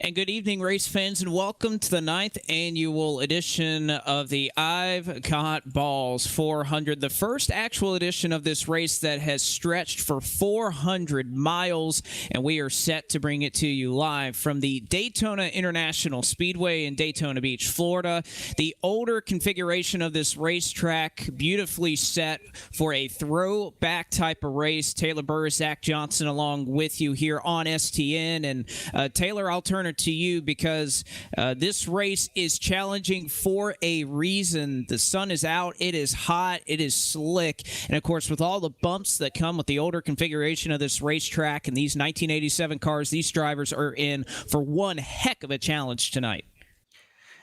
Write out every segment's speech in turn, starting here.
And good evening, race fans, and welcome to the ninth annual edition of the I've Got Ballz 400, the first actual edition of this race that has stretched for 400 miles, and we are set to bring it to you live from the Daytona International Speedway in Daytona Beach, Florida. The older configuration of this racetrack, beautifully set for a throwback type of race. Taylor Burr, Zach Johnson along with you here on STN, and Taylor, I'll turn it to you because this race is challenging for a reason. The sun is out, it is hot, it is slick, and of course with all the bumps that come with the older configuration of this racetrack and these 1987 cars, these drivers are in for one heck of a challenge tonight.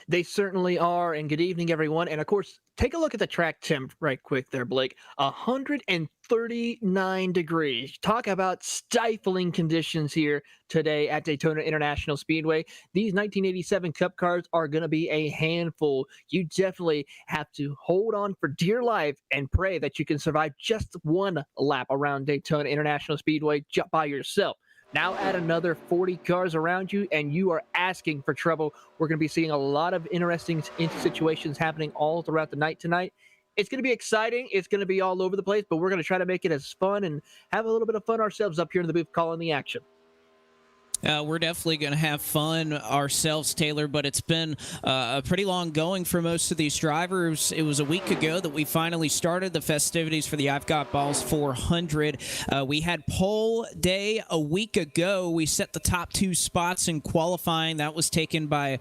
They certainly are, and good evening, everyone. And of course, take a look at the track temp right quick there, Blake. 139 degrees. Talk about stifling conditions here today at Daytona International Speedway. These 1987 Cup cars are going to be a handful. You definitely have to hold on for dear life and pray that you can survive just one lap around Daytona International Speedway by yourself. Now add another 40 cars around you, and you are asking for trouble. We're going to be seeing a lot of interesting situations happening all throughout the night tonight. It's going to be exciting. It's going to be all over the place, but we're going to try to make it as fun and have a little bit of fun ourselves up here in the booth calling the action. We're definitely going to have fun ourselves, Taylor, but it's been a pretty long going for most of these drivers. It was a week ago that we finally started the festivities for the I've Got Ballz 400. We had pole day a week ago. We set the top two spots in qualifying. That was taken by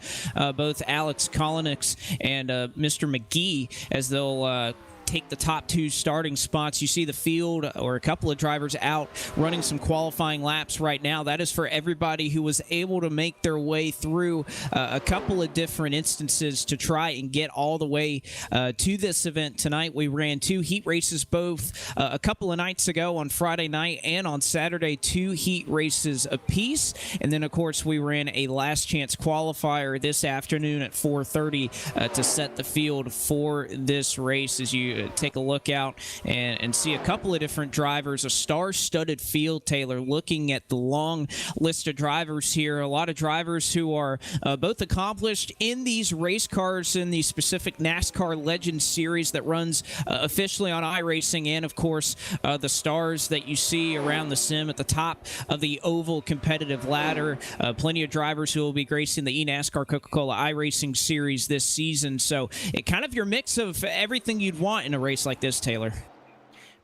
both Alex Kolonix and Mr. McGee, as they'll take the top two starting spots. You see the field or a couple of drivers out running some qualifying laps right now. That is for everybody who was able to make their way through a couple of different instances to try and get all the way to this event tonight. We ran two heat races both a couple of nights ago on Friday night and on Saturday, two heat races apiece. And then, of course, we ran a last chance qualifier this afternoon at 4:30 to set the field for this race. As you take a look out and see a couple of different drivers, a star-studded field, Taylor, looking at the long list of drivers here. A lot of drivers who are both accomplished in these race cars in the specific NASCAR Legends Series that runs officially on iRacing, and of course the stars that you see around the sim at the top of the oval competitive ladder. Plenty of drivers who will be gracing the eNASCAR Coca-Cola iRacing Series this season. So it kind of your mix of everything you'd want in a race like this, Taylor.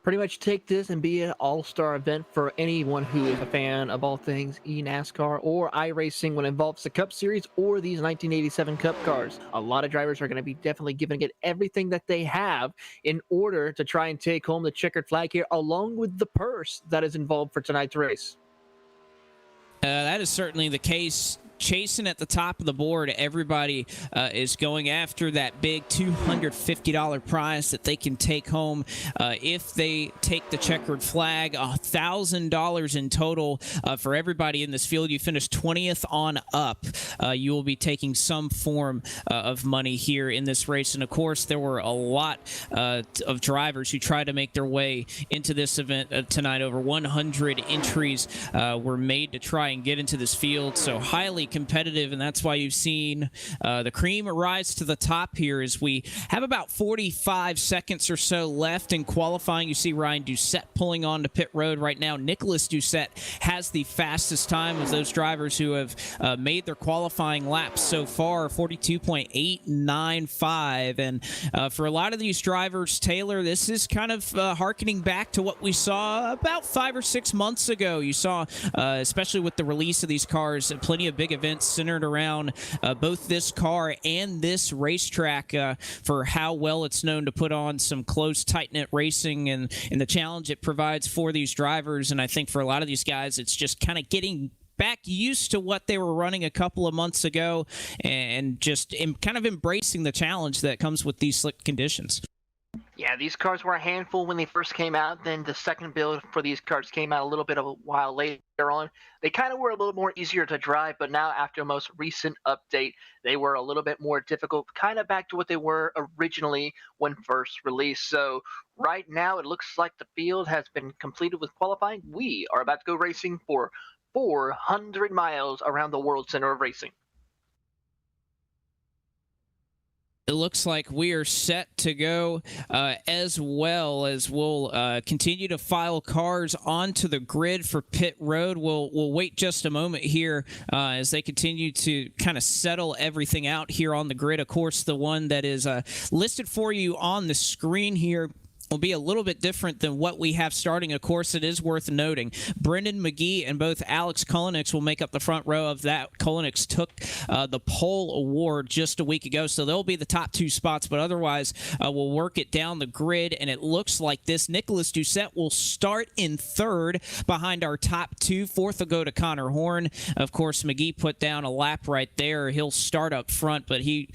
Pretty much take this and be an all-star event for anyone who is a fan of all things eNASCAR or iRacing when it involves the Cup Series or these 1987 Cup cars. A lot of drivers are going to be definitely giving it everything that they have in order to try and take home the checkered flag here, along with the purse that is involved for tonight's race. That is certainly the case. Chasing at the top of the board, everybody is going after that big $250 prize that they can take home if they take the checkered flag. $1,000 in total for everybody in this field. You finish 20th on up, you will be taking some form of money here in this race. And of course, there were a lot of drivers who tried to make their way into this event tonight. Over 100 entries were made to try and get into this field, so highly competitive, and that's why you've seen the cream rise to the top here as we have about 45 seconds or so left in qualifying. You see Ryan Doucette pulling on to pit road right now. Nicholas Doucette has the fastest time of those drivers who have made their qualifying laps so far, 42.895. And for a lot of these drivers, Taylor, this is kind of hearkening back to what we saw about 5 or 6 months ago. You saw, especially with the release of these cars, plenty of big events centered around both this car and this racetrack for how well it's known to put on some close, tight-knit racing and the challenge it provides for these drivers. And I think for a lot of these guys, it's just kind of getting back used to what they were running a couple of months ago and just kind of embracing the challenge that comes with these slick conditions. Yeah, these cars were a handful when they first came out. Then the second build for these cars came out a little bit of a while later on. They kind of were a little more easier to drive, but now after the most recent update, they were a little bit more difficult, kind of back to what they were originally when first released. So right now, it looks like the field has been completed with qualifying. We are about to go racing for 400 miles around the World Center of Racing. It looks like we are set to go as well as we'll continue to file cars onto the grid for pit road. We'll wait just a moment here as they continue to kind of settle everything out here on the grid. Of course, the one that is listed for you on the screen here will be a little bit different than what we have starting. Of course, it is worth noting Brendan McGee and both Alex Kullenix will make up the front row of that. Kullenix took the pole award just a week ago, so they'll be the top two spots, but otherwise we'll work it down the grid, and it looks like this. Nicholas Doucette will start in third behind our top two. Fourth will go to Connor Horn. Of course, McGee put down a lap right there. He'll start up front, but he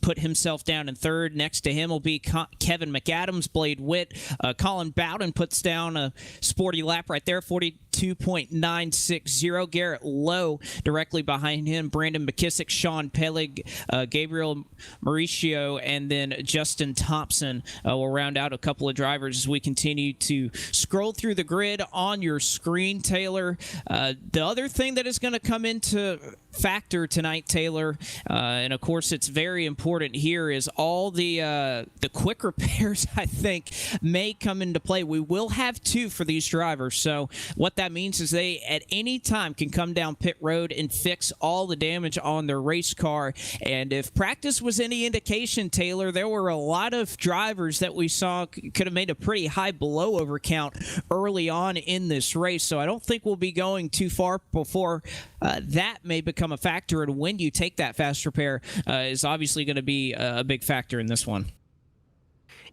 put himself down in third. Next to him will be Kevin McAdams, Blade Witt. Colin Bowden puts down a sporty lap right there, 42.960. Garrett Lowe directly behind him. Brandon McKissick, Sean Pelig, Gabriel Mauricio, and then Justin Thompson will round out a couple of drivers as we continue to scroll through the grid on your screen, Taylor. The other thing that is going to come into factor tonight, Taylor, and of course it's very important here, is all the quick repairs, I think, may come into play. We will have two for these drivers, so what that means is they at any time can come down pit road and fix all the damage on their race car. And if practice was any indication, Taylor, there were a lot of drivers that we saw could have made a pretty high blowover count early on in this race, so I don't think we'll be going too far before that may become a factor, and when you take that fast repair is obviously going to be a big factor in this one.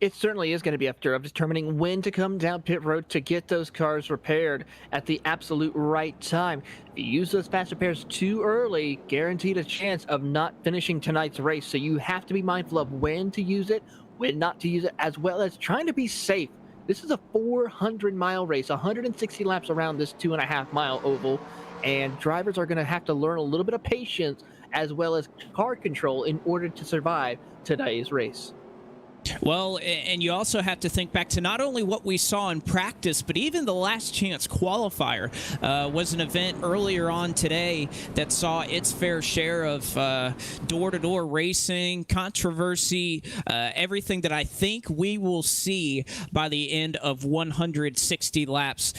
It certainly is going to be after determining when to come down pit road to get those cars repaired at the absolute right time. If you use those fast repairs too early, guaranteed a chance of not finishing tonight's race. So you have to be mindful of when to use it, when not to use it, as well as trying to be safe. This is a 400-mile race, 160 laps around this 2.5-mile oval, and drivers are going to have to learn a little bit of patience as well as car control in order to survive today's race. Well, and you also have to think back to not only what we saw in practice, but even the Last Chance qualifier was an event earlier on today that saw its fair share of door-to-door racing, controversy, everything that I think we will see by the end of 160 laps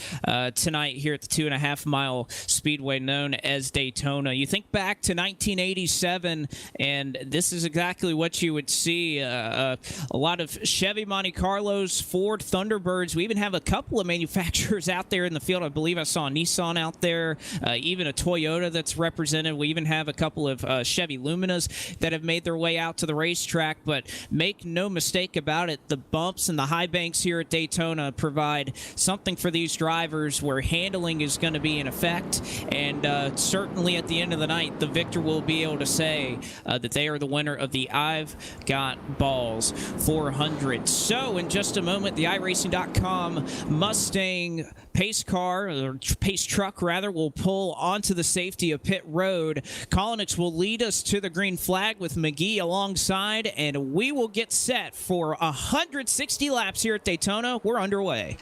tonight here at the 2.5-mile speedway known as Daytona. You think back to 1987, and this is exactly what you would see. A lot of Chevy Monte Carlos, Ford Thunderbirds. We even have a couple of manufacturers out there in the field. I believe I saw a Nissan out there, even a Toyota that's represented. We even have a couple of Chevy Luminas that have made their way out to the racetrack. But make no mistake about it, the bumps and the high banks here at Daytona provide something for these drivers where handling is going to be in effect. And certainly at the end of the night, the victor will be able to say that they are the winner of the I've Got Ballz 400. So in just a moment, the iRacing.com Mustang pace car, or pace truck rather, will pull onto the safety of pit road. Kullenix will lead us to the green flag with McGee alongside, and we will get set for 160 laps here at Daytona. We're underway.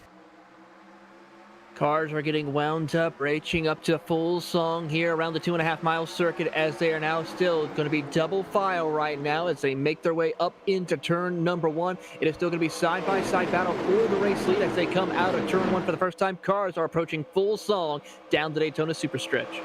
Cars are getting wound up, reaching up to full song here around the 2.5-mile circuit, as they are now still going to be double file right now as they make their way up into turn number one. It is still going to be side-by-side battle for the race lead as they come out of turn one for the first time. Cars are approaching full song down the Daytona Superstretch.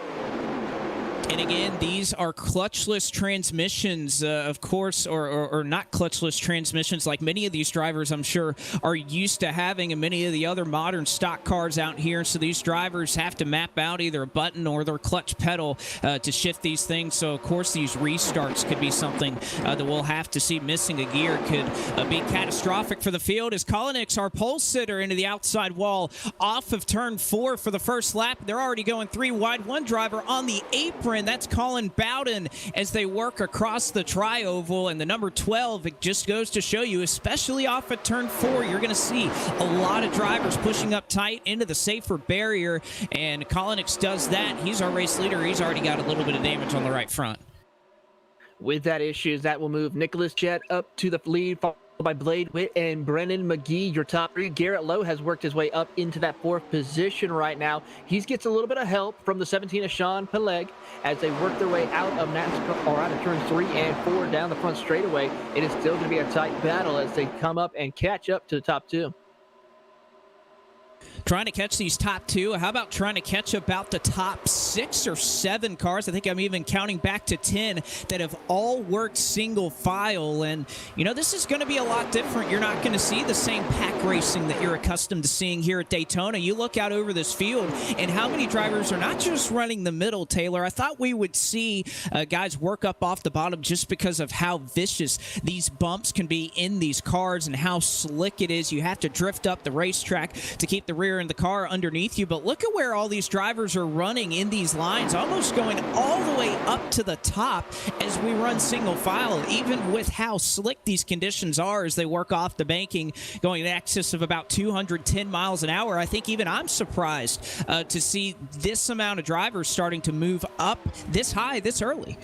And again, these are clutchless transmissions, of course, or not clutchless transmissions like many of these drivers, I'm sure, are used to having in many of the other modern stock cars out here. So these drivers have to map out either a button or their clutch pedal to shift these things. So, of course, these restarts could be something that we'll have to see. Missing a gear could be catastrophic for the field as Kullenix, our pole sitter, into the outside wall off of turn 4 for the first lap. They're already going 3 wide. One driver on the apron. That's Colin Bowden as they work across the tri-oval, and the number 12, it just goes to show you, especially off at turn 4, you're going to see a lot of drivers pushing up tight into the safer barrier, and Kullenix does that. He's our race leader. He's already got a little bit of damage on the right front. With that issue, that will move Nicholas Jett up to the lead, by Blade Witt and Brennan McGee, your top three. Garrett Lowe has worked his way up into that fourth position right now. He gets a little bit of help from the 17 of Sean Peleg as they work their way out of NASCAR, or out of turns 3 and 4 down the front straightaway. It is still going to be a tight battle as they come up and catch up to the top two. Trying to catch these top two. How about trying to catch about the top 6 or 7 cars? I think I'm even counting back to 10 that have all worked single file. And, you know, this is going to be a lot different. You're not going to see the same pack racing that you're accustomed to seeing here at Daytona. You look out over this field and how many drivers are not just running the middle, Taylor. I thought we would see guys work up off the bottom just because of how vicious these bumps can be in these cars and how slick it is. You have to drift up the racetrack to keep the rear in the car underneath you. But look at where all these drivers are running in these lines, almost going all the way up to the top as we run single file, even with how slick these conditions are as they work off the banking, going in excess of about 210 miles an hour. I think even I'm surprised to see this amount of drivers starting to move up this high this early.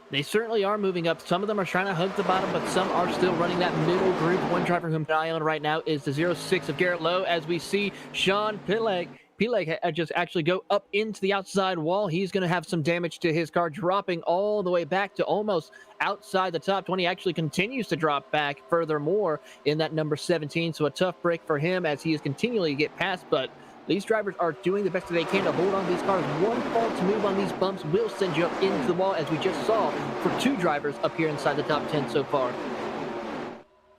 They certainly are moving up. Some of them are trying to hug the bottom, but some are still running that middle group. One driver whom I on right now is the 06 of Garrett Lowe, as we see Sean Peleg just actually go up into the outside wall. He's going to have some damage to his car, dropping all the way back to almost outside the top 20. Actually continues to drop back furthermore in that number 17. So a tough break for him as he is continually get past, but these drivers are doing the best that they can to hold on to these cars. One false move on these bumps will send you up into the wall, as we just saw for 2 drivers up here inside the top 10 so far.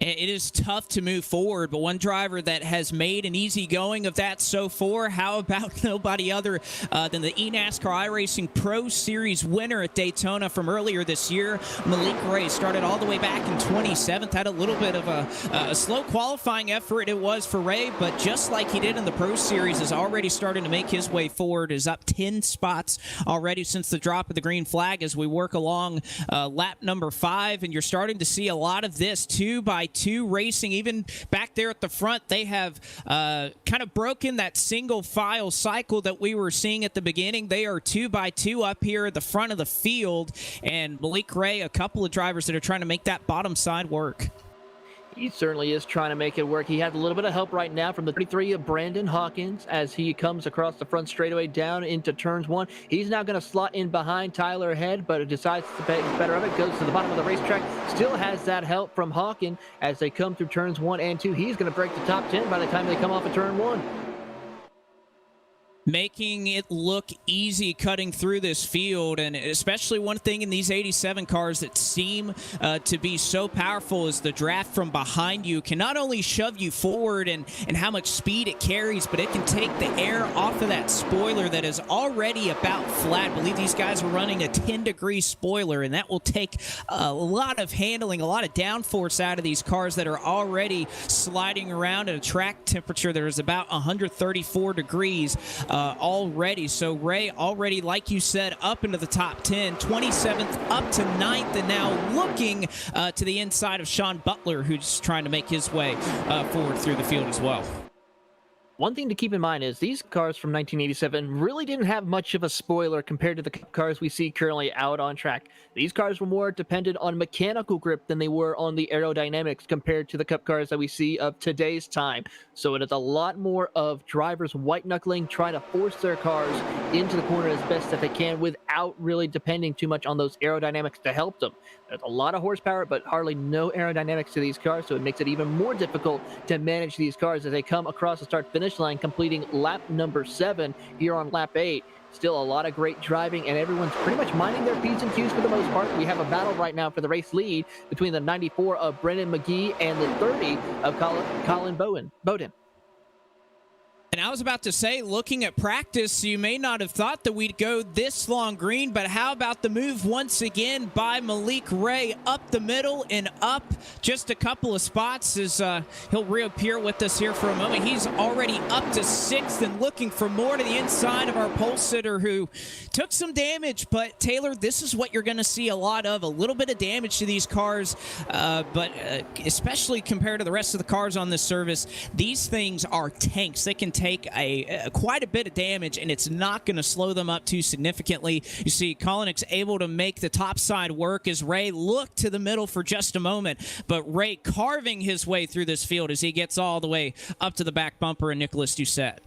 It is tough to move forward, but one driver that has made an easy going of that so far, how about nobody other than the eNASCAR iRacing Pro Series winner at Daytona from earlier this year, Malik Ray. Started all the way back in 27th, had a little bit of a slow qualifying effort it was for Ray, but just like he did in the Pro Series, is already starting to make his way forward, is up 10 spots already since the drop of the green flag as we work along lap number 5, and you're starting to see a lot of this 2x2 racing. Even back there at the front, they have kind of broken that single file cycle that we were seeing at the beginning. They are 2x2 up here at the front of the field, and Malik Ray, a couple of drivers that are trying to make that bottom side work. He certainly is trying to make it work. He had a little bit of help right now from the 33 of Brandon Hawkins as he comes across the front straightaway down into turns 1. He's now going to slot in behind Tyler Head, but decides to make better of it. Goes to the bottom of the racetrack. Still has that help from Hawkins as they come through turns 1 and 2. He's going to break the top 10 by the time they come off of turn 1. Making it look easy cutting through this field, and especially one thing in these 87 cars that seem to be so powerful is the draft from behind you can not only shove you forward and how much speed it carries, but it can take the air off of that spoiler that is already about flat. I believe these guys are running a 10-degree spoiler, and that will take a lot of handling, a lot of downforce out of these cars that are already sliding around at a track temperature that is about 134 degrees. Already. So Ray already, like you said, up into the top 10, 27th up to 9th, and now looking to the inside of Sean Butler, who's trying to make his way forward through the field as well. One thing to keep in mind is these cars from 1987 really didn't have much of a spoiler compared to the cars we see currently out on track. These cars were more dependent on mechanical grip than they were on the aerodynamics compared to the Cup cars that we see of today's time. So it is a lot more of drivers white-knuckling, trying to force their cars into the corner as best that they can without really depending too much on those aerodynamics to help them. There's a lot of horsepower, but hardly no aerodynamics to these cars, so it makes it even more difficult to manage these cars as they come across the start-finish line, completing lap number 7 here on lap 8. Still a lot of great driving, and everyone's pretty much minding their P's and Q's for the most part. We have a battle right now for the race lead between the 94 of Brendan McGee and the 30 of Colin Bowden. And I was about to say, looking at practice, you may not have thought that we'd go this long green, but how about the move once again by Malik Ray up the middle and up just a couple of spots as he'll reappear with us here for a moment. He's already up to 6th and looking for more to the inside of our pole sitter who took some damage. But Taylor, this is what you're going to see a lot of, a little bit of damage to these cars, but especially compared to the rest of the cars on this service, these things are tanks. They can take quite a bit of damage, and it's not going to slow them up too significantly. You see Kalanick's able to make the top side work as Ray looked to the middle for just a moment, but Ray carving his way through this field as he gets all the way up to the back bumper and Nicholas Doucette.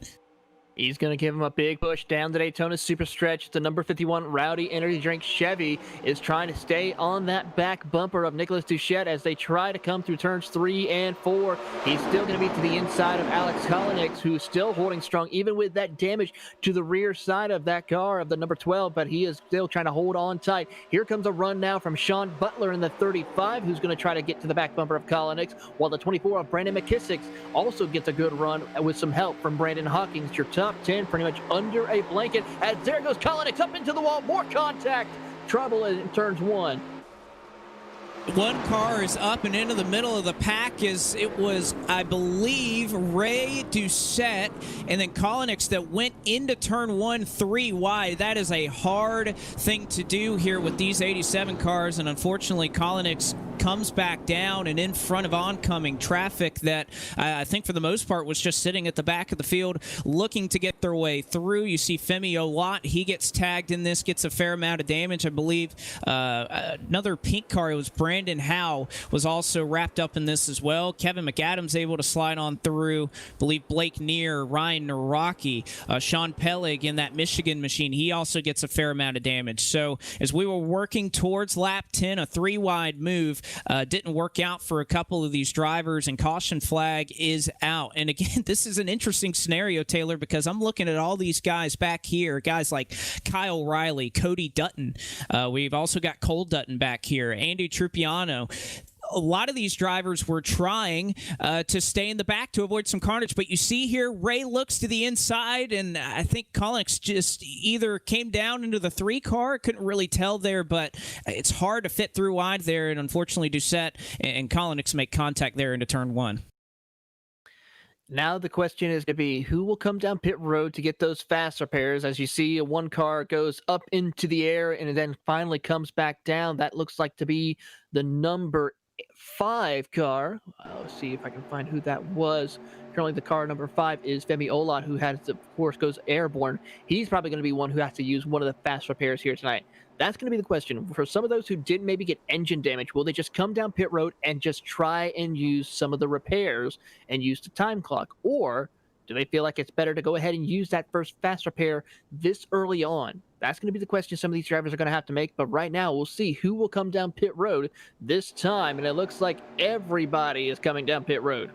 He's going to give him a big push down the Daytona Super Stretch. The number 51 Rowdy Energy Drink Chevy is trying to stay on that back bumper of Nicholas Doucette as they try to come through turns 3 and 4. He's still going to be to the inside of Alex Kalanick, who's still holding strong, even with that damage to the rear side of that car of the number 12, but he is still trying to hold on tight. Here comes a run now from Sean Butler in the 35, who's going to try to get to the back bumper of Kalanick, while the 24 of Brandon McKissick also gets a good run with some help from Brandon Hawkins. Your top 10 pretty much under a blanket as there goes Kalanick up into the wall. More contact. Trouble in turns 1. One car is up and into the middle of the pack as it was, I believe, Ray Doucette and then Kalanick that went into turn 1 3 wide. That is a hard thing to do here with these 87 cars, and unfortunately Kalanick comes back down and in front of oncoming traffic that I think for the most part was just sitting at the back of the field looking to get their way through. You see Femi Olot, he gets tagged in this, gets a fair amount of damage. I believe another pink car, it was Brandon Howe, was also wrapped up in this as well. Kevin McAdams able to slide on through. I believe Blake Neer, Ryan Naraki, Sean Pellig in that Michigan machine, he also gets a fair amount of damage. So as we were working towards lap 10, a 3-wide move, didn't work out for a couple of these drivers, and caution flag is out. And again, this is an interesting scenario, Taylor, because I'm looking at all these guys back here, guys like Kyle Riley, Cody Dutton. We've also got Cole Dutton back here, Andy Trupiano. A lot of these drivers were trying to stay in the back to avoid some carnage, but you see here Ray looks to the inside, and I think Kalanick just either came down into the 3 car, couldn't really tell there, but it's hard to fit through wide there, and unfortunately Doucette and Kalanick make contact there into turn 1. Now the question is going to be who will come down pit road to get those fast repairs. As you see, one car goes up into the air and then finally comes back down. That looks like to be the number 5 car. Let's see if I can find who that was. Currently the car number 5 is Femi Olot, who has, of course, goes airborne. He's probably going to be one who has to use one of the fast repairs here tonight. That's going to be the question. For some of those who didn't maybe get engine damage, will they just come down pit road and just try and use some of the repairs and use the time clock? Or do they feel like it's better to go ahead and use that first fast repair this early on? That's going to be the question some of these drivers are going to have to make. But right now, we'll see who will come down pit road this time. And it looks like everybody is coming down pit road.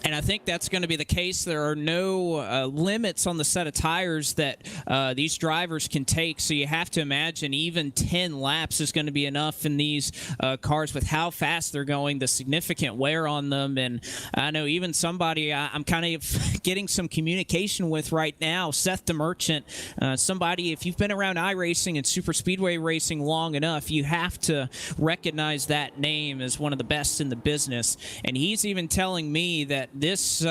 And I think that's going to be the case. There are no limits on the set of tires that these drivers can take. So you have to imagine even 10 laps is going to be enough in these cars with how fast they're going, the significant wear on them. And I know even somebody I'm kind of getting some communication with right now, Seth DeMerchant, somebody, if you've been around iRacing and super speedway racing long enough, you have to recognize that name as one of the best in the business. And he's even telling me that this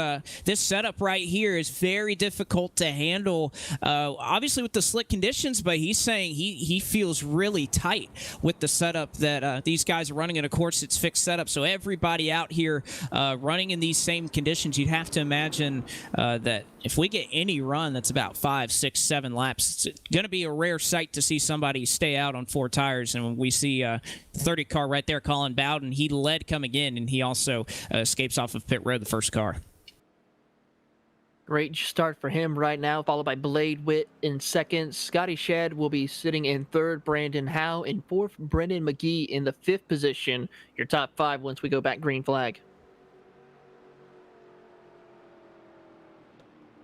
setup right here is very difficult to handle, obviously with the slick conditions, but he's saying he feels really tight with the setup that these guys are running. And of course it's fixed setup, so everybody out here running in these same conditions, you'd have to imagine that if we get any run that's about 5, 6, 7 laps, it's going to be a rare sight to see somebody stay out on 4 tires. And when we see 30 car right there, Colin Bowden, he led coming in, and he also escapes off of pit road the first car. Great start for him right now, followed by Blade Witt in second. Scotty Shedd will be sitting in third. Brandon Howe in fourth. Brendan McGee in the 5th position. Your top 5 once we go back green flag.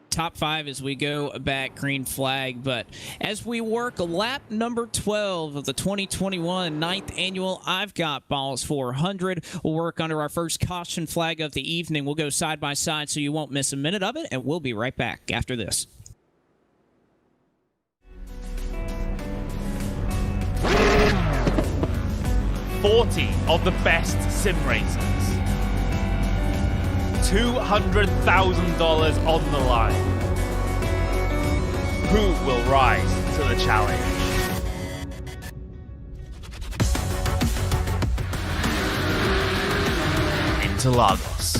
Top 5 as we go back green flag. But as we work lap number 12 of the 2021 9th annual I've Got Ballz 400, we'll work under our first caution flag of the evening. We'll go side by side so you won't miss a minute of it, and we'll be right back after this. "40 of the best sim racers. $200,000 on the line. Who will rise to the challenge?" Interlagos,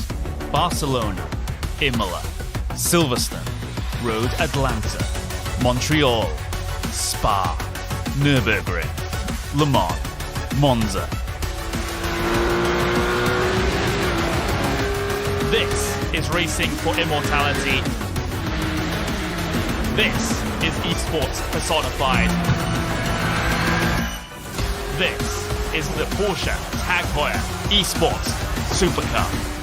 Barcelona, Imola, Silverstone, Road Atlanta, Montreal, Spa, Nürburgring, Le Mans, Monza. This is racing for immortality. This is esports personified. This is the Porsche Tag Heuer Esports Supercar.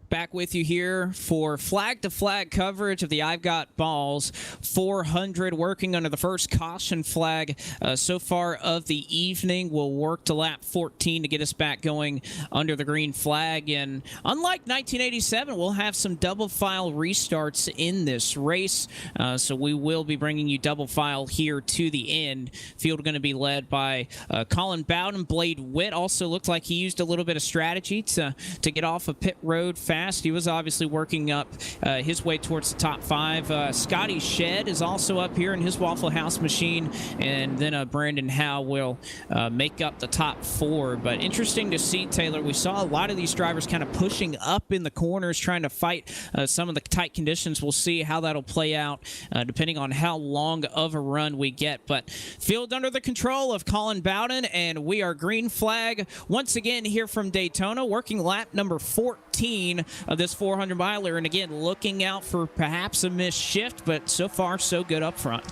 Back with you here for flag-to-flag coverage of the I've Got Ballz 400, working under the first caution flag so far of the evening. We'll work to lap 14 to get us back going under the green flag. And unlike 1987, we'll have some double file restarts in this race. So we will be bringing you double file here to the end. Field going to be led by Colin Bowden. Blade Witt also looked like he used a little bit of strategy to get off a pit road fast. He was obviously working up his way towards the top 5. Scotty Shed is also up here in his Waffle House machine, and then Brandon Howe will make up the top 4. But interesting to see, Taylor. We saw a lot of these drivers kind of pushing up in the corners, trying to fight some of the tight conditions. We'll see how that'll play out depending on how long of a run we get. But field under the control of Colin Bowden, and we are green flag once again here from Daytona, working lap number 14 of this 400-miler, and again looking out for perhaps a missed shift, but so far so good up front.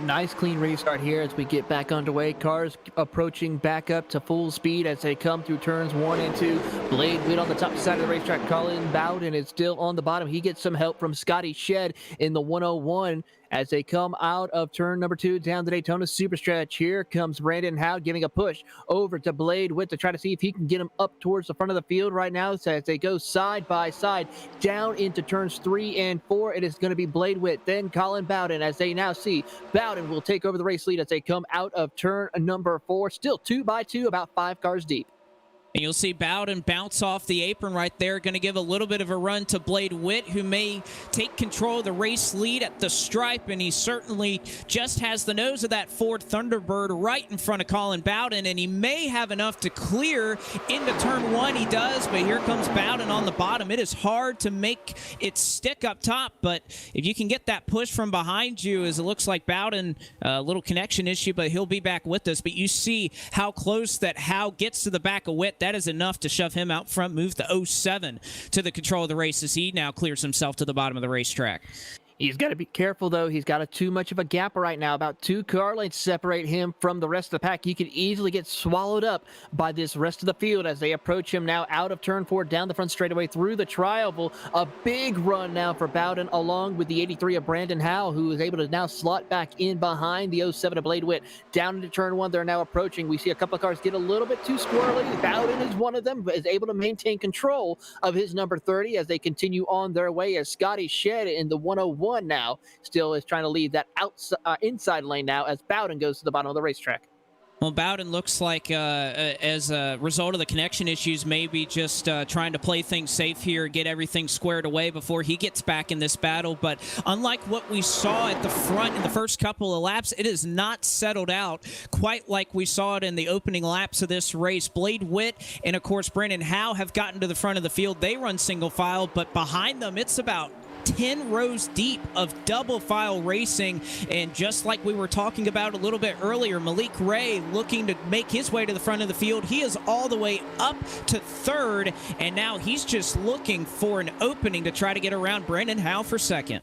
Nice clean restart here as we get back underway. Cars approaching back up to full speed as they come through turns 1 and 2. Blade Witt on the top side of the racetrack. Colin Bowden is still on the bottom. He gets some help from Scotty Shed in the 101 as they come out of turn number 2 down the Daytona Superstretch. Here comes Brandon Howe giving a push over to Blade Witt to try to see if he can get him up towards the front of the field right now. So as they go side by side down into turns 3 and 4, it is going to be Blade Witt, then Colin Bowden, as they now see Bowden will take over the race lead as they come out of turn number 4. Still 2 by 2, about 5 cars deep. And you'll see Bowden bounce off the apron right there. Going to give a little bit of a run to Blade Witt, who may take control of the race lead at the stripe. And he certainly just has the nose of that Ford Thunderbird right in front of Colin Bowden. And he may have enough to clear into turn 1. He does, but here comes Bowden on the bottom. It is hard to make it stick up top. But if you can get that push from behind you, as it looks like Bowden, a little connection issue, but he'll be back with us. But you see how close that Howe gets to the back of Witt. That is enough to shove him out front, move the 07 to the control of the race as he now clears himself to the bottom of the racetrack. He's got to be careful, though. He's got too much of a gap right now. About 2 car lengths separate him from the rest of the pack. He could easily get swallowed up by this rest of the field as they approach him now out of turn 4, down the front straightaway through the tri-oval. A big run now for Bowden, along with the 83 of Brandon Howe, who is able to now slot back in behind the 07 of Blade Witt. Down into turn 1, they're now approaching. We see a couple of cars get a little bit too squirrely. Bowden is one of them, but is able to maintain control of his number 30 as they continue on their way, as Scotty Shed in the 101 now still is trying to lead that outside, inside lane now as Bowden goes to the bottom of the racetrack. Well, Bowden looks like, as a result of the connection issues, maybe just trying to play things safe here, get everything squared away before he gets back in this battle. But unlike what we saw at the front in the first couple of laps, it is not settled out quite like we saw it in the opening laps of this race. Blade Witt and, of course, Brandon Howe have gotten to the front of the field. They run single file, but behind them, it's about 10 rows deep of double file racing. And just like we were talking about a little bit earlier, Malik Ray looking to make his way to the front of the field. He is all the way up to 3rd, and now he's just looking for an opening to try to get around Brandon Howe for 2nd.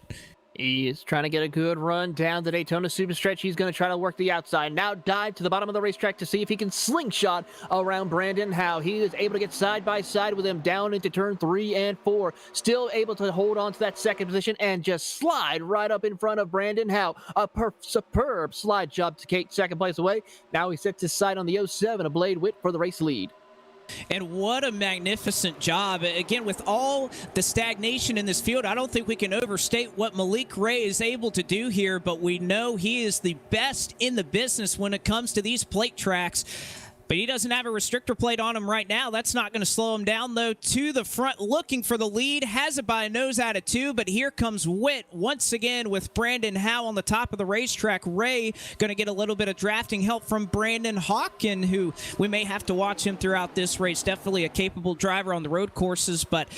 He is trying to get a good run down the Daytona Superstretch. He's going to try to work the outside. Now dive to the bottom of the racetrack to see if he can slingshot around Brandon Howe. He is able to get side by side with him down into turn 3 and 4. Still able to hold on to that 2nd position and just slide right up in front of Brandon Howe. A superb slide job to take 2nd place away. Now he sets his sight on the 07 of Blade Witt for the race lead. And what a magnificent job. Again, with all the stagnation in this field, I don't think we can overstate what Malik Ray is able to do here, but we know he is the best in the business when it comes to these plate tracks. But he doesn't have a restrictor plate on him right now. That's not going to slow him down, though. To the front, looking for the lead. Has it by a nose out of 2, but here comes Witt once again with Brandon Howe on the top of the racetrack. Ray going to get a little bit of drafting help from Brandon Hawken, who we may have to watch him throughout this race. Definitely a capable driver on the road courses, but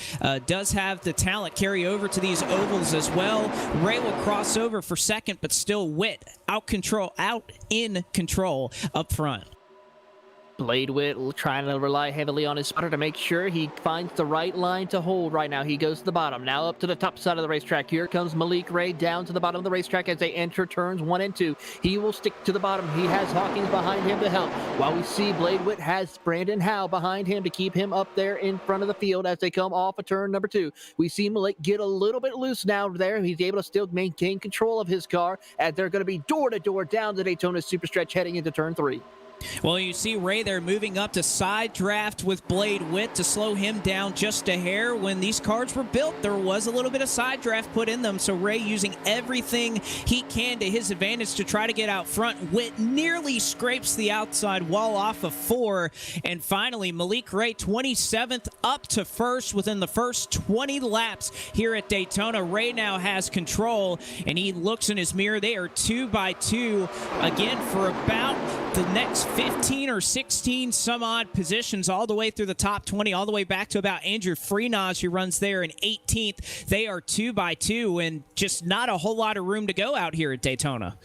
does have the talent carry over to these ovals as well. Ray will cross over for second, but still Witt out in control up front. Blade Witt trying to rely heavily on his spotter to make sure he finds the right line to hold right now. He goes to the bottom. Now up to the top side of the racetrack. Here comes Malik Ray down to the bottom of the racetrack as they enter turns 1 and 2. He will stick to the bottom. He has Hawkins behind him to help. While we see Blade Witt has Brandon Howe behind him to keep him up there in front of the field as they come off of turn number 2. We see Malik get a little bit loose now there. He's able to still maintain control of his car as they're going to be door-to-door down the Daytona Superstretch heading into turn 3. Well, you see Ray there moving up to side draft with Blade Witt to slow him down just a hair. When these cars were built, there was a little bit of side draft put in them, so Ray using everything he can to his advantage to try to get out front. Witt nearly scrapes the outside wall off of 4, and finally Malik Ray 27th up to first within the first 20 laps here at Daytona. Ray now has control, and he looks in his mirror. They are 2 by 2 again for about the next 15 or 16 some odd positions all the way through the top 20, all the way back to about Andrew Freenage, who runs there in 18th. They are 2 by 2 and just not a whole lot of room to go out here at Daytona.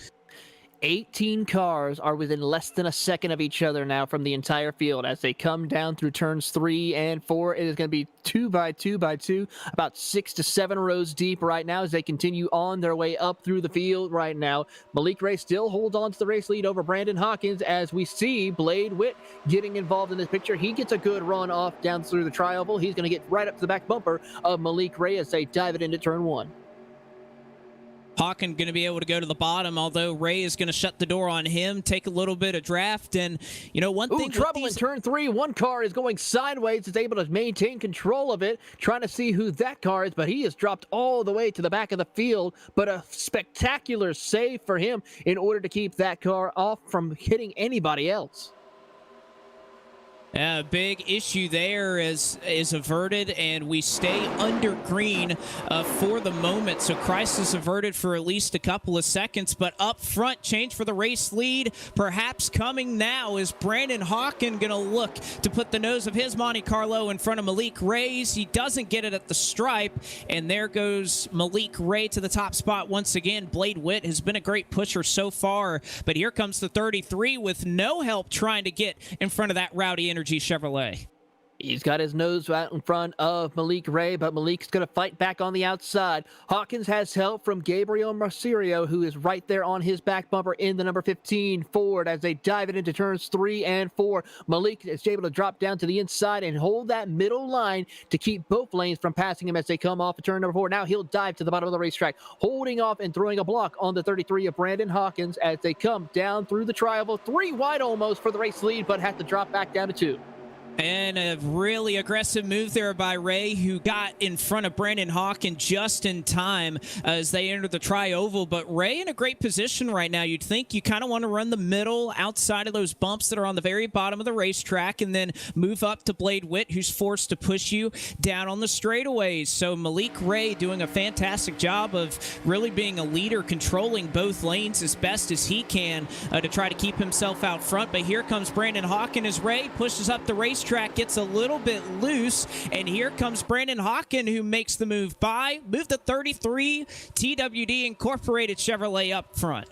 18 cars are within less than a second of each other now from the entire field. As they come down through turns 3 and 4, it is going to be 2 by 2 by 2, about 6 to 7 rows deep right now as they continue on their way up through the field right now. Malik Ray still holds on to the race lead over Brandon Hawkins as we see Blade Witt getting involved in this picture. He gets a good run off down through the tri-oval. He's going to get right up to the back bumper of Malik Ray as they dive it into turn 1. Hawken going to be able to go to the bottom, although Ray is going to shut the door on him, take a little bit of draft. And, you know, one thing... trouble in turn 3. One car is going sideways. Is able to maintain control of it, trying to see who that car is, but he is dropped all the way to the back of the field. But a spectacular save for him in order to keep that car off from hitting anybody else. A big issue there is averted, and we stay under green for the moment. So crisis averted for at least a couple of seconds. But up front, change for the race lead. Perhaps coming now is Brandon Hawken going to look to put the nose of his Monte Carlo in front of Malik Ray's. He doesn't get it at the stripe, and there goes Malik Ray to the top spot once again. Blade Witt has been a great pusher so far, but here comes the 33 with no help trying to get in front of that Rowdy Energy Chevrolet. He's got his nose out in front of Malik Ray, but Malik's going to fight back on the outside. Hawkins has help from Gabriel Mercerio, who is right there on his back bumper in the number 15 Ford as they dive it into turns 3 and 4. Malik is able to drop down to the inside and hold that middle line to keep both lanes from passing him as they come off of turn number 4. Now he'll dive to the bottom of the racetrack, holding off and throwing a block on the 33 of Brandon Hawkins as they come down through the tri-oval. 3 wide almost for the race lead, but has to drop back down to 2. And a really aggressive move there by Ray, who got in front of Brandon Hawken just in time as they entered the tri-oval. But Ray in a great position right now. You'd think you kind of want to run the middle outside of those bumps that are on the very bottom of the racetrack and then move up to Blade Witt, who's forced to push you down on the straightaways. So Malik Ray doing a fantastic job of really being a leader, controlling both lanes as best as he can to try to keep himself out front. But here comes Brandon Hawken as Ray pushes up the racetrack. Gets a little bit loose, and here comes Brandon Hawken, who makes the move the 33 TWD Incorporated Chevrolet up front.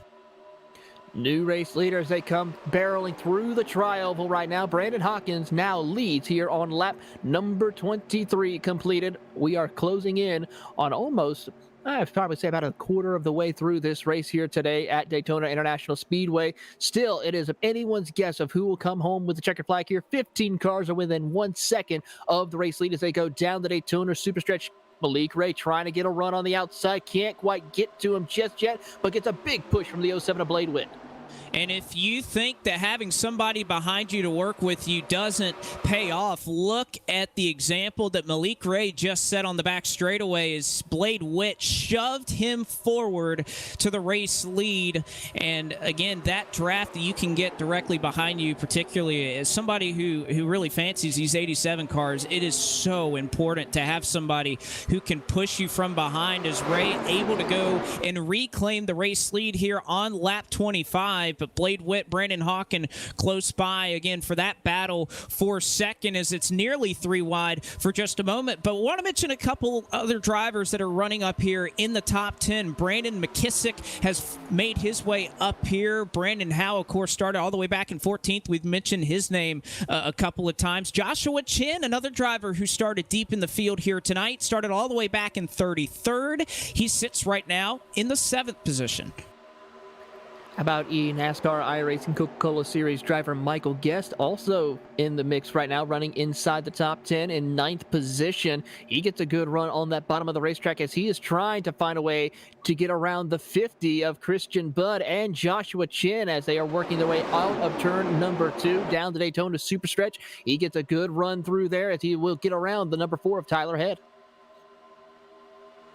New race leaders, they come barreling through the tri-oval right now. Brandon Hawkins now leads here on lap number 23 completed. We are closing in on almost, I'd probably say about a quarter of the way through this race here today at Daytona International Speedway. Still, it is anyone's guess of who will come home with the checkered flag here. 15 cars are within 1 second of the race lead as they go down the Daytona Superstretch. Malik Ray trying to get a run on the outside. Can't quite get to him just yet, but gets a big push from the 07 of Blade Witt. And if you think that having somebody behind you to work with you doesn't pay off, look at the example that Malik Ray just set on the back straightaway as Blade Witt shoved him forward to the race lead. And again, that draft that you can get directly behind you, particularly as somebody who really fancies these 87 cars, it is so important to have somebody who can push you from behind, as Ray able to go and reclaim the race lead here on lap 25. But Blade Witt, Brandon Hawken close by again for that battle for second, as it's nearly 3 wide for just a moment. But I want to mention a couple other drivers that are running up here in the top 10. Brandon McKissick has made his way up here. Brandon Howe, of course, started all the way back in 14th. We've mentioned his name a couple of times. Joshua Chin, another driver who started deep in the field here tonight, started all the way back in 33rd. He sits right now in the 7th position. How about NASCAR iRacing Coca-Cola Series driver Michael Guest, also in the mix right now, running inside the top 10 in 9th position. He gets a good run on that bottom of the racetrack as he is trying to find a way to get around the 50 of Christian Budd and Joshua Chin as they are working their way out of turn number 2 down the Daytona Super Stretch. He gets a good run through there as he will get around the number 4 of Tyler Head.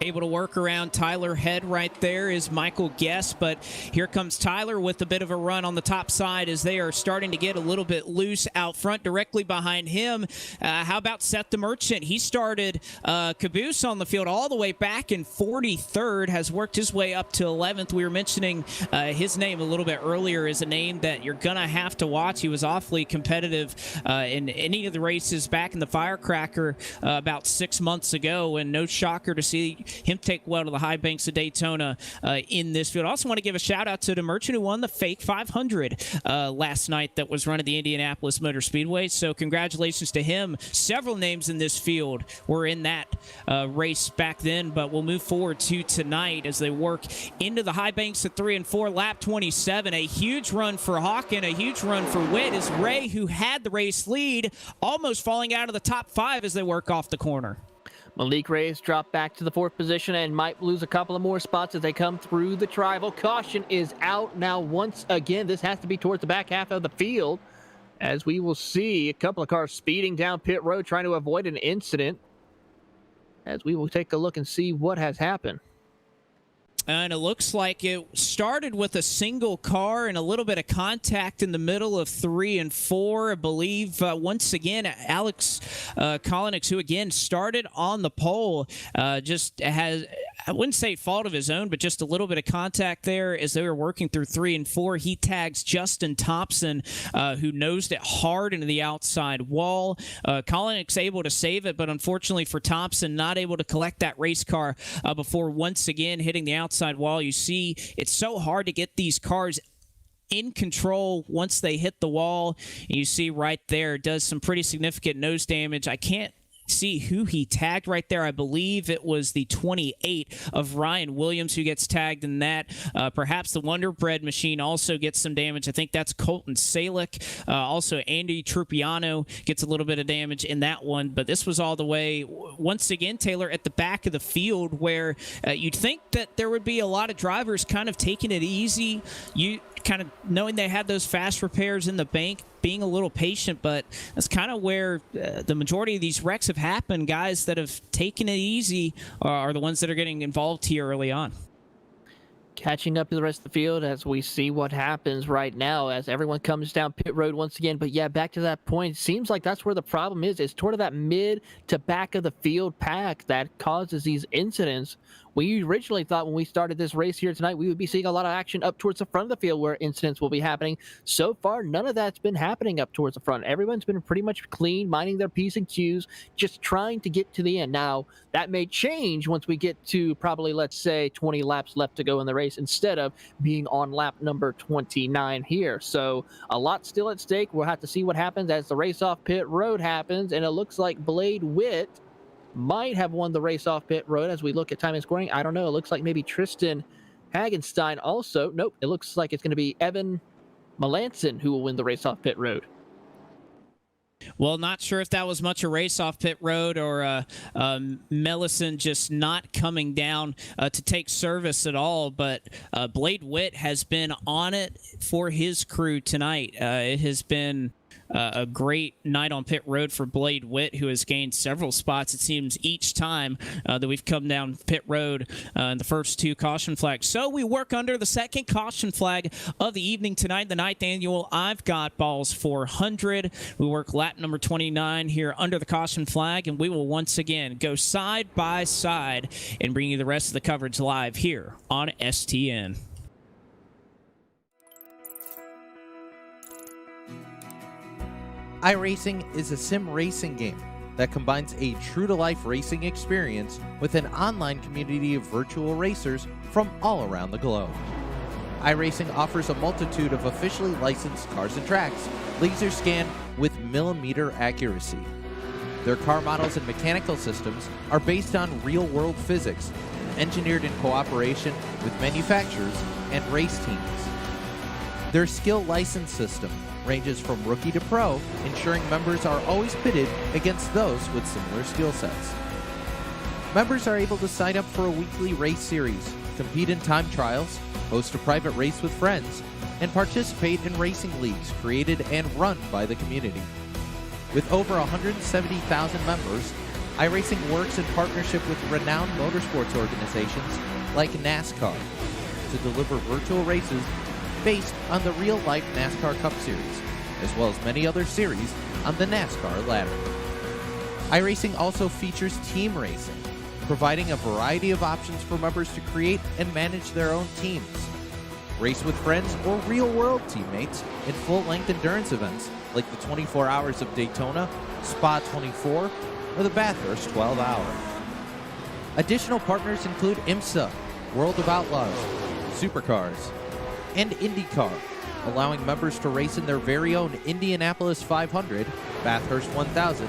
Able to work around Tyler Head right there is Michael Guest, but here comes Tyler with a bit of a run on the top side as they are starting to get a little bit loose out front. Directly behind him, how about Seth the Merchant? He started caboose on the field all the way back in 43rd, has worked his way up to 11th. We were mentioning his name a little bit earlier as a name that you're going to have to watch. He was awfully competitive in any of the races back in the Firecracker about 6 months ago, and no shocker to see him take well to the high banks of Daytona in this field. I also want to give a shout out to the Merchant who won the fake 500 last night that was run at the Indianapolis Motor Speedway. So congratulations to him. Several names in this field were in that race back then, but we'll move forward to tonight as they work into the high banks at 3 and 4, lap 27. A huge run for Hawken, a huge run for Witt as Ray, who had the race lead, almost falling out of the top 5 as they work off the corner. Malik Reyes dropped back to the 4th position and might lose a couple of more spots as they come through the tribal. Caution is out now once again. This has to be towards the back half of the field, as we will see a couple of cars speeding down pit road trying to avoid an incident, as we will take a look and see what has happened. And it looks like it started with a single car and a little bit of contact in the middle of 3 and 4. I believe, once again, Alex Kolonix, who again started on the pole, just has, I wouldn't say fault of his own, but just a little bit of contact there as they were working through 3 and 4. He tags Justin Thompson, who nosed it hard into the outside wall. Kolonix able to save it, but unfortunately for Thompson, not able to collect that race car before once again hitting the outside wall. You see, it's so hard to get these cars in control once they hit the wall. And you see right there, does some pretty significant nose damage. I can't see who he tagged right there. I believe it was the 28 of Ryan Williams who gets tagged in that. Perhaps the Wonder Bread machine also gets some damage. I think that's Colton Salick. Also, Andy Trupiano gets a little bit of damage in that one. But this was all the way, once again, Taylor, at the back of the field where you'd think that there would be a lot of drivers kind of taking it easy. You kind of knowing they had those fast repairs in the bank, being a little patient, but that's kind of where the majority of these wrecks have happened. Guys that have taken it easy are the ones that are getting involved here early on. Catching up to the rest of the field as we see what happens right now as everyone comes down pit road once again. But yeah, back to that point, seems like that's where the problem is. It's toward that mid to back of the field pack that causes these incidents. We originally thought when we started this race here tonight, we would be seeing a lot of action up towards the front of the field where incidents will be happening. So far, none of that's been happening up towards the front. Everyone's been pretty much clean, minding their P's and Q's, just trying to get to the end. Now, that may change once we get to probably, let's say, 20 laps left to go in the race instead of being on lap number 29 here. So a lot still at stake. We'll have to see what happens as the race off pit road happens, and it looks like Blade Witt might have won the race off pit road as we look at time and scoring. I don't know. It looks like maybe Tristan Hagenstein also. Nope. It looks like it's going to be Evan Melanson who will win the race off pit road. Well, not sure if that was much a race off pit road or Mellison just not coming down to take service at all. But Blade Witt has been on it for his crew tonight. It has been a great night on pit road for Blade Witt, who has gained several spots, it seems, each time that we've come down pit road in the first two caution flags. So we work under the second caution flag of the evening tonight, the 9th annual I've Got Ballz 400. We work lap number 29 here under the caution flag, and we will once again go side by side and bring you the rest of the coverage live here on STN. iRacing is a sim racing game that combines a true-to-life racing experience with an online community of virtual racers from all around the globe. iRacing offers a multitude of officially licensed cars and tracks, laser scanned with millimeter accuracy. Their car models and mechanical systems are based on real-world physics, engineered in cooperation with manufacturers and race teams. Their skill license system ranges from rookie to pro, ensuring members are always pitted against those with similar skill sets. Members are able to sign up for a weekly race series, compete in time trials, host a private race with friends, and participate in racing leagues created and run by the community. With over 170,000 members, iRacing works in partnership with renowned motorsports organizations like NASCAR to deliver virtual races based on the real-life NASCAR Cup Series, as well as many other series on the NASCAR ladder. iRacing also features team racing, providing a variety of options for members to create and manage their own teams. Race with friends or real-world teammates in full-length endurance events like the 24 Hours of Daytona, Spa 24, or the Bathurst 12 Hour. Additional partners include IMSA, World of Outlaws, Supercars, and IndyCar, allowing members to race in their very own Indianapolis 500, Bathurst 1000,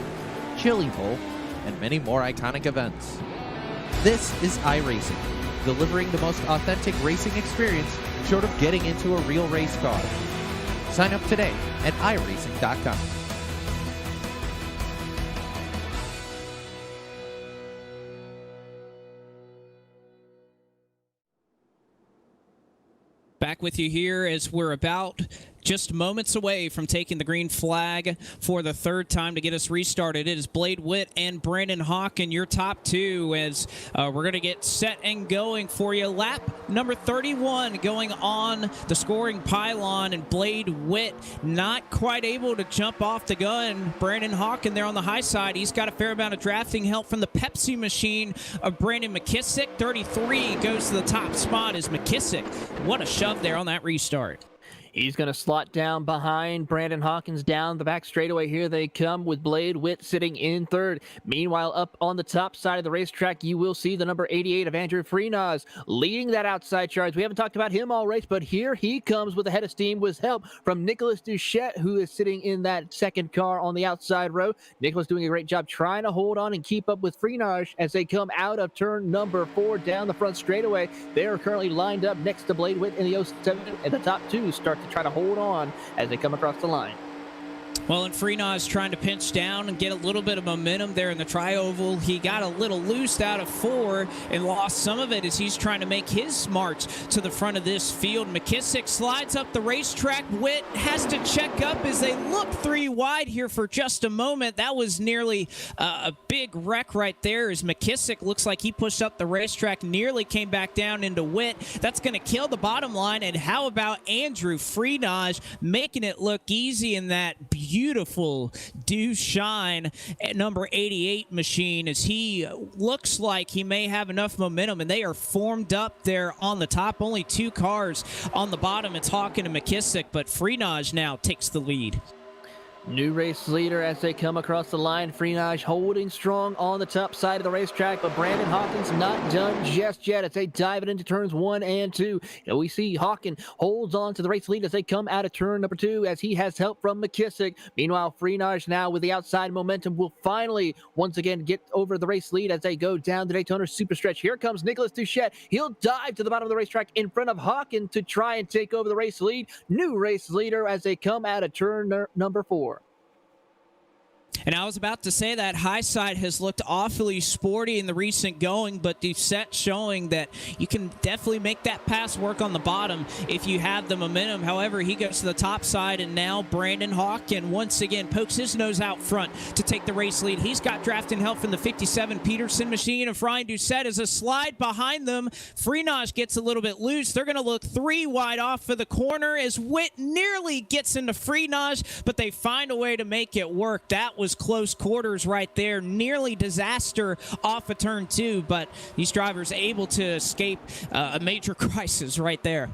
Chili Bowl, and many more iconic events. This is iRacing, delivering the most authentic racing experience short of getting into a real race car. Sign up today at iRacing.com. Back with you here as we're about just moments away from taking the green flag for the third time to get us restarted. It is Blade Witt and Brandon Hawken, your top two, as we're going to get set and going for you. Lap number 31 going on the scoring pylon, and Blade Witt not quite able to jump off the gun. Brandon Hawken there on the high side. He's got a fair amount of drafting help from the Pepsi machine of Brandon McKissick. 33 goes to the top spot as McKissick. What a shove there on that restart. He's going to slot down behind Brandon Hawkins down the back straightaway. Here they come with Blade Witt sitting in third. Meanwhile, up on the top side of the racetrack, you will see the number 88 of Andrew Freenaz leading that outside charge. We haven't talked about him all race, but here he comes with a head of steam with help from Nicholas Duchette, who is sitting in that second car on the outside row. Nicholas doing a great job trying to hold on and keep up with Freenaz as they come out of turn number 4 down the front straightaway. They are currently lined up next to Blade Witt in the 07, and the top two start to try to hold on as they come across the line. Well, and Freenaz trying to pinch down and get a little bit of momentum there in the tri-oval. He got a little loose out of 4 and lost some of it as he's trying to make his march to the front of this field. McKissick slides up the racetrack. Witt has to check up as they look 3 wide here for just a moment. That was nearly a big wreck right there as McKissick looks like he pushed up the racetrack, nearly came back down into Witt. That's going to kill the bottom line. And how about Andrew Freenaz making it look easy in that beautiful Do Shine at number 88 machine as he looks like he may have enough momentum, and they are formed up there on the top. Only 2 cars on the bottom. It's Hawken and McKissick, but Freenaz now takes the lead. New race leader as they come across the line. Freenaz holding strong on the top side of the racetrack, but Brandon Hawkins not done just yet as they dive it into turns 1 and 2. We see Hawken holds on to the race lead as they come out of turn number 2 as he has help from McKissick. Meanwhile, Freenaz now with the outside momentum will finally once again get over the race lead as they go down the Daytona Super Stretch. Here comes Nicholas Duchette. He'll dive to the bottom of the racetrack in front of Hawken to try and take over the race lead. New race leader as they come out of turn number 4. And I was about to say that high side has looked awfully sporty in the recent going, but Doucette showing that you can definitely make that pass work on the bottom if you have the momentum. However, he goes to the top side, and now Brandon Hawken once again pokes his nose out front to take the race lead. He's got drafting help from the 57 Peterson machine, and Ryan Doucette is a slide behind them. Freenage gets a little bit loose. They're going to look 3 wide off for the corner as Witt nearly gets into Freenage, but they find a way to make it work. That was close quarters right there. Nearly disaster off of turn 2, but these drivers able to escape a major crisis right there.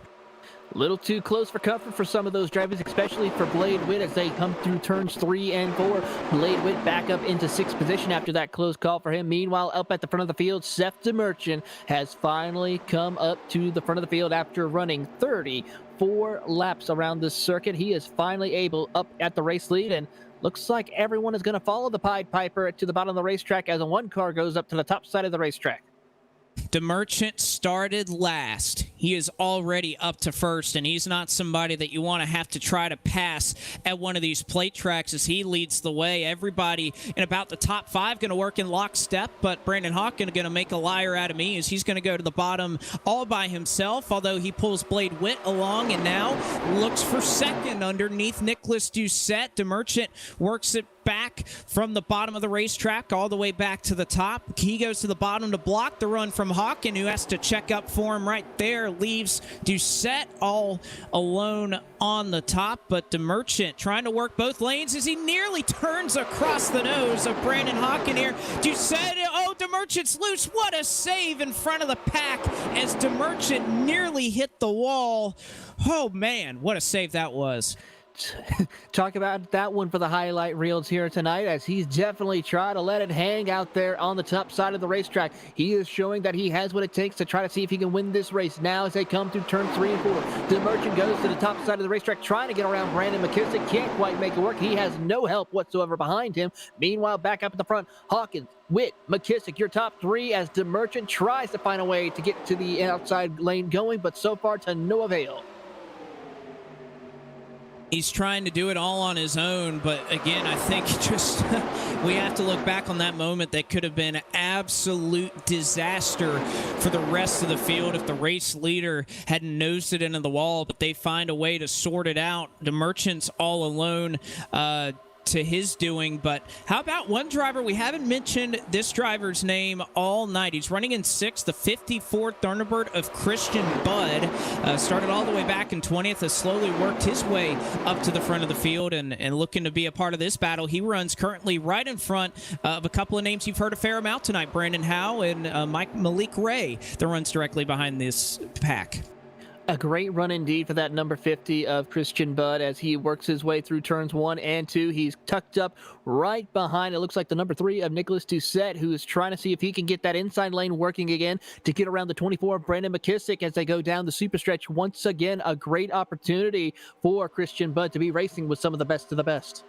A little too close for comfort for some of those drivers, especially for Blade Witt as they come through turns 3 and 4. Blade Witt back up into 6th position after that close call for him. Meanwhile, up at the front of the field, Seth DeMerchant has finally come up to the front of the field after running 34 laps around this circuit. He is finally able up at the race lead, and looks like everyone is going to follow the Pied Piper to the bottom of the racetrack as one car goes up to the top side of the racetrack. DeMerchant started last. He is already up to first, and he's not somebody that you want to have to try to pass at one of these plate tracks as he leads the way. Everybody in about the top 5 going to work in lockstep, but Brandon Hawken going to make a liar out of me as he's going to go to the bottom all by himself, although he pulls Blade Witt along and now looks for second underneath Nicholas Doucette. DeMerchant works it back from the bottom of the racetrack all the way back to the top. He goes to the bottom to block the run from Hawken, who has to check up for him right there. Leaves Doucette all alone on the top, but DeMerchant trying to work both lanes as he nearly turns across the nose of Brandon Hawken here. Doucette, oh, DeMerchant's loose. What a save in front of the pack as DeMerchant nearly hit the wall. Oh, man, what a save that was. Talk about that one for the highlight reels here tonight, as he's definitely tried to let it hang out there on the top side of the racetrack. He is showing that he has what it takes to try to see if he can win this race. Now as they come through turns 3 and 4, DeMerchant goes to the top side of the racetrack trying to get around Brandon McKissick. Can't quite make it work. He has no help whatsoever behind him. Meanwhile, back up at the front, Hawkins, Witt, McKissick, your top 3 as DeMerchant tries to find a way to get to the outside lane going, but so far to no avail. He's trying to do it all on his own, but again, I think just we have to look back on that moment that could have been absolute disaster for the rest of the field if the race leader hadn't nosed it into the wall, but they find a way to sort it out. DeMerchant's all alone to his doing, but how about one driver? We haven't mentioned this driver's name all night. He's running in 6th, the 54th Thunderbird of Christian Budd. Started all the way back in 20th, has slowly worked his way up to the front of the field and looking to be a part of this battle. He runs currently right in front of a couple of names you've heard a fair amount tonight, Brandon Howe and Malik Ray, that runs directly behind this pack. A great run indeed for that number 50 of Christian Budd as he works his way through turns 1 and 2. He's tucked up right behind, it looks like, the number 3 of Nicholas Doucette, who is trying to see if he can get that inside lane working again to get around the 24 of Brandon McKissick as they go down the super stretch. Once again, a great opportunity for Christian Budd to be racing with some of the best of the best.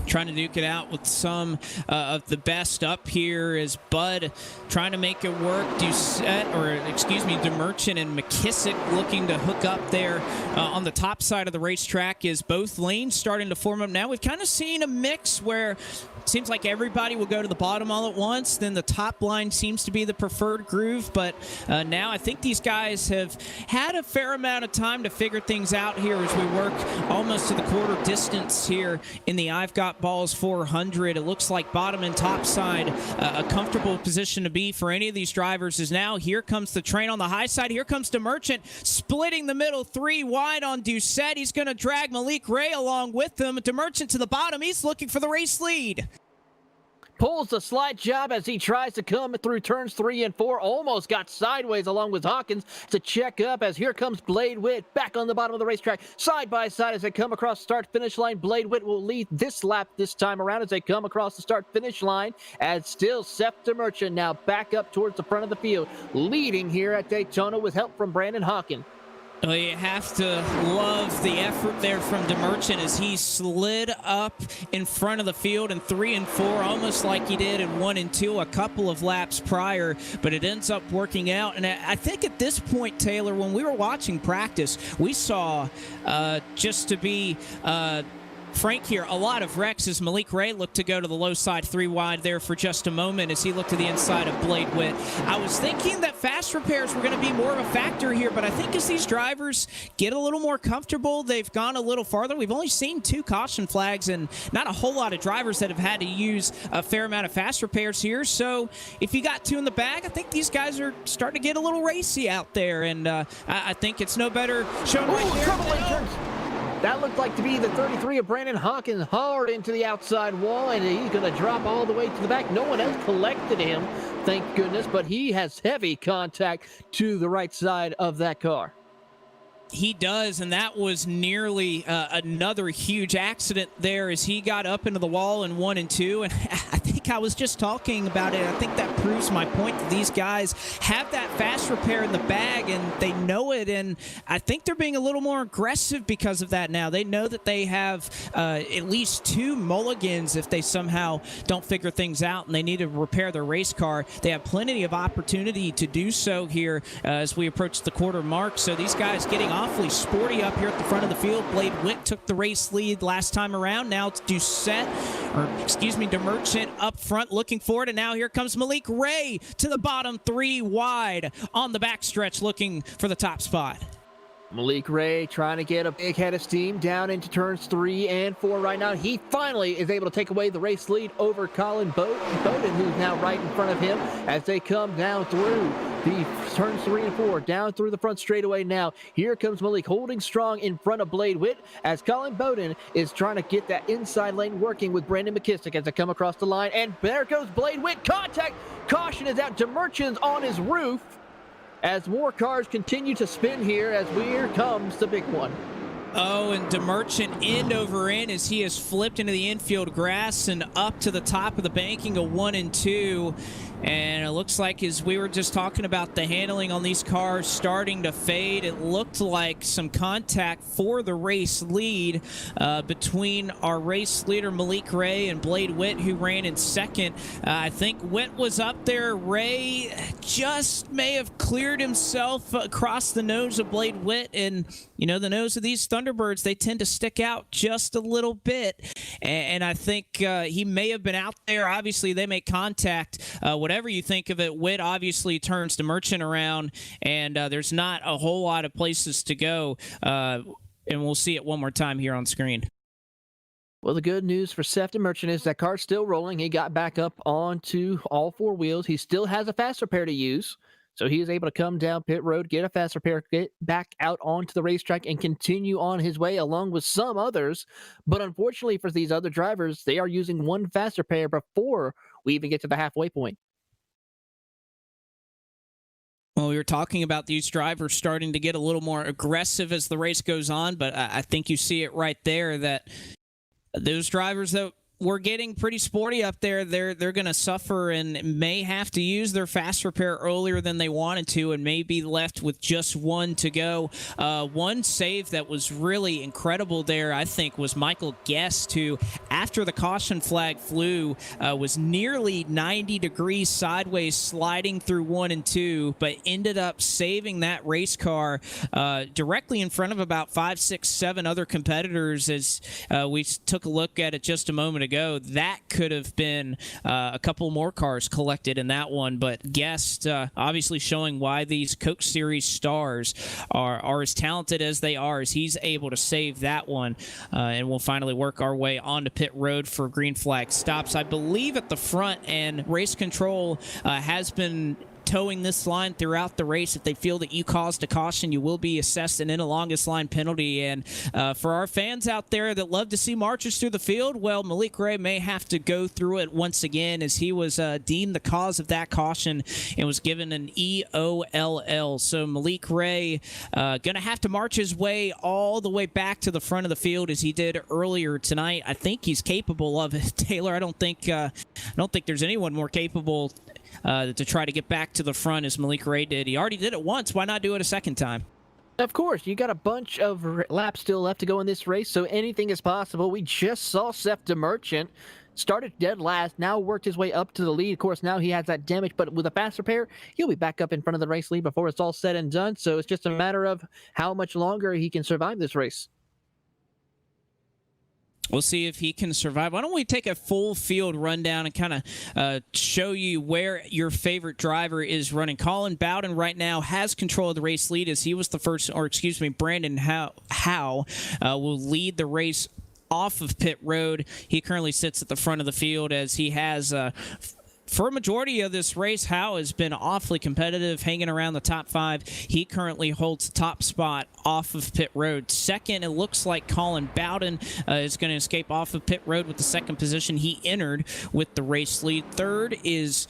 Trying to duke it out with some of the best up here is Budd trying to make it work. DeMerchant and McKissick looking to hook up there on the top side of the racetrack is both lanes starting to form up now. We've kind of seen a mix where it seems like everybody will go to the bottom all at once. Then the top line seems to be the preferred groove. But now I think these guys have had a fair amount of time to figure things out here as we work almost to the quarter distance here in the I've Got Ballz 400. It looks like bottom and top side, a comfortable position to be for any of these drivers is now. Here comes the train on the high side. Here comes DeMerchant splitting the middle 3 wide on Doucette. He's going to drag Malik Ray along with him. DeMerchant to the bottom. He's looking for the race lead. Pulls the slide job as he tries to come through turns 3 and 4. Almost got sideways along with Hawkins to check up as here comes Blade Witt back on the bottom of the racetrack. Side by side as they come across start-finish line. Blade Witt will lead this lap this time around as they come across the start-finish line. And still Seth DeMerchant now back up towards the front of the field, leading here at Daytona with help from Brandon Hawken. Well, you have to love the effort there from DeMerchant as he slid up in front of the field in 3 and 4, almost like he did in 1 and 2 a couple of laps prior, but it ends up working out. And I think at this point, Taylor, when we were watching practice, we saw just to be Frank here, a lot of wrecks as Malik Ray looked to go to the low side 3 wide there for just a moment as he looked to the inside of Blade Witt. I was thinking that fast repairs were going to be more of a factor here, but I think as these drivers get a little more comfortable, they've gone a little farther. We've only seen 2 caution flags and not a whole lot of drivers that have had to use a fair amount of fast repairs here. So if you got 2 in the bag, I think these guys are starting to get a little racy out there, and I think it's no better shown right there. That looked like to be the 33 of Brandon Hawkins, hard into the outside wall, and he's going to drop all the way to the back. No one else collected him, thank goodness, but he has heavy contact to the right side of that car. He does, and that was nearly another huge accident there as he got up into the wall in 1 and 2. And I think I was just talking about it. I think that proves my point that these guys have that fast repair in the bag, and they know it. And I think they're being a little more aggressive because of that now. They know that they have at least 2 mulligans if they somehow don't figure things out and they need to repair their race car. They have plenty of opportunity to do so here as we approach the quarter mark. So these guys getting awfully sporty up here at the front of the field. Blade Witt took the race lead last time around. Now it's DeMerchant up front looking for it, and now here comes Malik Ray to the bottom 3 wide on the backstretch looking for the top spot. Malik Ray trying to get a big head of steam down into turns 3 and 4 right now. He finally is able to take away the race lead over Colin Bowden, who's now right in front of him as they come down through the turns 3 and 4, down through the front straightaway now. Here comes Malik holding strong in front of Blade Witt as Colin Bowden is trying to get that inside lane working with Brandon McKissick as they come across the line. And there goes Blade Witt. Contact. Caution is out. DeMerchant's on his roof as more cars continue to spin here as here comes the big one. Oh, and DeMerchant end over end as he is flipped into the infield grass and up to the top of the banking, a 1 and 2. And it looks like, as we were just talking about the handling on these cars starting to fade, it looked like some contact for the race lead between our race leader Malik Ray and Blade Witt, who ran in second. I think Witt was up there. Ray just may have cleared himself across the nose of Blade Witt, and you know, the nose of these Thunderbirds, they tend to stick out just a little bit, and I think he may have been out there. Obviously, they make contact. Whatever you think of it, Witt obviously turns DeMerchant around, and there's not a whole lot of places to go, and we'll see it one more time here on screen. Well, the good news for Seth DeMerchant is that car's still rolling. He got back up onto all 4 wheels. He still has a fast repair to use, so he is able to come down pit road, get a fast repair, get back out onto the racetrack, and continue on his way along with some others. But unfortunately for these other drivers, they are using 1 fast repair before we even get to the halfway point. Well, we were talking about these drivers starting to get a little more aggressive as the race goes on, but I think you see it right there that those drivers that were getting pretty sporty up there, they're going to suffer and may have to use their fast repair earlier than they wanted to and may be left with just 1 to go. One save that was really incredible there, I think, was Michael Guest, who, after the caution flag flew, was nearly 90 degrees sideways sliding through 1 and 2, but ended up saving that race car directly in front of about 5, 6, 7 other competitors. As we took a look at it just a moment ago, that could have been a couple more cars collected in that one, but Guest obviously showing why these Coke Series stars are as talented as they are, as he's able to save that one, and we'll finally work our way onto pit road for green flag stops, I believe, at the front, and race control has been towing this line throughout the race. If they feel that you caused a caution, you will be assessed an in a longest line penalty. And for our fans out there that love to see marchers through the field, well, Malik Ray may have to go through it once again, as he was deemed the cause of that caution and was given an EOLL. So Malik Ray going to have to march his way all the way back to the front of the field as he did earlier tonight. I think he's capable of it, Taylor. I don't think there's anyone more capable to try to get back to the front as Malik Ray did. He already did it once. Why not do it a second time? Of course, you got a bunch of laps still left to go in this race, so anything is possible. We just saw Seth DeMerchant started dead last, now worked his way up to the lead. Of course, now he has that damage, but with a fast repair, he'll be back up in front of the race lead before it's all said and done. So it's just a matter of how much longer he can survive this race. We'll see if he can survive. Why don't we take a full field rundown and kind of show you where your favorite driver is running. Colin Bowden right now has control of the race lead as he was the first, or excuse me, Brandon Howe will lead the race off of pit road. He currently sits at the front of the field as he has for a majority of this race. Howe has been awfully competitive, hanging around the top 5. He currently holds the top spot off of pit road. Second, it looks like Colin Bowden is going to escape off of pit road with the second position. He entered with the race lead. Third is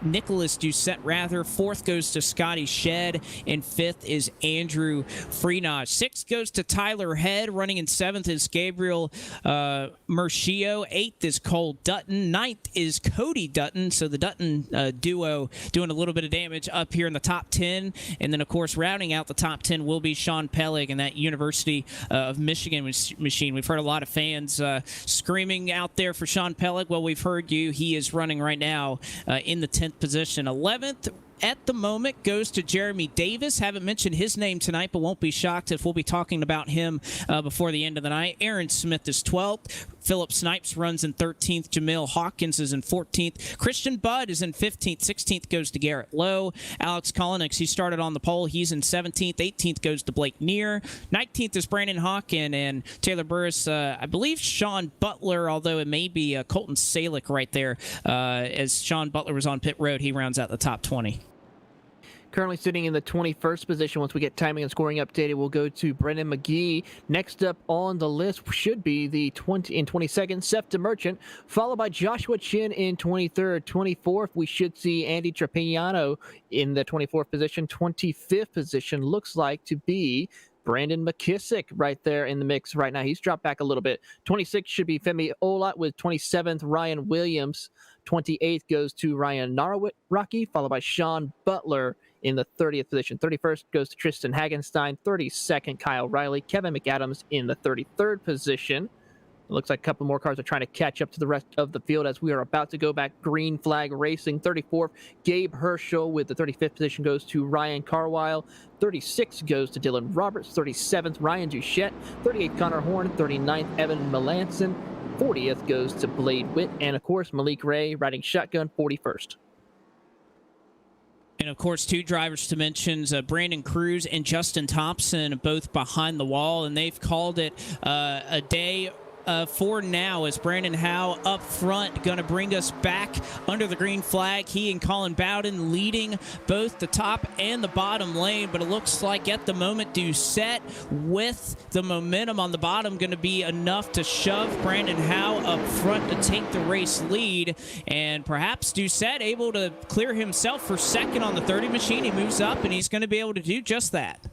Nicholas Doucette, rather. Fourth goes to Scotty Shed, and fifth is Andrew Freenage. Sixth goes to Tyler Head. Running in seventh is Gabriel Mercio. Eighth is Cole Dutton. Ninth is Cody Dutton. So the Dutton duo doing a little bit of damage up here in the top 10. And then, of course, rounding out the top 10 will be Sean Pellig and that University of Michigan machine. We've heard a lot of fans screaming out there for Sean Pellig. Well, we've heard you. He is running right now in the 10th position. 11th at the moment goes to Jeremy Davis. Haven't mentioned his name tonight, but won't be shocked if we'll be talking about him before the end of the night. Aaron Smith is 12th. Philip Snipes runs in 13th. Jamil Hawkins is in 14th. Christian Budd is in 15th. 16th goes to Garrett Lowe. Alex Kolonix, he started on the pole. He's in 17th. 18th goes to Blake Neer. 19th is Brandon Hawkin and Taylor Burris. I believe Sean Butler, although it may be Colton Salick right there. As Sean Butler was on pit road, he rounds out the top 20. Currently sitting in the 21st position. Once we get timing and scoring updated, we'll go to Brendan McGee. Next up on the list should be the 22nd, Seth DeMerchant, followed by Joshua Chin in 23rd. 24th, we should see Andy Trapiano in the 24th position. 25th position looks like to be Brandon McKissick right there in the mix right now. He's dropped back a little bit. 26th should be Femi Olat with 27th, Ryan Williams. 28th goes to Ryan Narwicki, followed by Sean Butler in the 30th position. 31st goes to Tristan Hagenstein. 32nd, Kyle Riley. Kevin McAdams in the 33rd position. It looks like a couple more cars are trying to catch up to the rest of the field as we are about to go back green flag racing. 34th, Gabe Herschel with the 35th position goes to Ryan Carwile. 36th goes to Dylan Roberts. 37th, Ryan Duchette. 38th, Connor Horn. 39th, Evan Melanson. 40th goes to Blade Witt. And, of course, Malik Ray riding shotgun, 41st. And, of course, two drivers to mention, Brandon Cruz and Justin Thompson, both behind the wall, and they've called it a day for now as Brandon Howe up front going to bring us back under the green flag. He and Colin Bowden leading both the top and the bottom lane, but it looks like at the moment Doucette with the momentum on the bottom going to be enough to shove Brandon Howe up front to take the race lead, and perhaps Doucette able to clear himself for second on the 30 machine. He moves up and he's going to be able to do just that.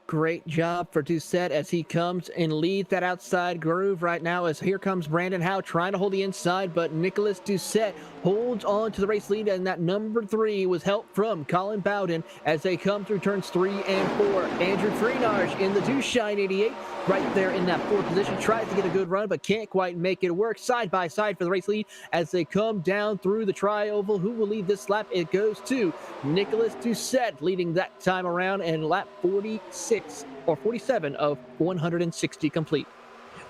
Great job for Doucette as he comes and leads that outside groove right now as here comes Brandon Howe trying to hold the inside, but Nicholas Doucette holds on to the race lead, and that number 3 was help from Colin Bowden as they come through turns 3 and 4. Andrew Freenage in the Dushine 88 right there in that 4th position, tries to get a good run but can't quite make it work. Side by side for the race lead as they come down through the tri-oval. Who will lead this lap? It goes to Nicholas Doucette leading that time around, and lap 46 or 47 of 160 complete.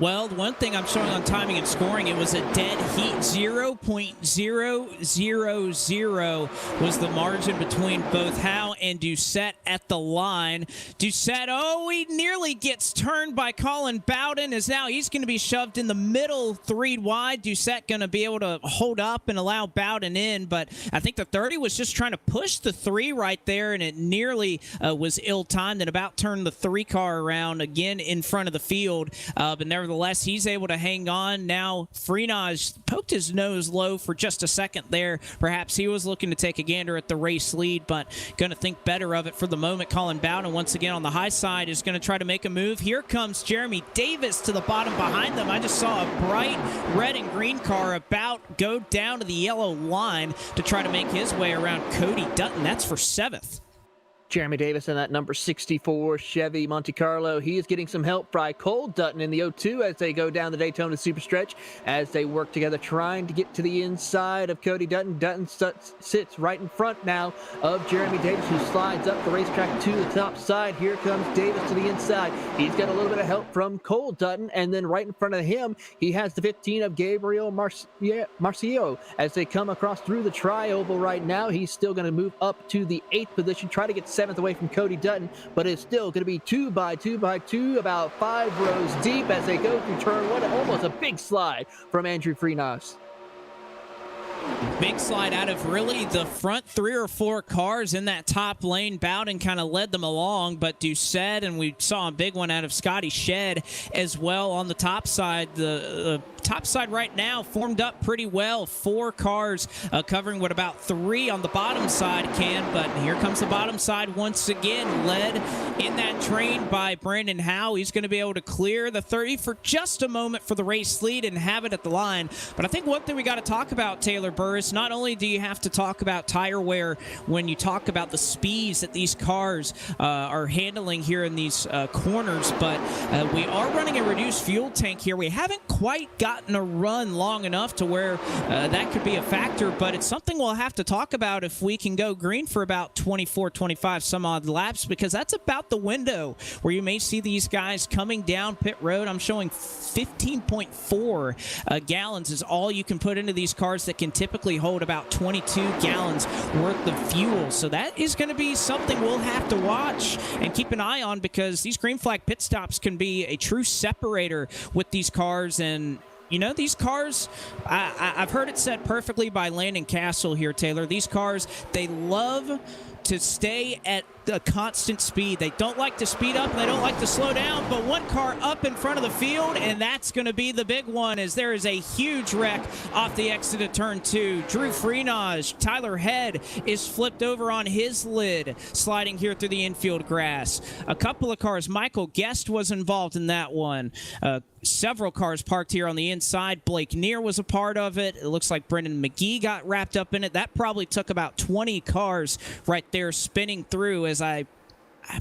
Well, the one thing I'm showing on timing and scoring, it was a dead heat. 0.000 was the margin between both Howe and Doucette at the line. Doucette, he nearly gets turned by Colin Bowden, as now he's going to be shoved in the middle 3 wide. Doucette going to be able to hold up and allow Bowden in, but I think the 30 was just trying to push the 3 right there, and it nearly was ill-timed and about turned the 3 car around again in front of the field, but nevertheless, he's able to hang on. Now, Freenage poked his nose low for just a second there. Perhaps he was looking to take a gander at the race lead, but going to think better of it for the moment. Colin Bowden, once again on the high side, is going to try to make a move. Here comes Jeremy Davis to the bottom behind them. I just saw a bright red and green car about go down to the yellow line to try to make his way around Cody Dutton. That's for 7th. Jeremy Davis in that number 64 Chevy Monte Carlo. He is getting some help by Cole Dutton in the 0-2 as they go down the Daytona Superstretch as they work together trying to get to the inside of Cody Dutton. Dutton sits right in front now of Jeremy Davis, who slides up the racetrack to the top side. Here comes Davis to the inside. He's got a little bit of help from Cole Dutton, and then right in front of him, he has the 15 of Gabriel Marcio as they come across through the tri-oval right now. He's still going to move up to the 8th position, try to get 7th away from Cody Dutton, but it's still going to be 2 by 2 by 2, about 5 rows deep as they go through turn 1. Almost a big slide from Andrew Freenos. Big slide out of really the front 3 or 4 cars in that top lane. Bowden kind of led them along, but Doucette, and we saw a big one out of Scotty Shed as well on the top side. The top side right now formed up pretty well. 4 cars covering what about 3 on the bottom side can, but here comes the bottom side once again, led in that train by Brandon Howe. He's going to be able to clear the 30 for just a moment for the race lead and have it at the line. But I think one thing we got to talk about, Taylor Burris, not only do you have to talk about tire wear when you talk about the speeds that these cars are handling here in these corners, but we are running a reduced fuel tank here. We haven't quite gotten a run long enough to where that could be a factor, but it's something we'll have to talk about if we can go green for about 24, 25 some odd laps, because that's about the window where you may see these guys coming down pit road. I'm showing 15.4 gallons is all you can put into these cars that can typically hold about 22 gallons worth of fuel. So that is going to be something we'll have to watch and keep an eye on, because these green flag pit stops can be a true separator with these cars. And you know, these cars, I've heard it said perfectly by Landon Castle here, Taylor. These cars, they love to stay at a constant speed. They don't like to speed up, and they don't like to slow down, but one car up in front of the field, and that's going to be the big one, as there is a huge wreck off the exit of turn 2. Drew Freenage, Tyler Head is flipped over on his lid, sliding here through the infield grass. A couple of cars, Michael Guest was involved in that one. Several cars parked here on the inside. Blake Neer was a part of it. It looks like Brendan McGee got wrapped up in it. That probably took about 20 cars right there spinning through, as I'm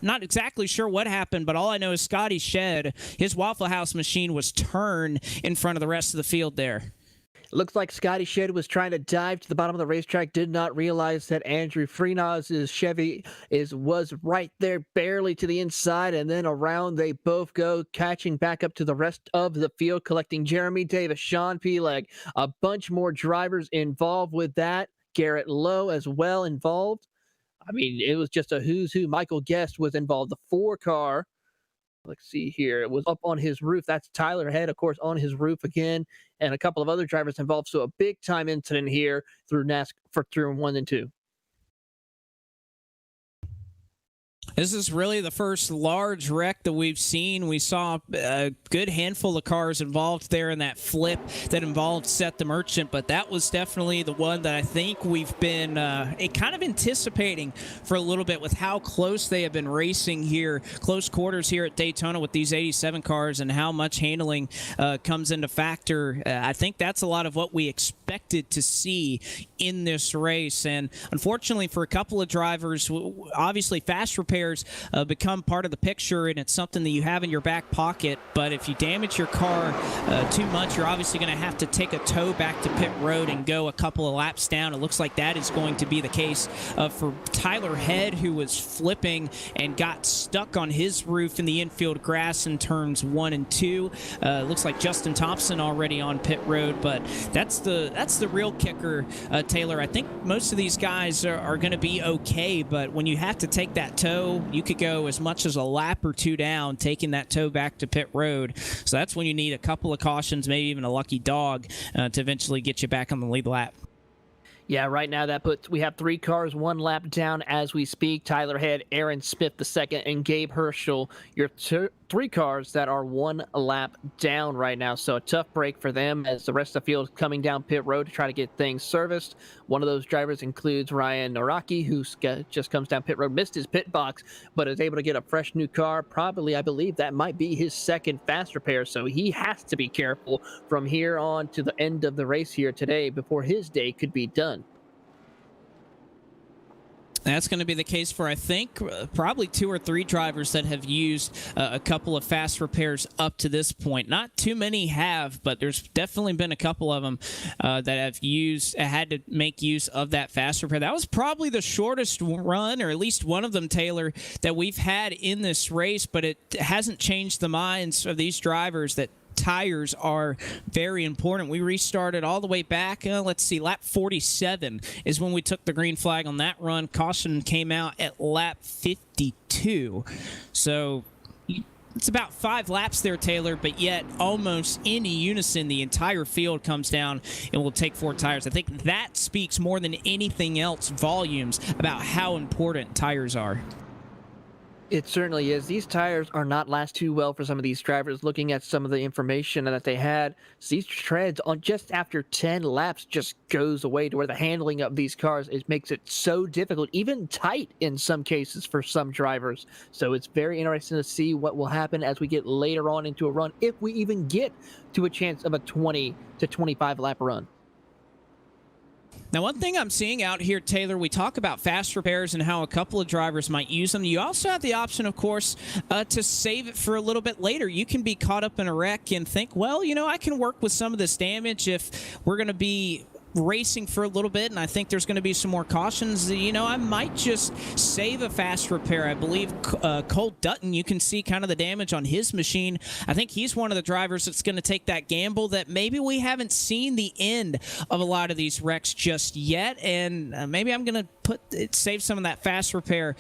not exactly sure what happened, but all I know is Scotty Shed, his Waffle House machine was turned in front of the rest of the field there. Looks like Scotty Shed was trying to dive to the bottom of the racetrack, did not realize that Andrew Freenoz's Chevy was right there, barely to the inside, and then around they both go, catching back up to the rest of the field, collecting Jeremy Davis, Sean Peleg, a bunch more drivers involved with that. Garrett Lowe as well involved. I mean, it was just a who's who. Michael Guest was involved. The 4-car, let's see here, it was up on his roof. That's Tyler Head, of course, on his roof again, and a couple of other drivers involved. So a big-time incident here through NASCAR for through 1 and 2. This is really the first large wreck that we've seen. We saw a good handful of cars involved there in that flip that involved Seth the Merchant, but that was definitely the one that I think we've been kind of anticipating for a little bit with how close they have been racing here, close quarters here at Daytona with these 87 cars, and how much handling comes into factor. I think that's a lot of what we expected to see in this race, and unfortunately for a couple of drivers, obviously fast repairs become part of the picture, and it's something that you have in your back pocket. But if you damage your car too much, you're obviously going to have to take a tow back to pit road and go a couple of laps down. It looks like that is going to be the case for Tyler Head, who was flipping and got stuck on his roof in the infield grass in turns 1 and 2. Looks like Justin Thompson already on pit road, but that's the real kicker, Taylor. I think most of these guys are going to be okay, but when you have to take that tow, you could go as much as a lap or 2 down, taking that tow back to pit road. So that's when you need a couple of cautions, maybe even a lucky dog to eventually get you back on the lead lap. Yeah, right now we have 3 cars 1 lap down as we speak. Tyler Head, Aaron Smith II, and Gabe Herschel, your 3 cars that are 1 lap down right now. So a tough break for them as the rest of the field is coming down pit road to try to get things serviced. One of those drivers includes Ryan Naraki, who just comes down pit road, missed his pit box, but is able to get a fresh new car. Probably, I believe that might be his 2nd fast repair. So he has to be careful from here on to the end of the race here today before his day could be done. That's going to be the case for, I think, probably 2 or 3 drivers that have used a couple of fast repairs up to this point. Not too many have, but there's definitely been a couple of them that have had to make use of that fast repair. That was probably the shortest run, or at least one of them, Taylor, that we've had in this race, but it hasn't changed the minds of these drivers that tires are very important. We restarted all the way back. Let's see, lap 47 is when we took the green flag on that run. Caution came out at lap 52. So it's about 5 laps there, Taylor, but yet almost in unison, the entire field comes down and will take 4 tires. I think that speaks more than anything else volumes about how important tires are. It certainly is. These tires are not last too well for some of these drivers. Looking at some of the information that they had, these treads on just after 10 laps just goes away, to where the handling of these cars, it makes it so difficult, even tight in some cases for some drivers. So it's very interesting to see what will happen as we get later on into a run, if we even get to a chance of a 20 to 25 lap run. Now, one thing I'm seeing out here, Taylor, we talk about fast repairs and how a couple of drivers might use them. You also have the option, of course, to save it for a little bit later. You can be caught up in a wreck and think, well, I can work with some of this damage if we're going to be racing for a little bit, and I think there's going to be some more cautions. I might just save a fast repair. I believe Cole Dutton, you can see kind of the damage on his machine. I think he's one of the drivers that's going to take that gamble that maybe we haven't seen the end of a lot of these wrecks just yet, and maybe I'm going to save some of that fast repair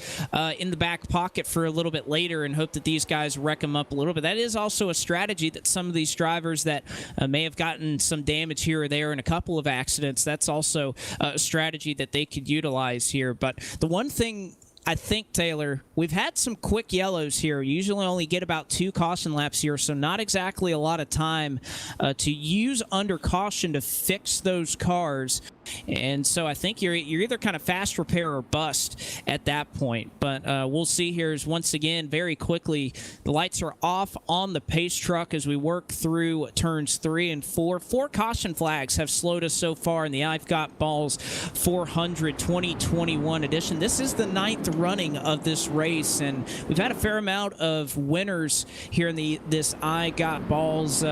in the back pocket for a little bit later and hope that these guys wreck them up a little bit. That is also a strategy that some of these drivers that may have gotten some damage here or there in a couple of accidents, that's also a strategy that they could utilize here. But the one thing I think, Taylor, we've had some quick yellows here. We usually only get about 2 caution laps here, so not exactly a lot of time to use under caution to fix those cars. And so I think you're either kind of fast repair or bust at that point. But we'll see here as once again, very quickly, the lights are off on the pace truck as we work through turns 3 and 4. 4 caution flags have slowed us so far in the I've Got Ballz 400 2021 edition. This is the 9th running of this race, and we've had a fair amount of winners here in this I Got Ballz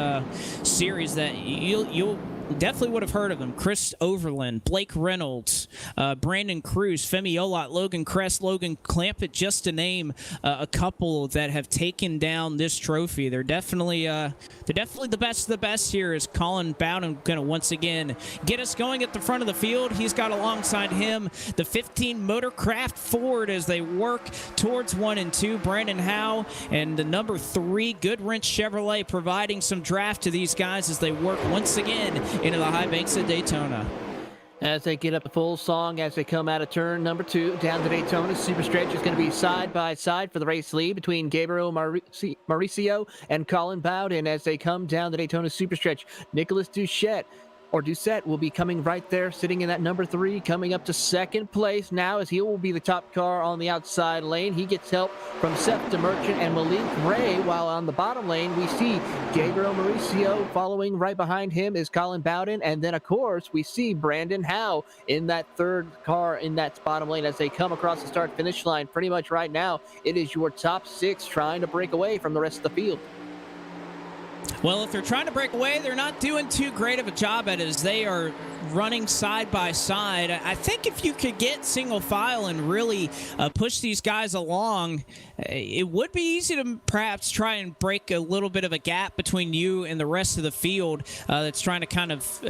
series that you'll definitely would have heard of them. Chris Overland, Blake Reynolds, Brandon Cruz, Femi Olot, Logan Kress, Logan Clampett, just to name a couple that have taken down this trophy. They're definitely the best of the best here. Is Colin Bowden going to once again get us going at the front of the field? He's got alongside him the 15 Motorcraft Ford as they work towards 1 and 2. Brandon Howe and the number 3 Good Wrench Chevrolet providing some draft to these guys as they work once again into the high banks of Daytona. As they get up the full song, as they come out of turn number 2 down to Daytona, Super Stretch is going to be side by side for the race lead between Gabriel Mauricio and Colin Bowden as they come down the Daytona Super Stretch. Nicholas Doucette will be coming right there, sitting in that number 3, coming up to 2nd place now, as he will be the top car on the outside lane. He gets help from Seth DeMerchant and Malik Ray, while on the bottom lane we see Gabriel Mauricio. Following right behind him is Colin Bowden, and then of course we see Brandon Howe in that 3rd car in that bottom lane as they come across the start-finish line. Pretty much right now it is your top 6 trying to break away from the rest of the field. Well, if they're trying to break away, they're not doing too great of a job at it as they are running side by side. I think if you could get single file and really push these guys along, it would be easy to perhaps try and break a little bit of a gap between you and the rest of the field that's trying to kind of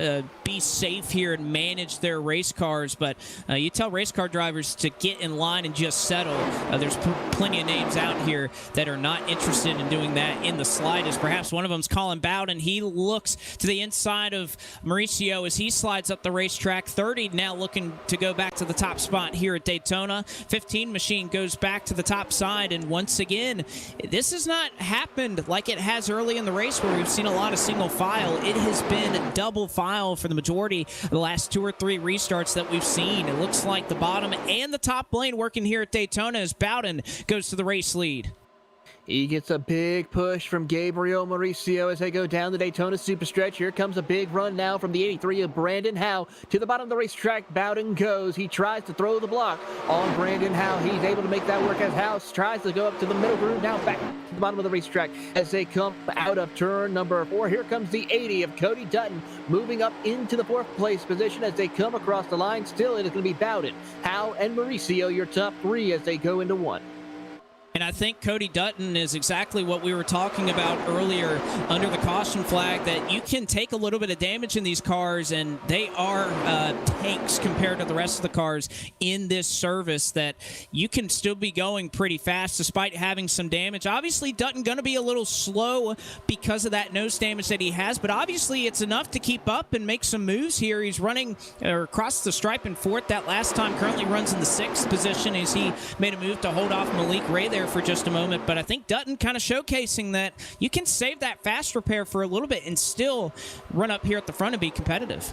be safe here and manage their race cars. But you tell race car drivers to get in line and just settle. There's plenty of names out here that are not interested in doing that in the slightest. Perhaps one of them's Colin Bowden. He looks to the inside of Mauricio as he slides up the racetrack. 30 now looking to go back to the top spot here at Daytona. 15 machine goes back to the top side, and once again, this has not happened like it has early in the race where we've seen a lot of single file. It has been double file for the majority of the last 2 or 3 restarts that we've seen. It looks like the bottom and the top lane working here at Daytona as Bowden goes to the race lead. He gets a big push from Gabriel Mauricio as they go down the Daytona Superstretch. Here comes a big run now from the 83 of Brandon Howe. To the bottom of the racetrack, Bowden goes. He tries to throw the block on Brandon Howe. He's able to make that work as Howe tries to go up to the middle groove. Now back to the bottom of the racetrack as they come out of turn number 4. Here comes the 80 of Cody Dutton moving up into the 4th place position as they come across the line. Still, it is going to be Bowden, Howe, and Mauricio, your top 3 as they go into 1. And I think Cody Dutton is exactly what we were talking about earlier under the caution flag, that you can take a little bit of damage in these cars, and they are tanks compared to the rest of the cars in this service, that you can still be going pretty fast despite having some damage. Obviously, Dutton going to be a little slow because of that nose damage that he has, but obviously it's enough to keep up and make some moves here. He's running across the stripe in 4th that last time, currently runs in the 6th position as he made a move to hold off Malik Ray there for just a moment. But I think Dutton kind of showcasing that you can save that fast repair for a little bit and still run up here at the front and be competitive.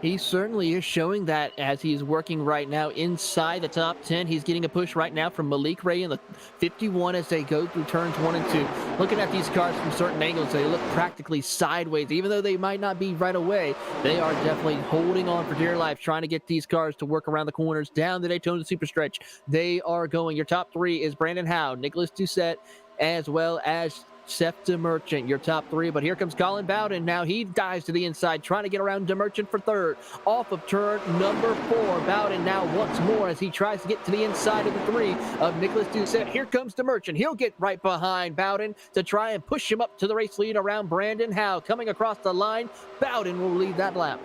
He certainly is showing that as he's working right now inside the top 10. He's getting a push right now from Malik Ray in the 51 as they go through turns 1 and 2. Looking at these cars from certain angles, they look practically sideways. Even though they might not be right away, they are definitely holding on for dear life, trying to get these cars to work around the corners down the Daytona Superstretch. They are going. Your top 3 is Brandon Howe, Nicholas Doucette, as well as Seth DeMerchant, your top 3. But here comes Colin Bowden. Now he dives to the inside, trying to get around DeMerchant for 3rd. Off of turn number 4, Bowden now once more as he tries to get to the inside of the 3 of Nicholas Doucette. Here comes DeMerchant. He'll get right behind Bowden to try and push him up to the race lead around Brandon Howe. Coming across the line, Bowden will lead that lap.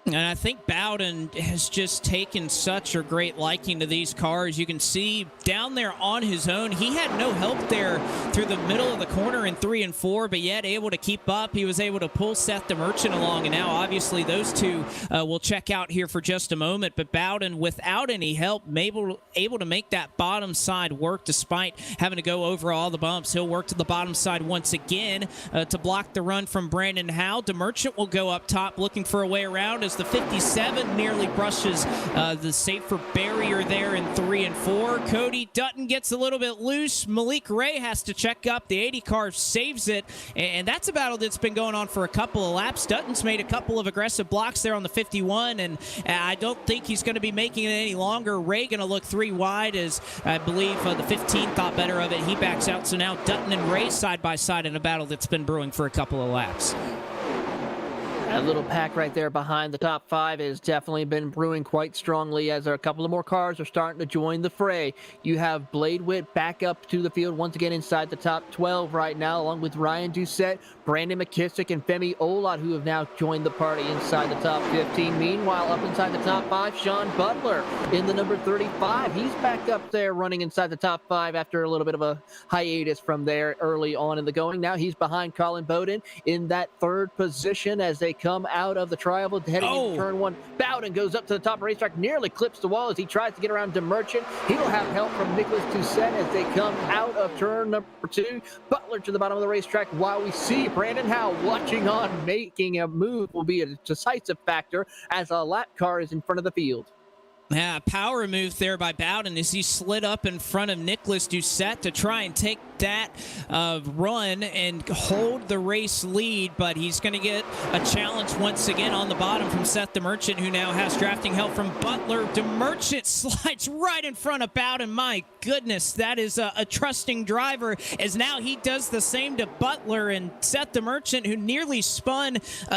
And I think Bowden has just taken such a great liking to these cars. You can see down there on his own, he had no help there through the middle of the corner in 3 and 4, but yet able to keep up. He was able to pull Seth DeMerchant along, and now obviously those two will check out here for just a moment. But Bowden, without any help, able to make that bottom side work despite having to go over all the bumps. He'll work to the bottom side once again to block the run from Brandon Howe. DeMerchant will go up top looking for a way around as the 57 nearly brushes the safer barrier there in 3 and 4. Cody Dutton gets a little bit loose. Malik Ray has to check up. The 80 car saves it, and that's a battle that's been going on for a couple of laps. Dutton's made a couple of aggressive blocks there on the 51, and I don't think he's going to be making it any longer. Ray going to look 3 wide as I believe the 15 thought better of it. He backs out, so now Dutton and Ray side by side in a battle that's been brewing for a couple of laps. That little pack right there behind the top 5 has definitely been brewing quite strongly as a couple of more cars are starting to join the fray. You have Blade Witt back up to the field once again inside the top 12 right now, along with Ryan Doucette, Brandon McKissick, and Femi Olot, who have now joined the party inside the top 15. Meanwhile, up inside the top 5, Sean Butler in the number 35. He's back up there running inside the top 5 after a little bit of a hiatus from there early on in the going. Now he's behind Colin Bowden in that 3rd position as they come out of the trioval heading into turn 1. Bowden goes up to the top of the racetrack, nearly clips the wall as he tries to get around DeMerchant. He'll have help from Nicholas Doucette as they come out of turn number 2. Butler to the bottom of the racetrack while we see Brandon Howe watching on. Making a move will be a decisive factor as a lap car is in front of the field. Yeah, power move there by Bowden as he slid up in front of Nicholas Doucette to try and take that run and hold the race lead, but he's going to get a challenge once again on the bottom from Seth DeMerchant, who now has drafting help from Butler. DeMerchant slides right in front of Bowden. My goodness, that is a trusting driver, as now he does the same to Butler, and Seth DeMerchant, who nearly spun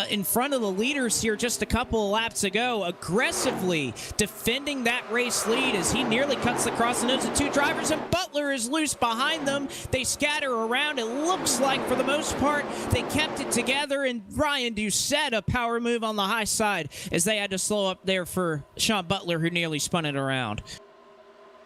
in front of the leaders here just a couple of laps ago, aggressively defending that race lead as he nearly cuts the crossing nose of 2 drivers, and Butler is loose behind them. They scatter around. It looks like, for the most part, they kept it together, and Ryan Doucette, a power move on the high side as they had to slow up there for Sean Butler, who nearly spun it around.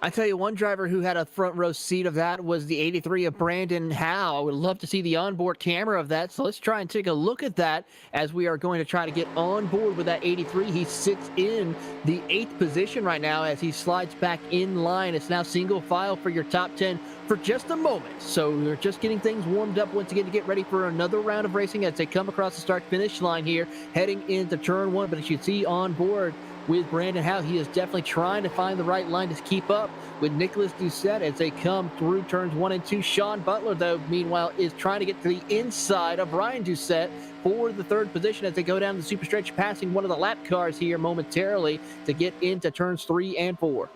I tell you, one driver who had a front row seat of that was the 83 of Brandon Howe. I would love to see the onboard camera of that, so let's try and take a look at that as we are going to try to get on board with that 83. He sits in the 8th position right now as he slides back in line. It's now single file for your top 10 for just a moment. So we're just getting things warmed up once again to get ready for another round of racing as they come across the start-finish line here, heading into turn 1. But as you see on board, with Brandon Howe. He is definitely trying to find the right line to keep up with Nicholas Doucette as they come through turns 1 and 2. Sean Butler, though, meanwhile, is trying to get to the inside of Ryan Doucette for the third position as they go down the super stretch, passing one of the lap cars here momentarily to get into turns 3 and 4.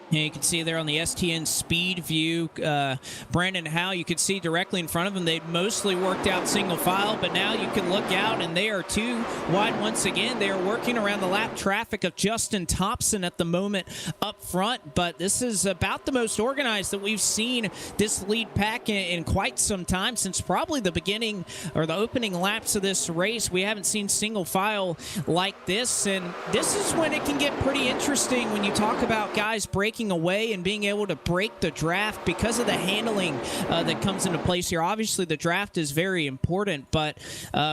Yeah, you can see there on the STN speed view, Brandon Howe, you could see directly in front of him. They'd mostly worked out single file, but now you can look out and they are too wide once again. They are working around the lap traffic of Justin Thompson at the moment up front, but this is about the most organized that we've seen this lead pack in quite some time, since probably the beginning or the opening laps of this race. We haven't seen single file like this, and this is when it can get pretty interesting when you talk about guys breaking away and being able to break the draft because of the handling that comes into place here. Obviously, the draft is very important, but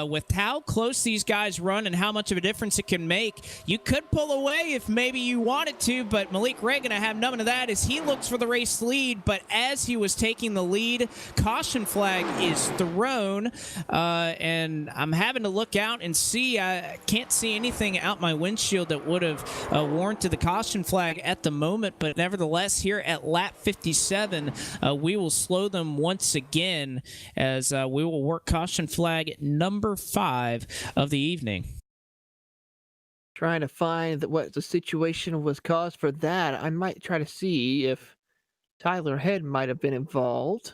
with how close these guys run and how much of a difference it can make, you could pull away if maybe you wanted to, but Malik Ray going to have none of that as he looks for the race lead, but as he was taking the lead, caution flag is thrown, and I'm having to look out and see. I can't see anything out my windshield that would have warranted the caution flag at the moment, but nevertheless, here at lap 57, we will slow them once again as we will work caution flag number 5 of the evening. Trying to find what the situation was caused for that. I might try to see if Tyler Head might have been involved.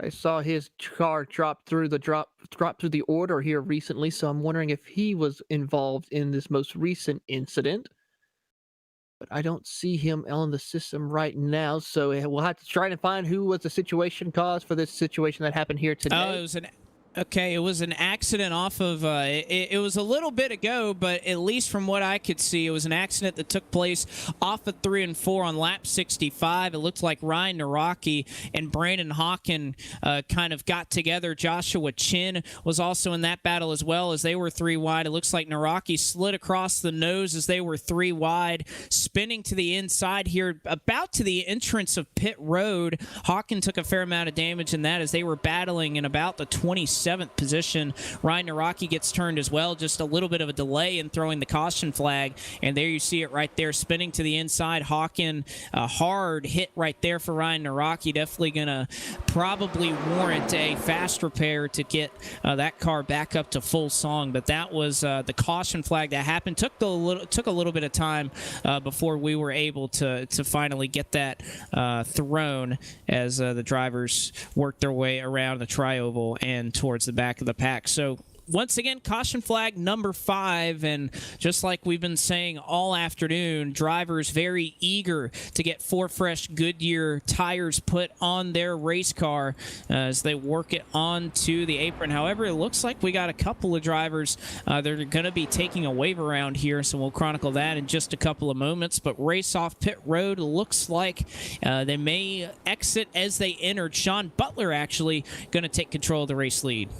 I saw his car drop through the order here recently, so I'm wondering if he was involved in this most recent incident. But I don't see him on the system right now, so we'll have to try to find who was the situation cause for this situation that happened here today. Oh, it was an accident off of, it was a little bit ago, but at least from what I could see, it was an accident that took place off of 3 and 4 on lap 65. It looked like Ryan Naraki and Brandon Hawken kind of got together. Joshua Chin was also in that battle as well as they were 3 wide. It looks like Naraki slid across the nose as they were 3 wide, spinning to the inside here, about to the entrance of pit road. Hawken took a fair amount of damage in that as they were battling in about the 27th position. Ryan Naraki gets turned as well, just a little bit of a delay in throwing the caution flag, and there you see it right there, spinning to the inside. Hawken, a hard hit right there for Ryan Naraki, definitely gonna probably warrant a fast repair to get that car back up to full song, but that was the caution flag that happened. Took a little bit of time before we were able to finally get that thrown as the drivers worked their way around the tri-oval and towards the back of the pack. So once again, caution flag number 5, and just like we've been saying all afternoon, drivers very eager to get 4 fresh Goodyear tires put on their race car as they work it onto the apron. However, it looks like we got a couple of drivers that are going to be taking a wave around here, so we'll chronicle that in just a couple of moments. But race off pit road looks like they may exit as they entered. Sean Butler actually going to take control of the race lead.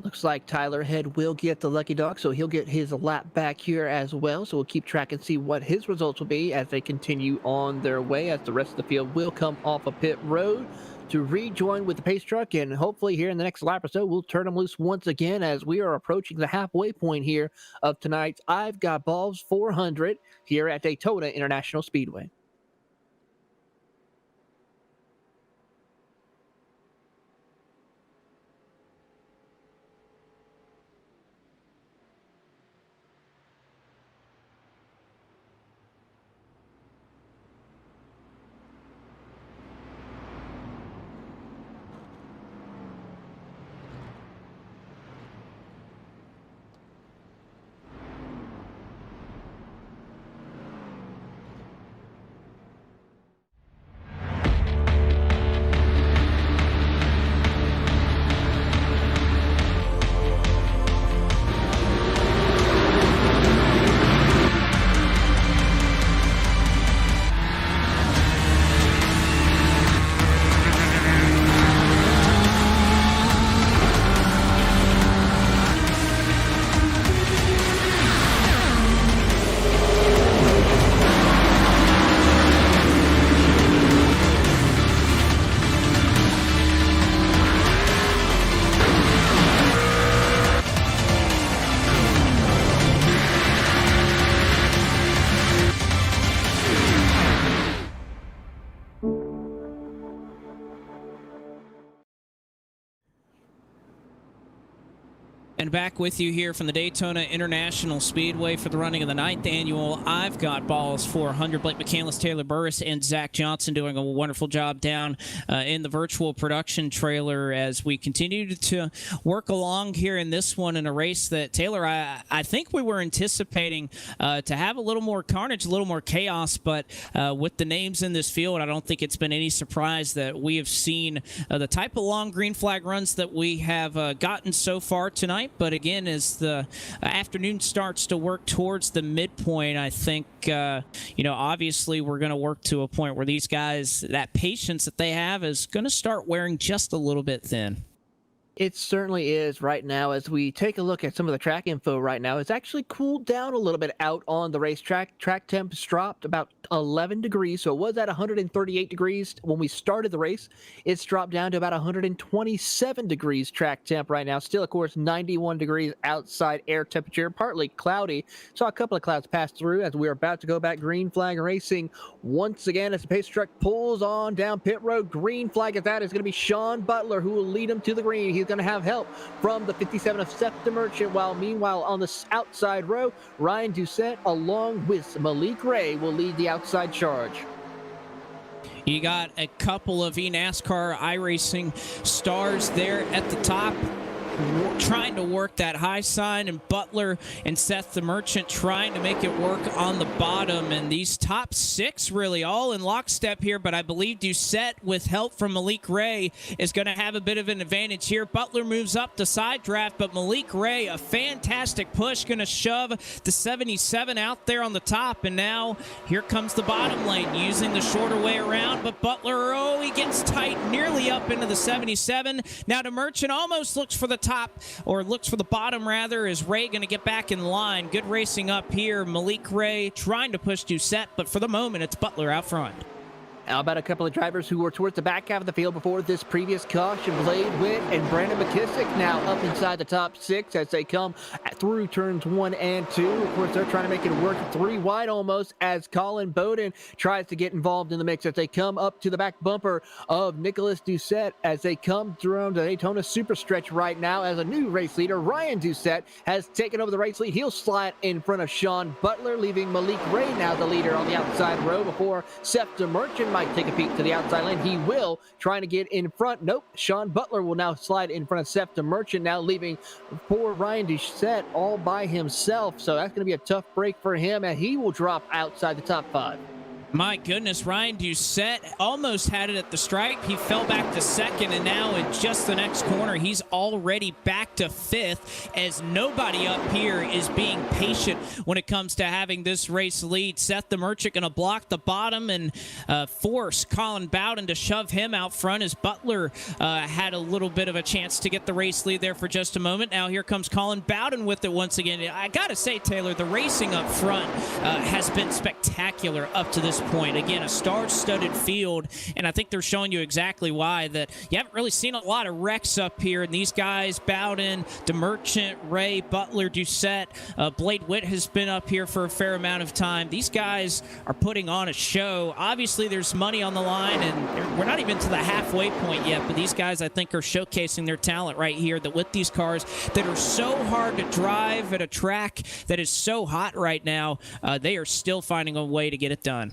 Looks like Tyler Head will get the lucky dog, so he'll get his lap back here as well. So we'll keep track and see what his results will be as they continue on their way, as the rest of the field will come off of pit road to rejoin with the pace truck. And hopefully here in the next lap or so, we'll turn them loose once again as we are approaching the halfway point here of tonight's I've Got Ballz 400 here at Daytona International Speedway. And back with you here from the Daytona International Speedway for the running of the 9th annual I've Got Ballz 400. Blake McCandless, Taylor Burris, and Zach Johnson doing a wonderful job down in the virtual production trailer as we continue to work along here in this one in a race that, Taylor, I think we were anticipating to have a little more carnage, a little more chaos, but with the names in this field, I don't think it's been any surprise that we have seen the type of long green flag runs that we have gotten so far tonight. But again, as the afternoon starts to work towards the midpoint, I think, obviously we're going to work to a point where these guys, that patience that they have is going to start wearing just a little bit thin. It certainly is right now. As we take a look at some of the track info right now, it's actually cooled down a little bit out on the racetrack. Track temps dropped about 11 degrees, so it was at 138 degrees when we started the race. It's dropped down to about 127 degrees track temp right now. Still, of course, 91 degrees outside air temperature, partly cloudy. Saw a couple of clouds pass through as we are about to go back green flag racing once again as the pace truck pulls on down pit road. Green flag at that is going to be Sean Butler, who will lead him to the green. He's going to have help from the 57 of Seth the Merchant, while meanwhile on the outside row, Ryan Doucette along with Malik Ray will lead the outside charge. You got a couple of eNASCAR iRacing stars there at the top, trying to work that high sign, and Butler and Seth the Merchant trying to make it work on the bottom. And these top six really all in lockstep here, but I believe Doucette, with help from Malik Ray, is going to have a bit of an advantage here. Butler moves up the side draft, but Malik Ray, a fantastic push, going to shove the 77 out there on the top. And now here comes the bottom lane using the shorter way around, but Butler, he gets tight nearly up into the 77. Now the Merchant almost looks for the top, or looks for the bottom rather. Is Ray going to get back in line? Good racing up here. Malik Ray trying to push Doucette, but for the moment it's Butler out front. How about a couple of drivers who were towards the back half of the field before this previous caution? Blade Witt and Brandon McKissick now up inside the top six as they come through turns 1 and 2. Of course, they're trying to make it work 3 wide almost as Colin Bowden tries to get involved in the mix as they come up to the back bumper of Nicholas Doucette as they come through the Daytona Super Stretch right now. As a new race leader, Ryan Doucette has taken over the race lead. He'll slide in front of Sean Butler, leaving Malik Ray now the leader on the outside row before Seth the Merchant might take a peek to the outside lane. He will, trying to get in front. Nope. Sean Butler will now slide in front of Seth the Merchant, now leaving poor Ryan Doucette all by himself. So that's going to be a tough break for him, and he will drop outside the top 5. My goodness, Ryan Doucette almost had it at the stripe. He fell back to second, and now in just the next corner, he's already back to 5th as nobody up here is being patient when it comes to having this race lead. Seth the Merchant going to block the bottom and force Colin Bowden to shove him out front as Butler had a little bit of a chance to get the race lead there for just a moment. Now here comes Colin Bowden with it once again. I got to say, Taylor, the racing up front has been spectacular up to this point. Again, a star-studded field, and I think they're showing you exactly why, that you haven't really seen a lot of wrecks up here. And these guys, Bowden, DeMerchant, Ray, Butler, Doucette, Blade Witt has been up here for a fair amount of time. These guys are putting on a show. Obviously, there's money on the line, and we're not even to the halfway point yet, but these guys, I think, are showcasing their talent right here, that with these cars that are so hard to drive at a track that is so hot right now, they are still finding a way to get it done.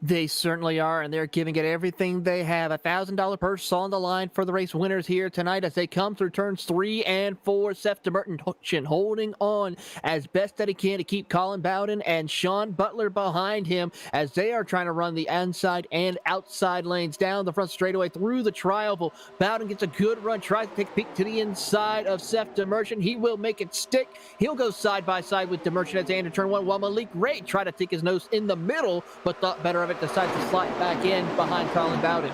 They certainly are, and they're giving it everything they have. $1,000 purse on the line for the race winners here tonight as they come through turns 3 and 4. Seth DeMerchant holding on as best that he can to keep Colin Bowden and Sean Butler behind him as they are trying to run the inside and outside lanes down the front straightaway through the tri-oval. Bowden gets a good run, tries to take a peek to the inside of Seth DeMerchant. He will make it stick. He'll go side by side with DeMerchant as they enter turn 1, while Malik Ray tried to take his nose in the middle, but thought better of it, decided to slide back in behind Colin Bowden.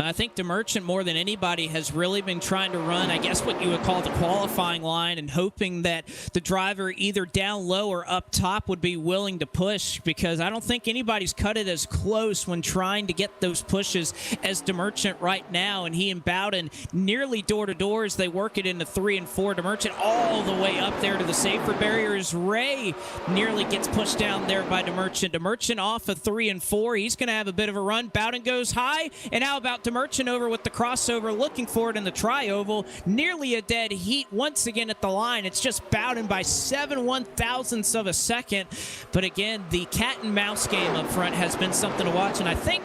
I think DeMerchant, more than anybody, has really been trying to run, I guess, what you would call the qualifying line, and hoping that the driver either down low or up top would be willing to push, because I don't think anybody's cut it as close when trying to get those pushes as DeMerchant right now. And he and Bowden nearly door-to-door as they work it into 3 and 4. DeMerchant all the way up there to the safer barriers. Ray nearly gets pushed down there by DeMerchant. DeMerchant off of 3 and 4. He's going to have a bit of a run. Bowden goes high, and how about DeMerchant over with the crossover, looking for it in the tri-oval. Nearly a dead heat once again at the line. It's just Bowden by 7/1000ths of a second. But again, the cat and mouse game up front has been something to watch. And I think,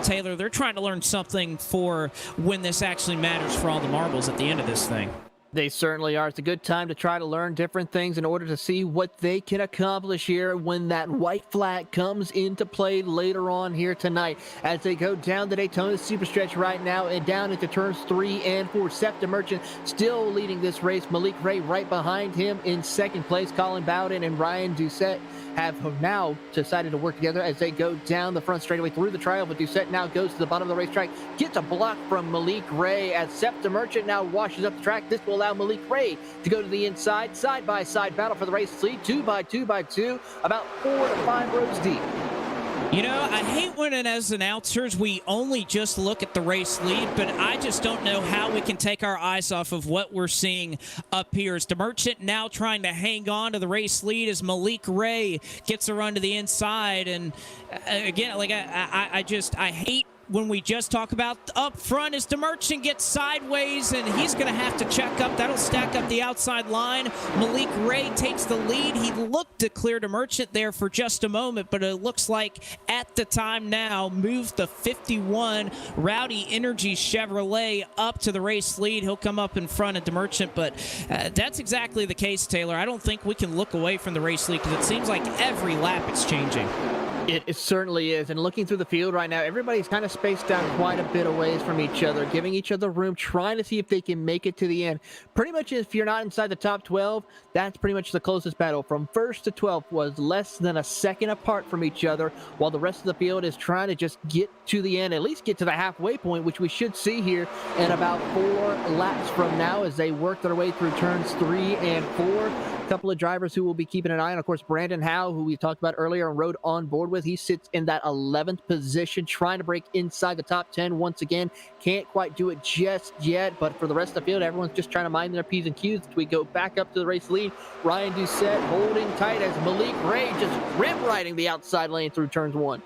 Taylor, they're trying to learn something for when this actually matters for all the marbles at the end of this thing. They certainly are. It's a good time to try to learn different things in order to see what they can accomplish here when that white flag comes into play later on here tonight. As they go down the Daytona Superstretch right now and down into turns 3 and 4. Seth DeMerchant still leading this race. Malik Ray right behind him in second place. Colin Bowden and Ryan Doucette have now decided to work together as they go down the front straightaway through the trial. But Doucette now goes to the bottom of the racetrack, gets a block from Malik Ray as Seth DeMerchant now washes up the track. This will allow Malik Ray to go to the inside. Side-by-side battle for the race lead, 2x2x2, about 4 to 5 rows deep. You know, I hate when as announcers we only just look at the race lead, but I just don't know how we can take our eyes off of what we're seeing up here. As DeMerchant now trying to hang on to the race lead as Malik Ray gets a run to the inside. And again, like I hate when we just talk about up front as DeMerchant gets sideways and he's going to have to check up. That'll stack up the outside line. Malik Ray takes the lead. He looked to clear DeMerchant there for just a moment, but it looks like at the time now moves the 51 Rowdy Energy Chevrolet up to the race lead. He'll come up in front of DeMerchant, but that's exactly the case, Taylor. I don't think we can look away from the race lead because it seems like every lap it's changing. It certainly is. And looking through the field right now, everybody's kind of spaced out quite a bit of ways from each other, giving each other room, trying to see if they can make it to the end. Pretty much if you're not inside the top 12, that's pretty much the closest battle. From 1st to 12th was less than a second apart from each other, while the rest of the field is trying to just get to the end, at least get to the halfway point, which we should see here in about 4 laps from now as they work their way through turns 3 and 4. Couple of drivers who will be keeping an eye on, of course, Brandon Howe, who we talked about earlier and rode on board with. He sits in that 11th position, trying to break inside the top 10 once again. Can't quite do it just yet, but for the rest of the field, everyone's just trying to mind their P's and Q's. We go back up to the race lead. Ryan Doucette holding tight as Malik Ray just rim-riding the outside lane through turns 1.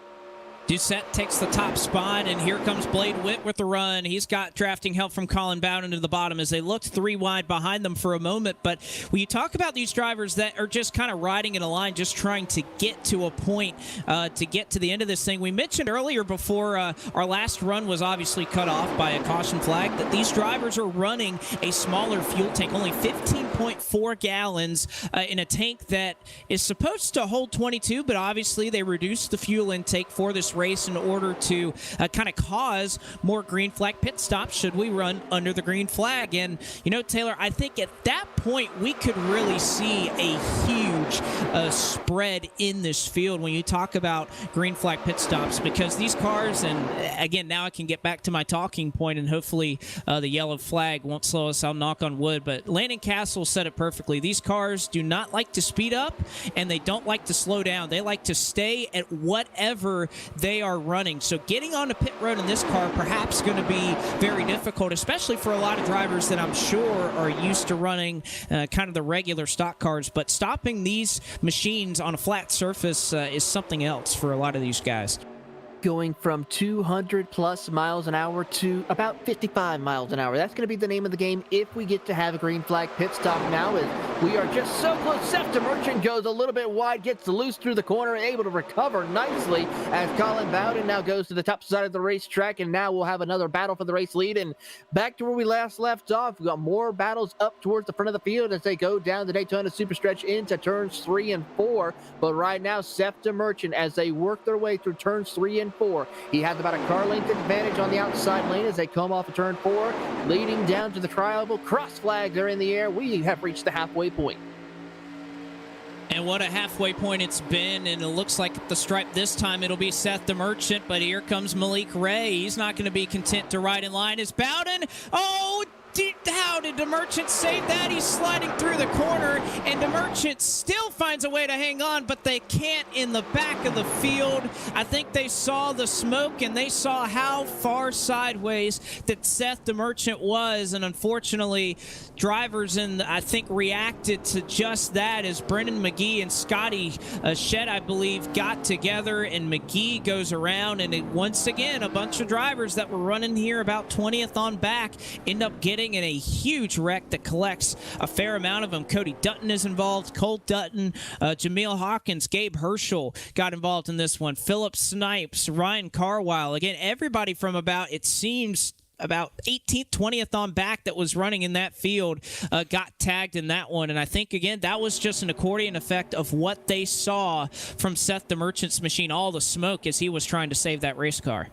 Doucette takes the top spot, and here comes Blade Witt with the run. He's got drafting help from Colin Bowden to the bottom as they looked 3 wide behind them for a moment. But when you talk about these drivers that are just kind of riding in a line, just trying to get to a point to get to the end of this thing, we mentioned earlier before our last run was obviously cut off by a caution flag that these drivers are running a smaller fuel tank, only 15.4 gallons in a tank that is supposed to hold 22, but obviously they reduced the fuel intake for this race in order to kind of cause more green flag pit stops should we run under the green flag. And, you know, Taylor, I think at that point we could really see a huge spread in this field when you talk about green flag pit stops, because these cars, and again, now I can get back to my talking point, and hopefully the yellow flag won't slow us. I'll knock on wood, but Landon Castle said it perfectly. These cars do not like to speed up and they don't like to slow down. They like to stay at whatever they are running. So getting onto pit road in this car perhaps going to be very difficult, especially for a lot of drivers that I'm sure are used to running kind of the regular stock cars. But stopping these machines on a flat surface is something else for a lot of these guys. Going from 200 plus miles an hour to about 55 miles an hour. That's going to be the name of the game if we get to have a green flag pit stop now, as we are just so close. Seth DeMerchant goes a little bit wide, gets loose through the corner, able to recover nicely as Colin Bowden now goes to the top side of the racetrack, and now we'll have another battle for the race lead. And back to where we last left off, we've got more battles up towards the front of the field as they go down the Daytona Superstretch into turns 3 and 4. But right now, Seth DeMerchant, as they work their way through turns 3 and 4. He has about a car length advantage on the outside lane as they come off of turn 4, leading down to the tri-oval. Cross flags are in the air. We have reached the halfway point. And what a halfway point it's been, and it looks like at the stripe this time it'll be Seth DeMerchant, but here comes Malik Ray. He's not going to be content to ride in line as Bowden. Oh, How did DeMerchant save that? He's sliding through the corner, and DeMerchant still finds a way to hang on, but they can't in the back of the field. I think they saw the smoke, and they saw how far sideways that Seth DeMerchant was, and unfortunately, drivers I think reacted to just that as Brendan McGee and Scotty Shed, I believe, got together, and McGee goes around, and once again, a bunch of drivers that were running here about 20th on back end up getting in a huge wreck that collects a fair amount of them. Cody Dutton is involved, Cole Dutton, Jameel Hawkins, Gabe Herschel got involved in this one, Philip Snipes, Ryan Carwile. Again, everybody from about 18th, 20th on back that was running in that field got tagged in that one. And I think, again, that was just an accordion effect of what they saw from Seth DeMerchant's machine, all the smoke as he was trying to save that race car.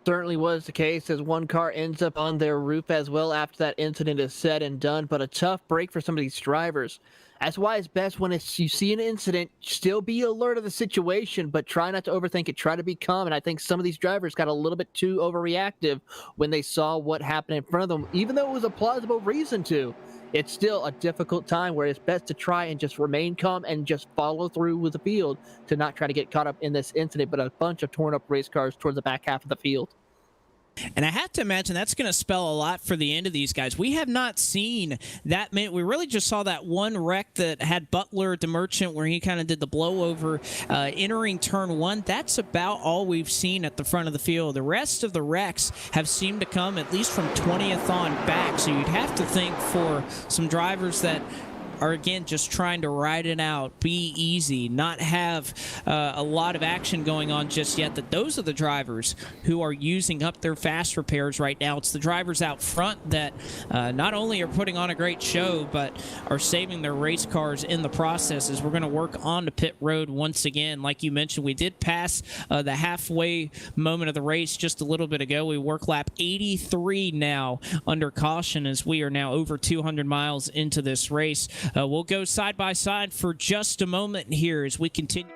Certainly was the case, as one car ends up on their roof as well after that incident is said and done, but a tough break for some of these drivers. That's why it's best when you see an incident, still be alert of the situation, but try not to overthink it. Try to be calm, and I think some of these drivers got a little bit too overreactive when they saw what happened in front of them, even though it was a plausible reason to. It's still a difficult time where it's best to try and just remain calm and just follow through with the field to not try to get caught up in this incident, but a bunch of torn up race cars towards the back half of the field. And I have to imagine that's going to spell a lot for the end of these guys. We have not seen that many. We really just saw that one wreck that had Butler DeMerchant where he kind of did the blowover entering turn one. That's about all we've seen at the front of the field. The rest of the wrecks have seemed to come at least from 20th on back. So you'd have to think for some drivers that are, again, just trying to ride it out, be easy, not have a lot of action going on just yet, that those are the drivers who are using up their fast repairs right now. It's the drivers out front that not only are putting on a great show, but are saving their race cars in the process as we're going to work on the pit road once again. Like you mentioned, we did pass the halfway moment of the race just a little bit ago. We work lap 83 now under caution as we are now over 200 miles into this race. We'll go side by side for just a moment here as we continue.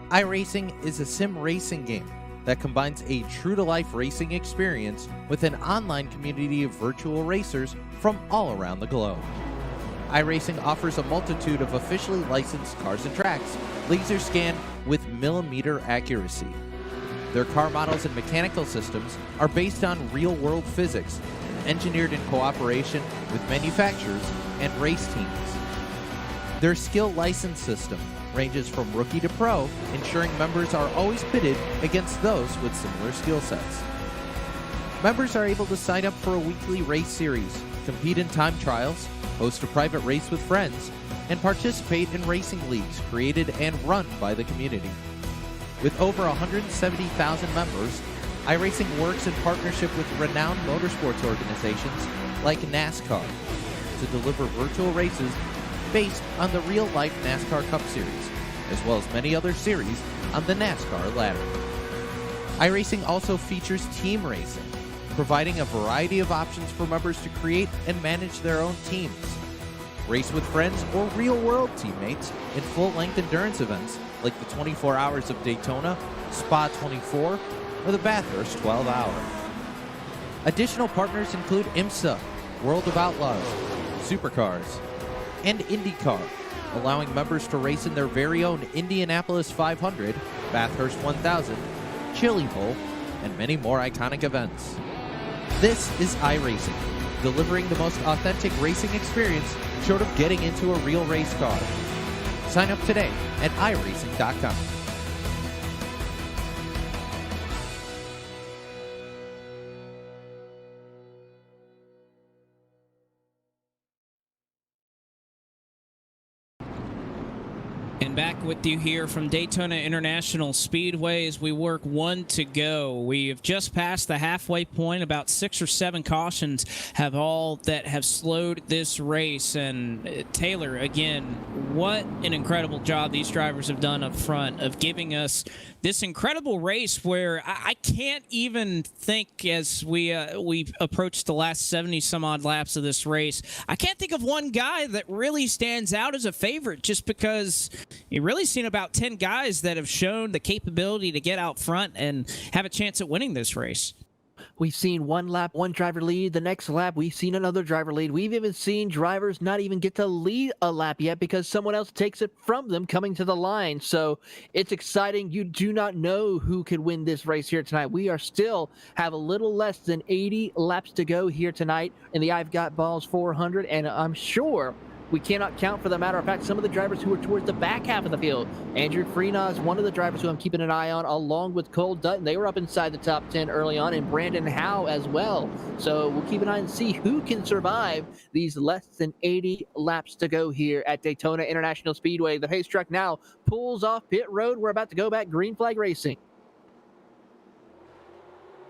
iRacing is a sim racing game that combines a true-to-life racing experience with an online community of virtual racers from all around the globe. iRacing offers a multitude of officially licensed cars and tracks, laser scanned with millimeter accuracy. Their car models and mechanical systems are based on real-world physics, engineered in cooperation with manufacturers and race teams. Their skill license system ranges from rookie to pro, ensuring members are always pitted against those with similar skill sets. Members are able to sign up for a weekly race series, compete in time trials, host a private race with friends, and participate in racing leagues created and run by the community. With over 170,000 members, iRacing works in partnership with renowned motorsports organizations like NASCAR to deliver virtual races based on the real-life NASCAR Cup Series, as well as many other series on the NASCAR ladder. iRacing also features team racing, providing a variety of options for members to create and manage their own teams. Race with friends or real-world teammates in full-length endurance events like the 24 Hours of Daytona, Spa 24, or the Bathurst 12 Hour. Additional partners include IMSA, World of Outlaws, Supercars, and IndyCar, allowing members to race in their very own Indianapolis 500, Bathurst 1000, Chili Bowl, and many more iconic events. This is iRacing, delivering the most authentic racing experience short of getting into a real race car. Sign up today at iRacing.com. And back with you here from Daytona International Speedway as we work one to go. We have just passed the halfway point. About 6 or 7 cautions have slowed this race. And Taylor, again, what an incredible job these drivers have done up front of giving us this incredible race where I can't even think as we approach the last 70 some odd laps of this race. I can't think of one guy that really stands out as a favorite just because You've really seen about 10 guys that have shown the capability to get out front and have a chance at winning this race. We've seen one lap, one driver lead. The next lap, we've seen another driver lead. We've even seen drivers not even get to lead a lap yet because someone else takes it from them coming to the line. So it's exciting. You do not know who could win this race here tonight. We are still have a little less than 80 laps to go here tonight in the I've Got Ballz 400, and I'm sure we cannot count, for the matter of fact, some of the drivers who are towards the back half of the field. Andrew Freenah is one of the drivers who I'm keeping an eye on, along with Cole Dutton. They were up inside the top 10 early on, and Brandon Howe as well. So we'll keep an eye and see who can survive these less than 80 laps to go here at Daytona International Speedway. The pace truck now pulls off pit road. We're about to go back green flag racing.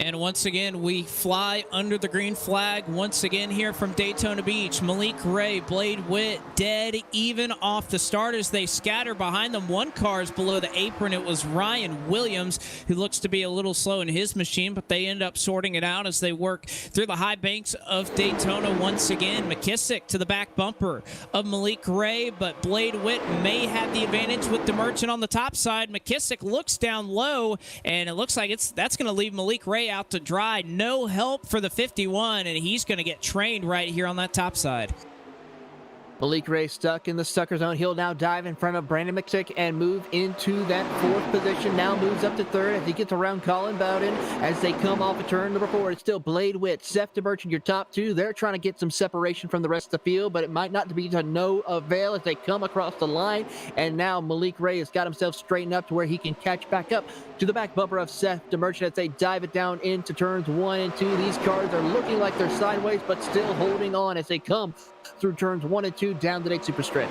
And once again, we fly under the green flag once again here from Daytona Beach. Malik Ray, Blade Witt, dead even off the start as they scatter behind them. One car is below the apron. It was Ryan Williams, who looks to be a little slow in his machine, but they end up sorting it out as they work through the high banks of Daytona once again. McKissick to the back bumper of Malik Ray, but Blade Witt may have the advantage with DeMerchant on the top side. McKissick looks down low, and it looks like that's going to leave Malik Ray out to dry. No help for the 51, and he's going to get trained right here on that top side. Malik Ray stuck in the sucker zone. He'll now dive in front of Brandon McKissick and move into that fourth position. Now moves up to third as he gets around Colin Bowden as they come off of turn number 4. It's still Blade Witt, Seth DeMerchant, your top two. They're trying to get some separation from the rest of the field, but it might not be to no avail as they come across the line. And now Malik Ray has got himself straightened up to where he can catch back up to the back bumper of Seth DeMerchant as they dive it down into turns 1 and 2. These cars are looking like they're sideways, but still holding on as they come through turns 1 and 2 down the 8 super stretch.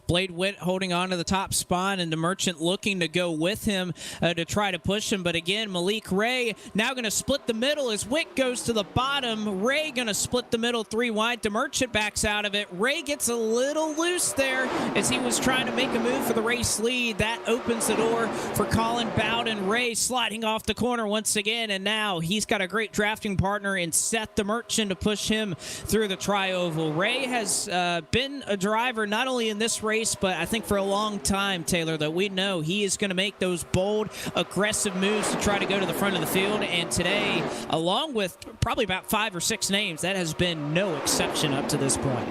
Blade Witt holding on to the top spot, and DeMerchant looking to go with him to try to push him. But again, Malik Ray now going to split the middle as Witt goes to the bottom. Ray going to split the middle 3 wide. DeMerchant backs out of it. Ray gets a little loose there as he was trying to make a move for the race lead. That opens the door for Colin Bowden. Ray sliding off the corner once again, and now he's got a great drafting partner in Seth DeMerchant to push him through the tri-oval. Ray has been a driver not only in this race, but I think for a long time, Taylor, that we know he is going to make those bold, aggressive moves to try to go to the front of the field. And today, along with probably about 5 or 6 names, that has been no exception up to this point.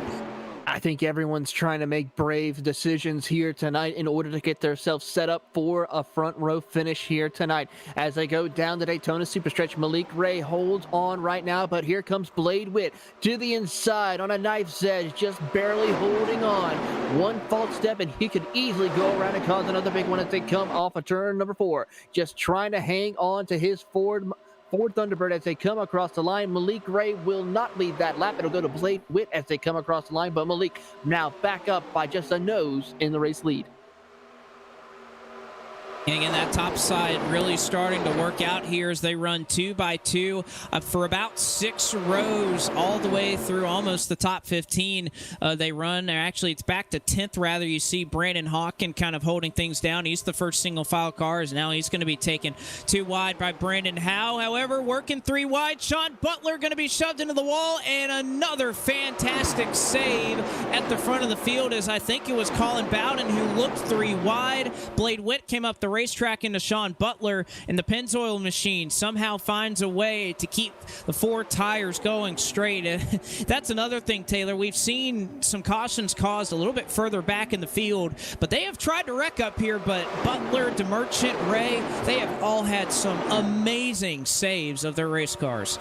I think everyone's trying to make brave decisions here tonight in order to get themselves set up for a front row finish here tonight. As they go down the Daytona Superstretch, Malik Ray holds on right now, but here comes Blade Witt to the inside on a knife's edge, just barely holding on. One false step and he could easily go around and cause another big one as they come off of turn number 4. Just trying to hang on to his Ford Thunderbird as they come across the line. Malik Ray will not lead that lap. It'll go to Blade Witt as they come across the line, but Malik now back up by just a nose in the race lead. And again, that top side really starting to work out here as they run 2 by 2 for about 6 rows all the way through almost the top 15. They run, actually it's back to 10th rather. You see Brandon Hawken kind of holding things down. He's the first single file car, as now he's going to be taken 2 wide by Brandon Howe. However, working 3 wide, Sean Butler going to be shoved into the wall, and another fantastic save at the front of the field as I think it was Colin Bowden who looked 3 wide. Blade Witt came up the racetrack into Sean Butler, and the Pennzoil machine somehow finds a way to keep the 4 tires going straight. That's another thing, Taylor. We've seen some cautions caused a little bit further back in the field, but they have tried to wreck up here. But Butler, DeMerchant, Ray, they have all had some amazing saves of their race cars.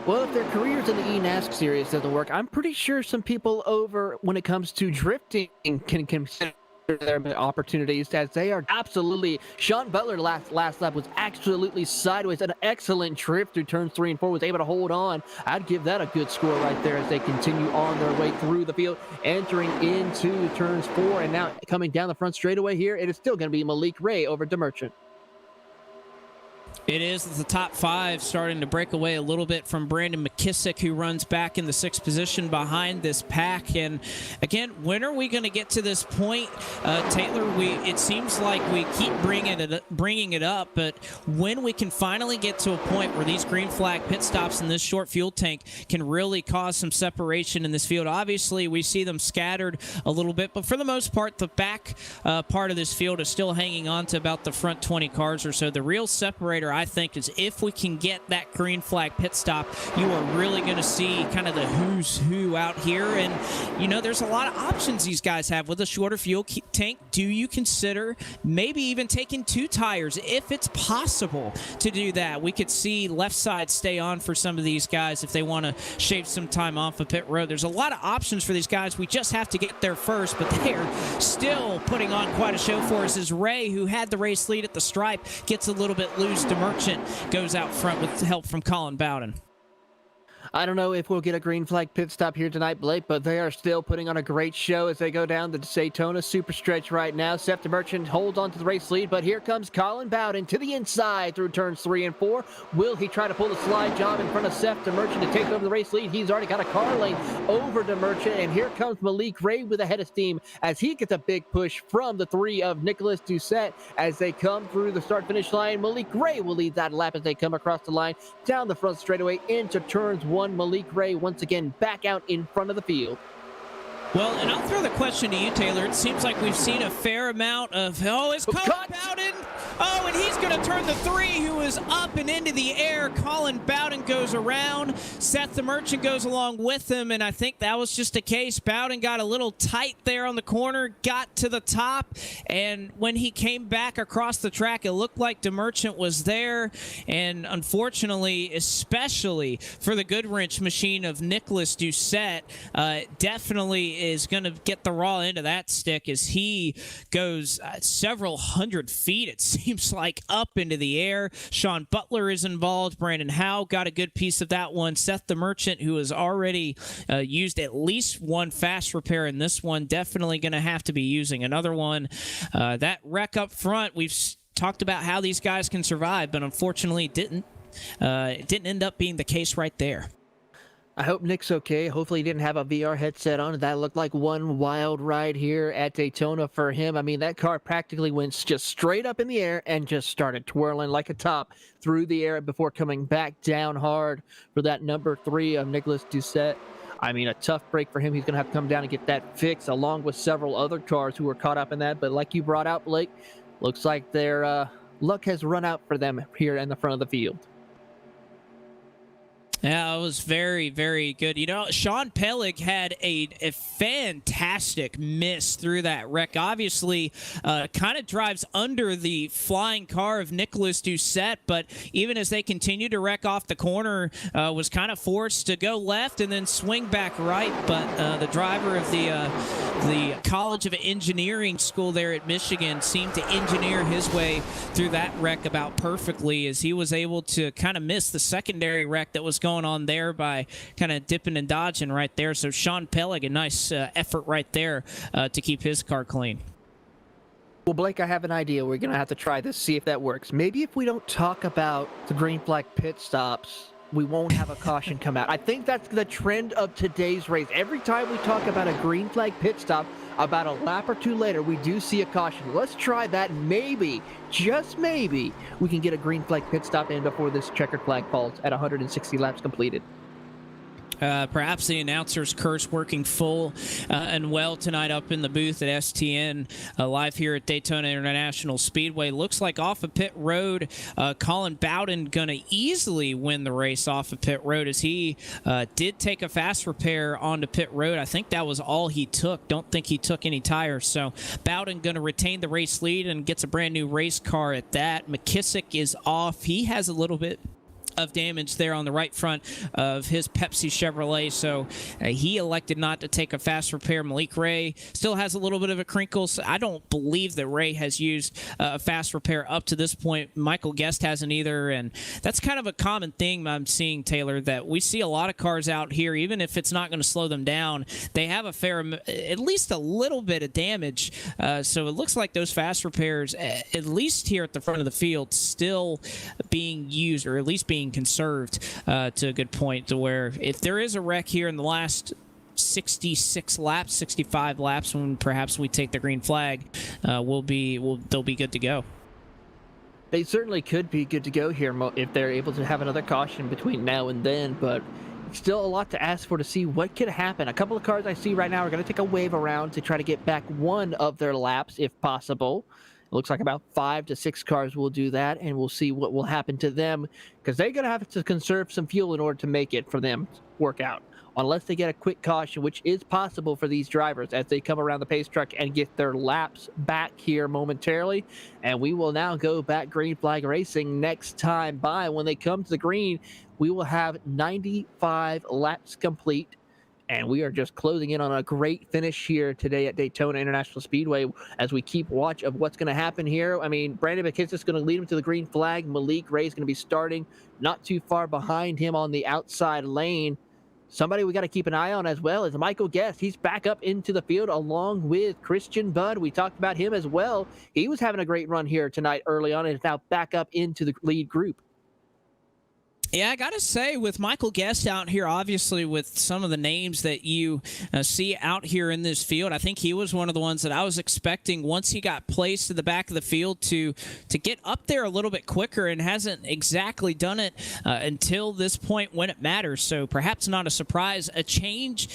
Well, if their careers in the eNASC series doesn't work, I'm pretty sure some people over when it comes to drifting can consider their opportunities, as they are absolutely. Sean Butler last lap was absolutely sideways. An excellent trip through turns 3 and 4, was able to hold on. I'd give that a good score right there as they continue on their way through the field, entering into turns 4, and now coming down the front straightaway here, it is still going to be Malik Ray over DeMerchant. It is the top 5 starting to break away a little bit from Brandon McKissick, who runs back in the 6th position behind this pack. And again, when are we going to get to this point, Taylor? It seems like we keep bringing it up, but when we can finally get to a point where these green flag pit stops in this short fuel tank can really cause some separation in this field. Obviously, we see them scattered a little bit, but for the most part, the back part of this field is still hanging on to about the front 20 cars or so. The real separator, I think, is if we can get that green flag pit stop, you are really going to see kind of the who's who out here. And, you know, there's a lot of options these guys have with a shorter fuel tank. Do you consider maybe even taking 2 tires if it's possible to do that? We could see left side stay on for some of these guys if they want to shave some time off of pit road. There's a lot of options for these guys. We just have to get there first, but they're still putting on quite a show for us as Ray, who had the race lead at the stripe, gets a little bit loose. Merchant goes out front with help from Colin Bowden. I don't know if we'll get a green flag pit stop here tonight, Blake, but they are still putting on a great show as they go down the Daytona Super Stretch right now. Seth Merchant holds on to the race lead, but here comes Colin Bowden to the inside through turns 3 and 4. Will he try to pull the slide job in front of Seth Merchant to take over the race lead? He's already got a car lane over to Merchant, and here comes Malik Ray with a head of steam as he gets a big push from the 3 of Nicholas Doucette as they come through the start-finish line. Malik Ray will lead that lap as they come across the line down the front straightaway into turns 1. Malik Ray once again back out in front of the field. Well, and I'll throw the question to you, Taylor. It seems like we've seen a fair amount of, it's Colin Bowden. Oh, and he's going to turn the 3, who is up and into the air. Colin Bowden goes around. Seth the Merchant goes along with him, and I think that was just a case. Bowden got a little tight there on the corner, got to the top, and when he came back across the track, it looked like DeMerchant was there, and unfortunately, especially for the Goodwrench machine of Nicholas Doucette, definitely is going to get the raw end of that stick as he goes several hundred feet, it seems like, up into the air. Sean Butler is involved. Brandon Howe got a good piece of that one. Seth the Merchant, who has already used at least one fast repair in this one, definitely going to have to be using another one. That wreck up front, we've talked about how these guys can survive, but unfortunately it didn't end up being the case right there. I hope Nick's okay. Hopefully he didn't have a VR headset on. That looked like one wild ride here at Daytona for him. I mean, that car practically went just straight up in the air and just started twirling like a top through the air before coming back down hard for that number 3 of Nicholas Doucette. I mean, a tough break for him. He's going to have to come down and get that fixed along with several other cars who were caught up in that. But like you brought out, Blake, looks like their luck has run out for them here in the front of the field. Yeah, it was very, very good. You know, Sean Pellig had a fantastic miss through that wreck. Obviously, kind of drives under the flying car of Nicholas Doucette, but even as they continued to wreck off the corner, was kind of forced to go left and then swing back right. But the driver of the College of Engineering school there at Michigan seemed to engineer his way through that wreck about perfectly as he was able to kind of miss the secondary wreck that was going on there by kind of dipping and dodging right there. So Sean Pellig, a nice effort right there to keep his car clean. Well, Blake, I have an idea. We're going to have to try this, see if that works. Maybe if we don't talk about the green flag pit stops, we won't have a caution come out. I think that's the trend of today's race. Every time we talk about a green flag pit stop, about a lap or 2 later, we do see a caution. Let's try that. Maybe, just maybe, we can get a green flag pit stop in before this checkered flag falls at 160 laps completed. Perhaps the announcer's curse working full and well tonight up in the booth at STN, live here at Daytona International Speedway. Looks like off of pit road, Colin Bowden going to easily win the race off of pit road as he did take a fast repair onto pit road. I think that was all he took. Don't think he took any tires. So Bowden going to retain the race lead and gets a brand new race car at that. McKissick is off. He has a little bit of damage there on the right front of his Pepsi Chevrolet. So he elected not to take a fast repair. Malik Ray still has a little bit of a crinkle. So I don't believe that Ray has used a fast repair up to this point. Michael Guest hasn't either. And that's kind of a common thing I'm seeing, Taylor, that we see a lot of cars out here, even if it's not going to slow them down, they have a fair, at least a little bit of damage. So it looks like those fast repairs, at least here at the front of the field, still being used, or at least being conserved to a good point, to where if there is a wreck here in the last 66 laps, 65 laps, when perhaps we take the green flag, they'll be good to go. They certainly could be good to go here if they're able to have another caution between now and then, but still a lot to ask for to see what could happen. A couple of cars I see right now are going to take a wave around to try to get back one of their laps if possible. It looks like about 5 to 6 cars will do that, and we'll see what will happen to them, because they're going to have to conserve some fuel in order to make it for them to work out, unless they get a quick caution, which is possible for these drivers as they come around the pace truck and get their laps back here momentarily. And we will now go back green flag racing next time by. When they come to the green, we will have 95 laps complete. And we are just closing in on a great finish here today at Daytona International Speedway as we keep watch of what's going to happen here. I mean, Brandon McKissick is going to lead him to the green flag. Malik Ray is going to be starting not too far behind him on the outside lane. Somebody we got to keep an eye on as well is Michael Guest. He's back up into the field along with Christian Budd. We talked about him as well. He was having a great run here tonight early on and is now back up into the lead group. Yeah, I got to say, with Michael Guest out here, obviously with some of the names that you see out here in this field, I think he was one of the ones that I was expecting once he got placed to the back of the field to get up there a little bit quicker, and hasn't exactly done it until this point when it matters. So perhaps not a surprise. A change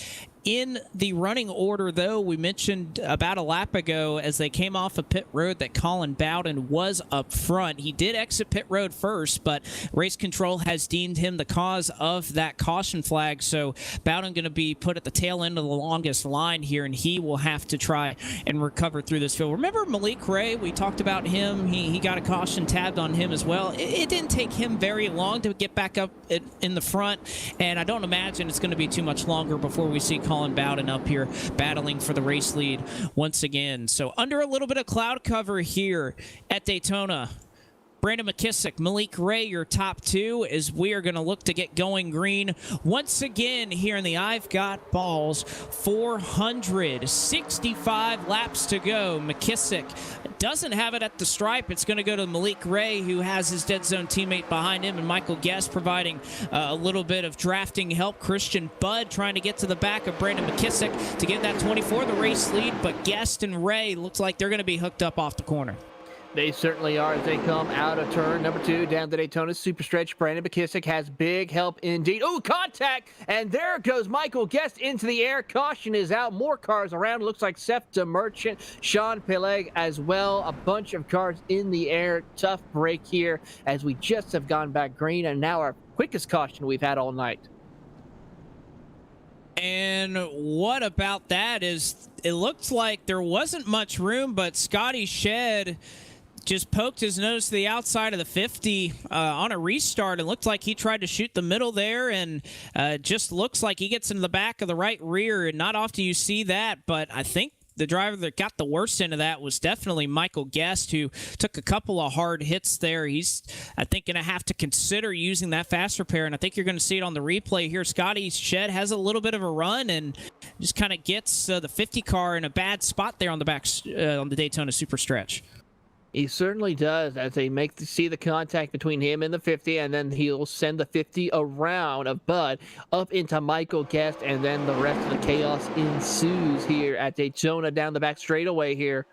in the running order, though. We mentioned about a lap ago as they came off of pit road that Colin Bowden was up front. He did exit pit road first, but race control has deemed him the cause of that caution flag. So Bowden going to be put at the tail end of the longest line here, and he will have to try and recover through this field. Remember Malik Ray? We talked about him. He got a caution tabbed on him as well. It didn't take him very long to get back up in the front, and I don't imagine it's going to be too much longer before we see Colin Bowden up here battling for the race lead once again. So under a little bit of cloud cover here at Daytona. Brandon McKissick, Malik Ray, your top two, as we are going to look to get going green once again here in the I've Got Ballz. 465 laps to go. McKissick doesn't have it at the stripe. It's going to go to Malik Ray, who has his dead zone teammate behind him, and Michael Guest providing a little bit of drafting help. Christian Budd trying to get to the back of Brandon McKissick to get that 24, the race lead, but Guest and Ray looks like they're going to be hooked up off the corner. They certainly are as they come out of turn number 2 down the Daytona Super Stretch. Brandon McKissick has big help indeed. Oh, contact! And there goes Michael Guest into the air. Caution is out. More cars around. Looks like Sefta Merchant, Sean Peleg as well. A bunch of cars in the air. Tough break here as we just have gone back green, and now our quickest caution we've had all night. And what about that is it looked like there wasn't much room, but Scotty Shed just poked his nose to the outside of the 50 on a restart. It looked like he tried to shoot the middle there, and just looks like he gets into the back of the right rear. And not often you see that, but I think the driver that got the worst end of that was definitely Michael Guest, who took a couple of hard hits there. He's, I think, going to have to consider using that fast repair, and I think you're going to see it on the replay here. Scotty Shed has a little bit of a run and just kind of gets the 50 car in a bad spot there on the back on the Daytona Super Stretch. He certainly does, as they see the contact between him and the 50, and then he'll send the 50 around of Bud up into Michael Guest, and then the rest of the chaos ensues here at Daytona down the back straightaway here.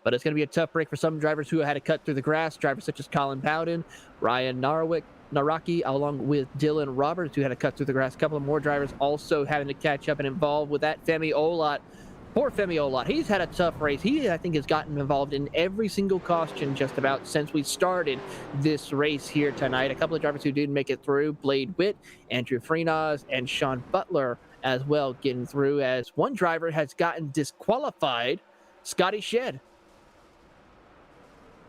But it's going to be a tough break for some drivers who had to cut through the grass, drivers such as Colin Bowden, Ryan Naraki, along with Dylan Roberts, who had to cut through the grass. A couple of more drivers also having to catch up and involved with that. Femi Olot. Poor Femi Olot. He's had a tough race. He, I think, has gotten involved in every single caution just about since we started this race here tonight. A couple of drivers who did make it through, Blade Witt, Andrew Freenaz, and Sean Butler as well getting through, as one driver has gotten disqualified, Scotty Shed.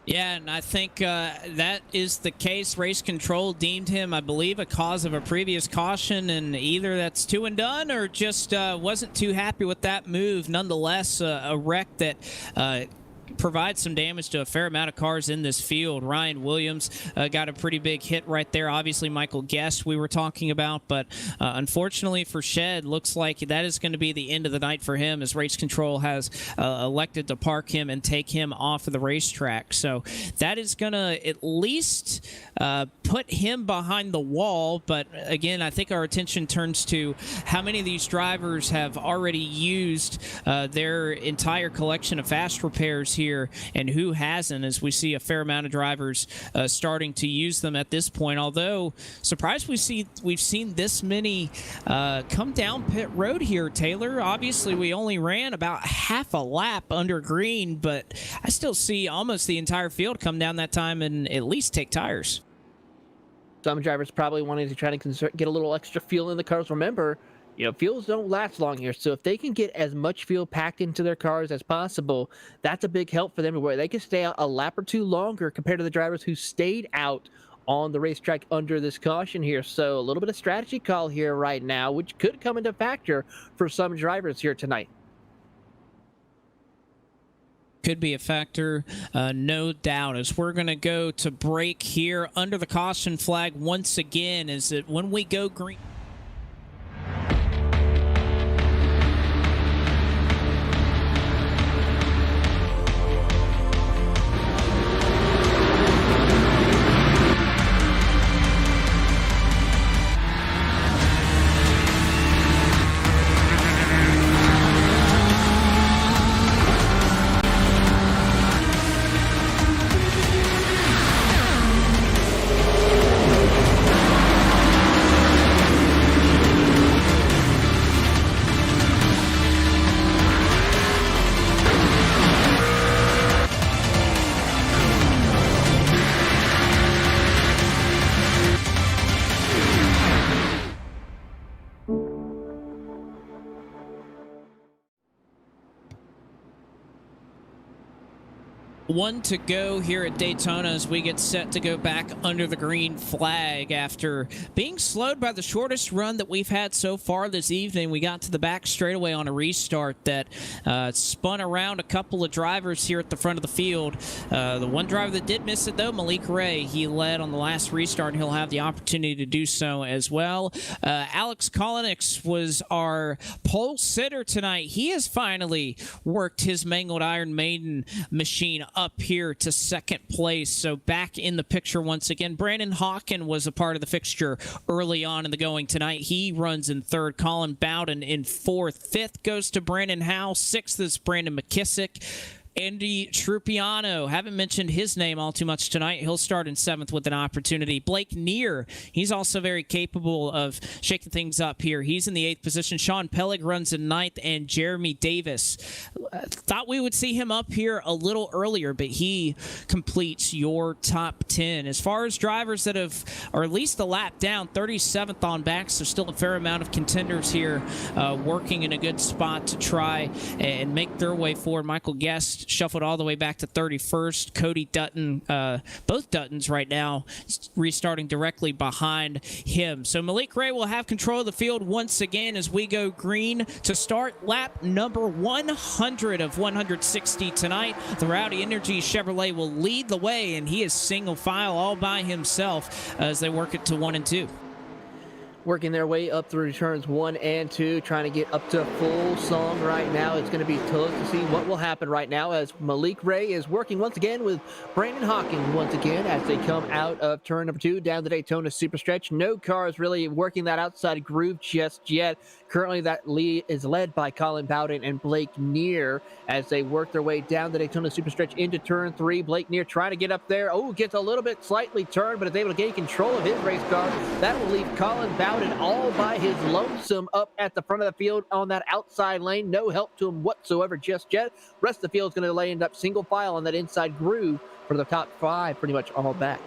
Yeah, and I think that is the case. Race control deemed him, I believe, a cause of a previous caution, and either that's two and done or just wasn't too happy with that move. Nonetheless, a wreck that provides some damage to a fair amount of cars in this field. Ryan Williams got a pretty big hit right there. Obviously, Michael Guest we were talking about, but unfortunately for Shed, looks like that is going to be the end of the night for him, as Race Control has elected to park him and take him off of the racetrack. So that is going to at least put him behind the wall. But again, I think our attention turns to how many of these drivers have already used their entire collection of fast repairs here, and who hasn't, as we see a fair amount of drivers starting to use them at this point. Although surprised we've seen this many come down pit road here, Taylor. Obviously we only ran about half a lap under green, but I still see almost the entire field come down that time and at least take tires. Some drivers probably wanting to try to get a little extra fuel in the cars. Remember, fuels don't last long here. So if they can get as much fuel packed into their cars as possible, that's a big help for them, where they can stay out a lap or two longer compared to the drivers who stayed out on the racetrack under this caution here. So a little bit of strategy call here right now, which could come into factor for some drivers here tonight. Could be a factor, no doubt, as we're going to go to break here under the caution flag once again. Is that when we go green? One to go here at Daytona as we get set to go back under the green flag after being slowed by the shortest run that we've had so far this evening. We got to the back straightaway on a restart that spun around a couple of drivers here at the front of the field. The one driver that did miss it, though, Malik Ray, he led on the last restart, and he'll have the opportunity to do so as well. Alex Kolinix was our pole sitter tonight. He has finally worked his mangled Iron Maiden machine up here to second place, so back in the picture once again. Brandon Hawken was a part of the fixture early on in the going tonight. He runs in third. Colin Bowden in fourth. Fifth goes to Brandon Howe. Sixth is Brandon McKissick. Andy Trupiano, haven't mentioned his name all too much tonight. He'll start in seventh with an opportunity. Blake Neer, he's also very capable of shaking things up here. He's in the eighth position. Sean Pellig runs in ninth, and Jeremy Davis. Thought we would see him up here a little earlier, but he completes your top 10. As far as drivers that have, or at least a lap down, 37th on back, so still a fair amount of contenders here working in a good spot to try and make their way forward. Michael Guest shuffled all the way back to 31st. Cody Dutton, both Duttons right now restarting directly behind him. So Malik Ray will have control of the field once again as we go green to start lap number 100 of 160 tonight. The Rowdy Energy Chevrolet will lead the way, and he is single file all by himself as they work it to 1 and 2. Working their way up through turns 1 and 2, trying to get up to full song right now. It's going to be tough to see what will happen right now as Malik Ray is working once again with Brandon Hawkins once again as they come out of turn number 2 down the Daytona Superstretch. No cars really working that outside groove just yet. Currently that lead is led by Colin Bowden and Blake Neer as they work their way down the Daytona Superstretch into turn 3. Blake Neer trying to get up there. Oh, gets a little bit slightly turned, but is able to gain control of his race car. That will leave Colin Bowden all by his lonesome up at the front of the field on that outside lane. No help to him whatsoever just yet. Rest of the field is going to end up single file on that inside groove for the top 5, pretty much all back.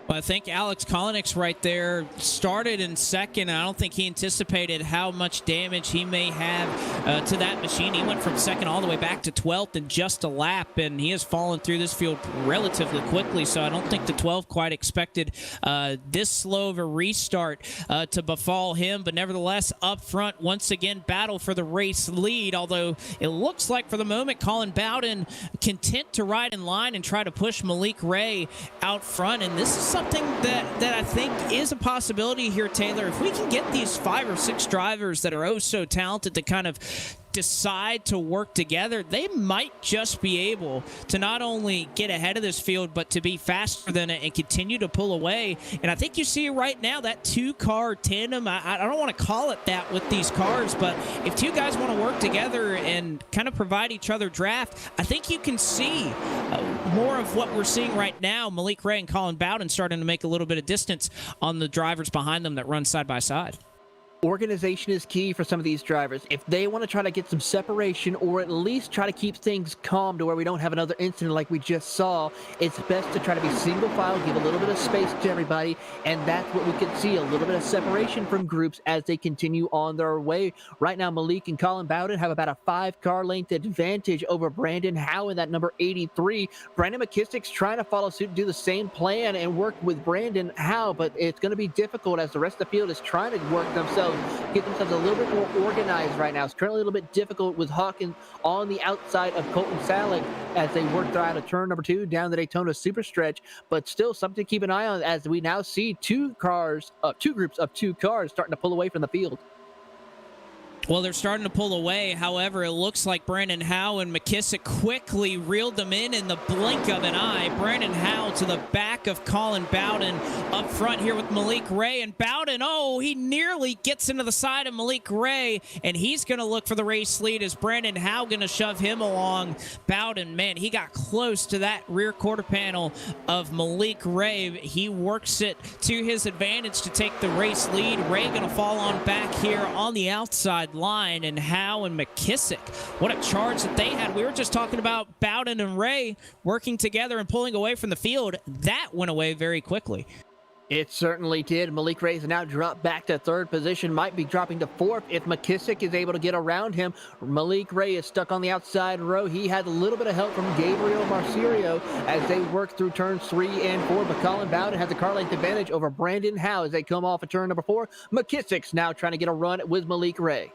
Well, I think Alex Kolnick's right there started in second. I don't think he anticipated how much damage he may have to that machine. He went from second all the way back to 12th in just a lap, and he has fallen through this field relatively quickly. So I don't think the 12 quite expected this slow of a restart to befall him. But nevertheless, up front, once again, battle for the race lead. Although it looks like for the moment, Colin Bowden content to ride in line and try to push Malik Ray out front. And this is something that I think is a possibility here, Taylor. If we can get these 5 or 6 drivers that are oh so talented to kind of decide to work together, they might just be able to not only get ahead of this field, but to be faster than it and continue to pull away. And I think you see right now that 2-car tandem, I don't want to call it that with these cars, but if 2 guys want to work together and kind of provide each other draft, I think you can see more of what we're seeing right now. Malik Ray and Colin Bowden starting to make a little bit of distance on the drivers behind them that run side by side. Organization is key for some of these drivers. If they want to try to get some separation or at least try to keep things calm to where we don't have another incident like we just saw, it's best to try to be single file, give a little bit of space to everybody, and that's what we could see, a little bit of separation from groups as they continue on their way. Right now, Malik and Colin Bowden have about a 5-car length advantage over Brandon Howe in that number 83. Brandon McKissick's trying to follow suit and do the same plan and work with Brandon Howe, but it's going to be difficult as the rest of the field is trying to work themselves, get themselves a little bit more organized right now. It's currently a little bit difficult with Hawkins on the outside of Colton Salick as they work out of turn number 2 down the Daytona Super Stretch, but still something to keep an eye on as we now see 2 groups of 2 cars starting to pull away from the field. Well, they're starting to pull away. However, it looks like Brandon Howe and McKissick quickly reeled them in the blink of an eye. Brandon Howe to the back of Colin Bowden up front here with Malik Ray. And Bowden, he nearly gets into the side of Malik Ray, and he's going to look for the race lead. Is Brandon Howe going to shove him along? Bowden, man, he got close to that rear quarter panel of Malik Ray. He works it to his advantage to take the race lead. Ray going to fall on back here on the outside line, and Howe and McKissick, what a charge that they had. We were just talking about Bowden and Ray working together and pulling away from the field. That went away very quickly. It certainly did. Malik Ray has now dropped back to 3rd position, might be dropping to 4th if McKissick is able to get around him. Malik Ray is stuck on the outside row. He had a little bit of help from Gabriel Marcirio as they work through turns 3 and 4, but Colin Bowden has a car length advantage over Brandon Howe as they come off of turn number 4. McKissick's now trying to get a run with Malik Ray.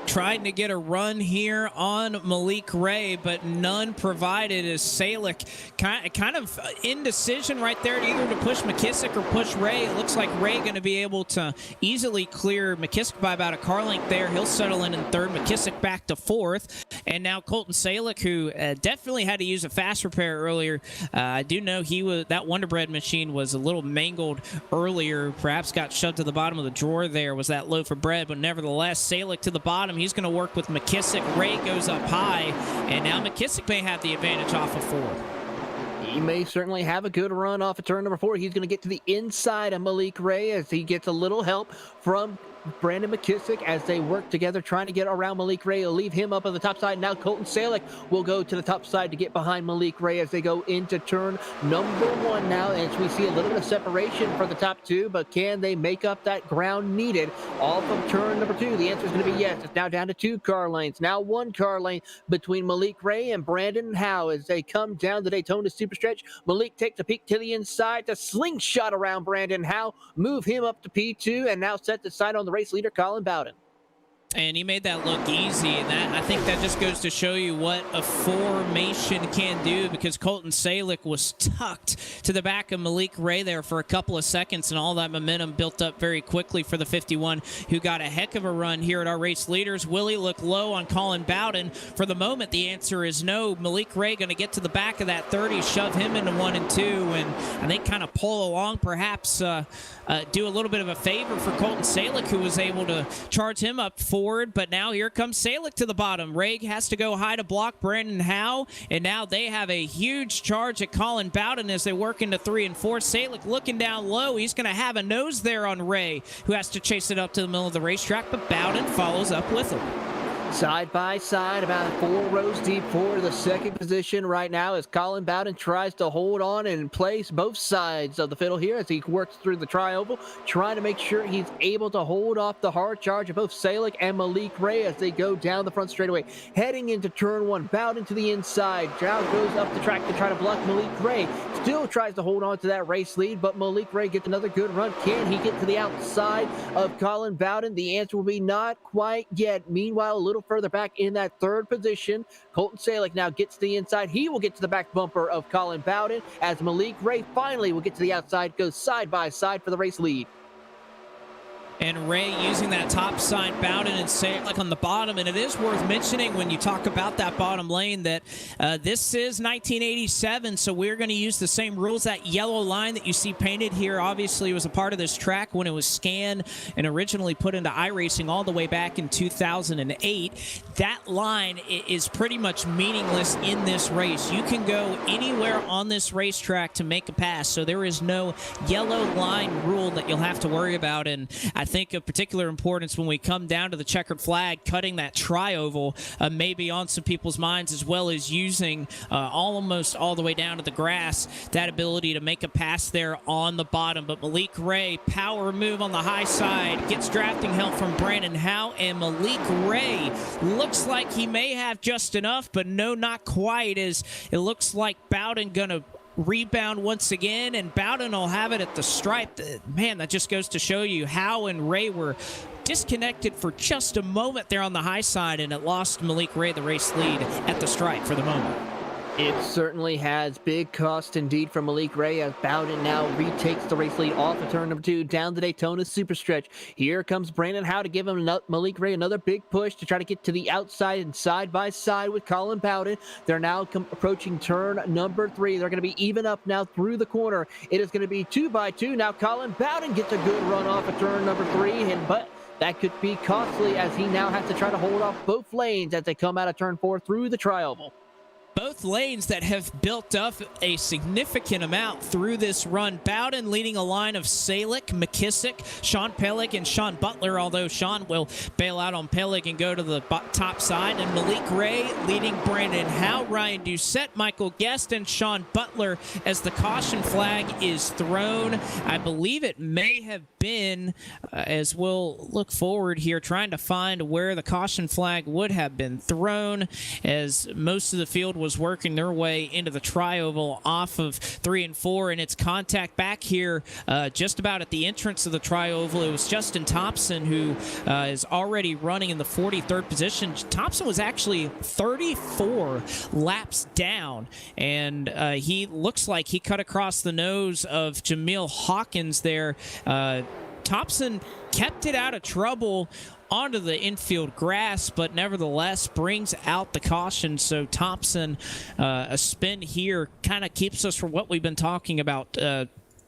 Trying to get a run here on Malik Ray, but none provided as Salick kind of indecision right there, either to push McKissick or push Ray. It looks like Ray going to be able to easily clear McKissick by about a car length there. He'll settle in 3rd, McKissick back to 4th. And now Colton Salick, who definitely had to use a fast repair earlier. I do know that Wonder Bread machine was a little mangled earlier, perhaps got shoved to the bottom of the drawer there, was that loaf of bread, but nevertheless, Salick to the bottom. He's going to work with McKissick. Ray goes up high, and now McKissick may have the advantage off of 4. He may certainly have a good run off of turn number 4. He's going to get to the inside of Malik Ray as he gets a little help from Brandon McKissick as they work together trying to get around Malik Ray. Will leave him up on the top side. Now Colton Salick will go to the top side to get behind Malik Ray as they go into turn number 1 now, and we see a little bit of separation for the top 2, but can they make up that ground needed off of turn number 2? The answer is going to be yes. It's now down to 2 car lanes. Now 1 car lane between Malik Ray and Brandon Howe as they come down the Daytona Super Stretch. Malik takes a peek to the inside to slingshot around Brandon Howe, move him up to P2, and now set the sight on the race leader, Colin Bowden. And he made that look easy, and I think that just goes to show you what a formation can do, because Colton Salick was tucked to the back of Malik Ray there for a couple of seconds, and all that momentum built up very quickly for the 51, who got a heck of a run here at our race leaders. Will he look low on Colin Bowden? For the moment, the answer is no. Malik Ray going to get to the back of that 30, shove him into 1 and 2, and I think kind of pull along, perhaps do a little bit of a favor for Colton Salick, who was able to charge him up forward. But now here comes Salick to the bottom. Ray has to go high to block Brandon Howe, and now they have a huge charge at Colin Bowden as they work into 3 and 4. Salick looking down low. He's going to have a nose there on Ray, who has to chase it up to the middle of the racetrack, but Bowden follows up with him. Side by side, about 4 rows deep for the second position right now as Colin Bowden tries to hold on and place both sides of the fiddle here as he works through the tri-oval, trying to make sure he's able to hold off the hard charge of both Salick and Malik Ray as they go down the front straightaway. Heading into turn 1, Bowden to the inside. Now goes up the track to try to block Malik Ray. Still tries to hold on to that race lead, but Malik Ray gets another good run. Can he get to the outside of Colin Bowden? The answer will be not quite yet. Meanwhile, a little further back in that third position, Colton Salick now gets to the inside. He will get to the back bumper of Colin Bowden as Malik Ray finally will get to the outside, goes side by side for the race lead. And Ray using that top side, Bowden and Salick on the bottom. And it is worth mentioning when you talk about that bottom lane that this is 1987, so we're going to use the same rules. That yellow line that you see painted here obviously was a part of this track when it was scanned and originally put into iRacing all the way back in 2008. That line is pretty much meaningless in this race. You can go anywhere on this racetrack to make a pass, so there is no yellow line rule that you'll have to worry about. And I think of particular importance when we come down to the checkered flag, cutting that tri-oval may be on some people's minds, as well as using almost all the way down to the grass, that ability to make a pass there on the bottom. But Malik Ray, power move on the high side, gets drafting help from Brandon Howe, and Malik Ray looks like he may have just enough, but no, not quite, as it looks like Bowden gonna rebound once again, and Bowden will have it at the stripe. Man, that just goes to show you how and Ray were disconnected for just a moment there on the high side, and it lost Malik Ray the race lead at the stripe for the moment. It certainly has big cost indeed for Malik Ray as Bowden now retakes the race lead off of turn number 2 down the Daytona Superstretch. Here comes Brandon Howe to give him Malik Ray another big push to try to get to the outside and side by side with Colin Bowden. They're now approaching turn number 3. They're going to be even up now through the corner. It is going to be 2 by 2. Now Colin Bowden gets a good run off of turn number 3, but that could be costly as he now has to try to hold off both lanes as they come out of turn 4 through the tri-oval. Both lanes that have built up a significant amount through this run. Bowden leading a line of Salick, McKissick, Sean Pellick, and Sean Butler, although Sean will bail out on Pellick and go to the top side. And Malik Ray leading Brandon Howe, Ryan Doucette, Michael Guest, and Sean Butler as the caution flag is thrown. I believe it may have been, as we'll look forward here, trying to find where the caution flag would have been thrown, as most of the field was working their way into the tri-oval off of 3 and 4, and it's contact back here just about at the entrance of the tri-oval. It was Justin Thompson who is already running in the 43rd position. Thompson was actually 34 laps down, and he looks like he cut across the nose of Jameel Hawkins there. Thompson kept it out of trouble onto the infield grass, but nevertheless brings out the caution. So Thompson, a spin here, kind of keeps us from what we've been talking about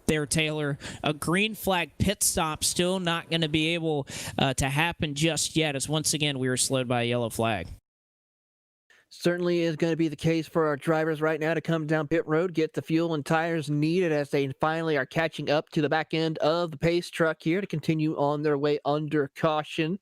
there, Taylor. A green flag pit stop still not going to be able to happen just yet, as once again we were slowed by a yellow flag. Certainly is going to be the case for our drivers right now to come down pit road, get the fuel and tires needed as they finally are catching up to the back end of the pace truck here to continue on their way under caution.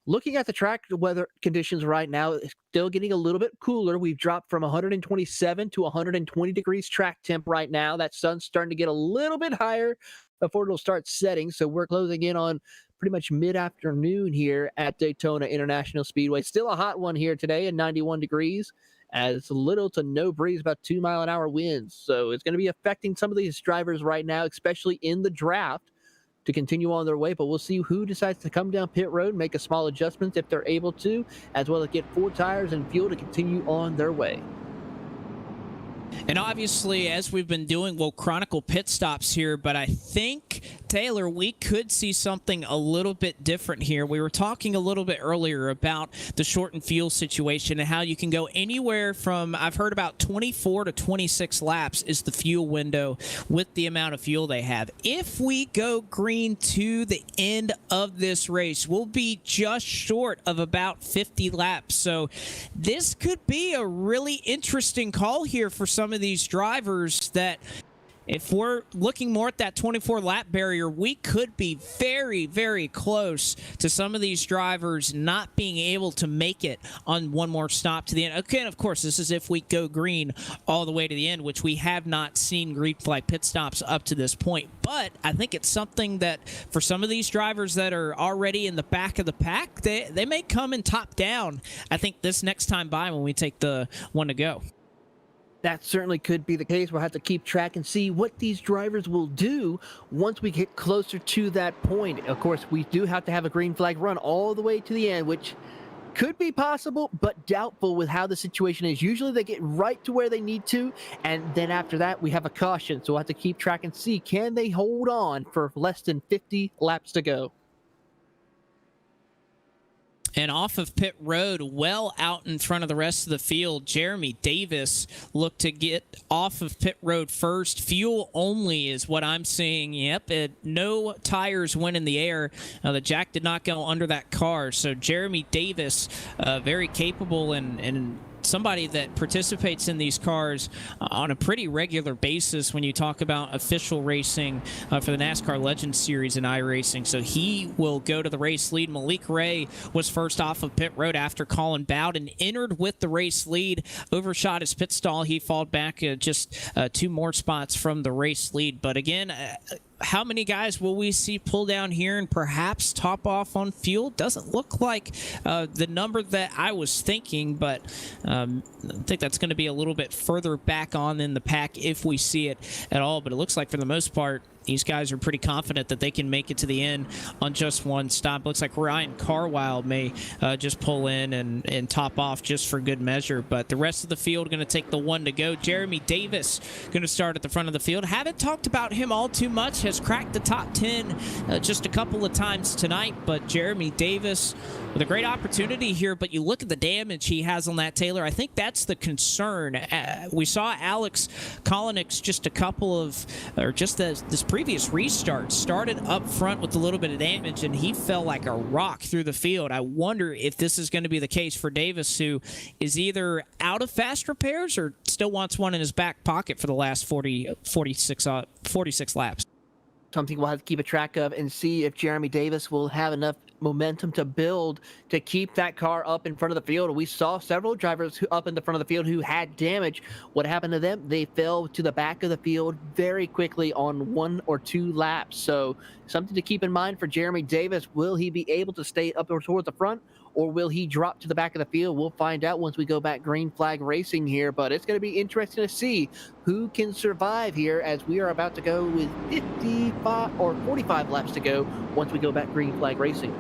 Looking at the track weather conditions right now, it's still getting a little bit cooler. We've dropped from 127 to 120 degrees track temp right now. That sun's starting to get a little bit higher before it'll start setting. So we're closing in on pretty much mid-afternoon here at Daytona International Speedway. Still a hot one here today at 91 degrees, as little to no breeze, about 2-mile-an-hour winds. So it's going to be affecting some of these drivers right now, especially in the draft, to continue on their way. But we'll see who decides to come down pit road, make a small adjustments if they're able to, as well as get 4 tires and fuel to continue on their way. And obviously, as we've been doing, we'll chronicle pit stops here, but I think, Taylor, we could see something a little bit different here. We were talking a little bit earlier about the shortened fuel situation and how you can go anywhere from, I've heard about 24 to 26 laps is the fuel window with the amount of fuel they have. If we go green to the end of this race, we'll be just short of about 50 laps. So this could be a really interesting call here for some of these drivers that if we're looking more at that 24-lap barrier, we could be very, very close to some of these drivers not being able to make it on one more stop to the end. Okay, and of course, this is if we go green all the way to the end, which we have not seen green flag pit stops up to this point. But I think it's something that for some of these drivers that are already in the back of the pack, they may come in top down, I think, this next time by when we take the one to go. That certainly could be the case. We'll have to keep track and see what these drivers will do once we get closer to that point. Of course, we do have to have a green flag run all the way to the end, which could be possible, but doubtful with how the situation is. Usually they get right to where they need to, and then after that, we have a caution. So we'll have to keep track and see, can they hold on for less than 50 laps to go? And off of pit road, well out in front of the rest of the field, Jeremy Davis looked to get off of pit road first. Fuel only is what I'm seeing. Yep, no tires went in the air. The jack did not go under that car. So Jeremy Davis, very capable and somebody that participates in these cars on a pretty regular basis when you talk about official racing for the NASCAR Legends Series in iRacing. So he will go to the race lead. Malik Ray was first off of pit road after Colin Bowden entered with the race lead, overshot his pit stall. He falled back just 2 more spots from the race lead. But again, how many guys will we see pull down here and perhaps top off on fuel? Doesn't look like the number that I was thinking, but I think that's going to be a little bit further back on in the pack if we see it at all. But it looks like for the most part, these guys are pretty confident that they can make it to the end on just one stop. Looks like Ryan Carwile may just pull in and top off just for good measure. But the rest of the field going to take the one to go. Jeremy Davis going to start at the front of the field. Haven't talked about him all too much. Has cracked the top 10 just a couple of times tonight. But Jeremy Davis with a great opportunity here. But you look at the damage he has on that Taylor. I think that's the concern. We saw Alex Kolonix just a couple of, or just this previous restart, started up front with a little bit of damage, and he fell like a rock through the field. I wonder if this is going to be the case for Davis, who is either out of fast repairs or still wants one in his back pocket for the last 46 laps. Something we'll have to keep a track of and see if Jeremy Davis will have enough momentum to build to keep that car up in front of the field. We saw several drivers up in the front of the field who had damage. What happened to them? They fell to the back of the field very quickly on 1 or 2 laps. So something to keep in mind for Jeremy Davis. Will he be able to stay up towards the front, or will he drop to the back of the field? We'll find out once we go back green flag racing here, but it's going to be interesting to see who can survive here, as we are about to go with 55 or 45 laps to go once we go back green flag racing.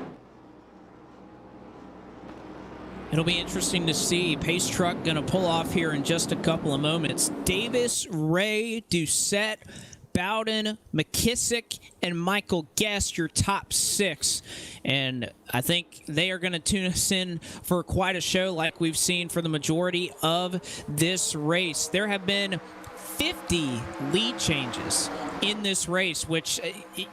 It'll be interesting to see. Pace truck going to pull off here in just a couple of moments. Davis, Ray, Doucette, Bowden, McKissick, and Michael Guest, your top 6. And I think they are going to tune us in for quite a show like we've seen for the majority of this race. There have been 50 lead changes in this race, which,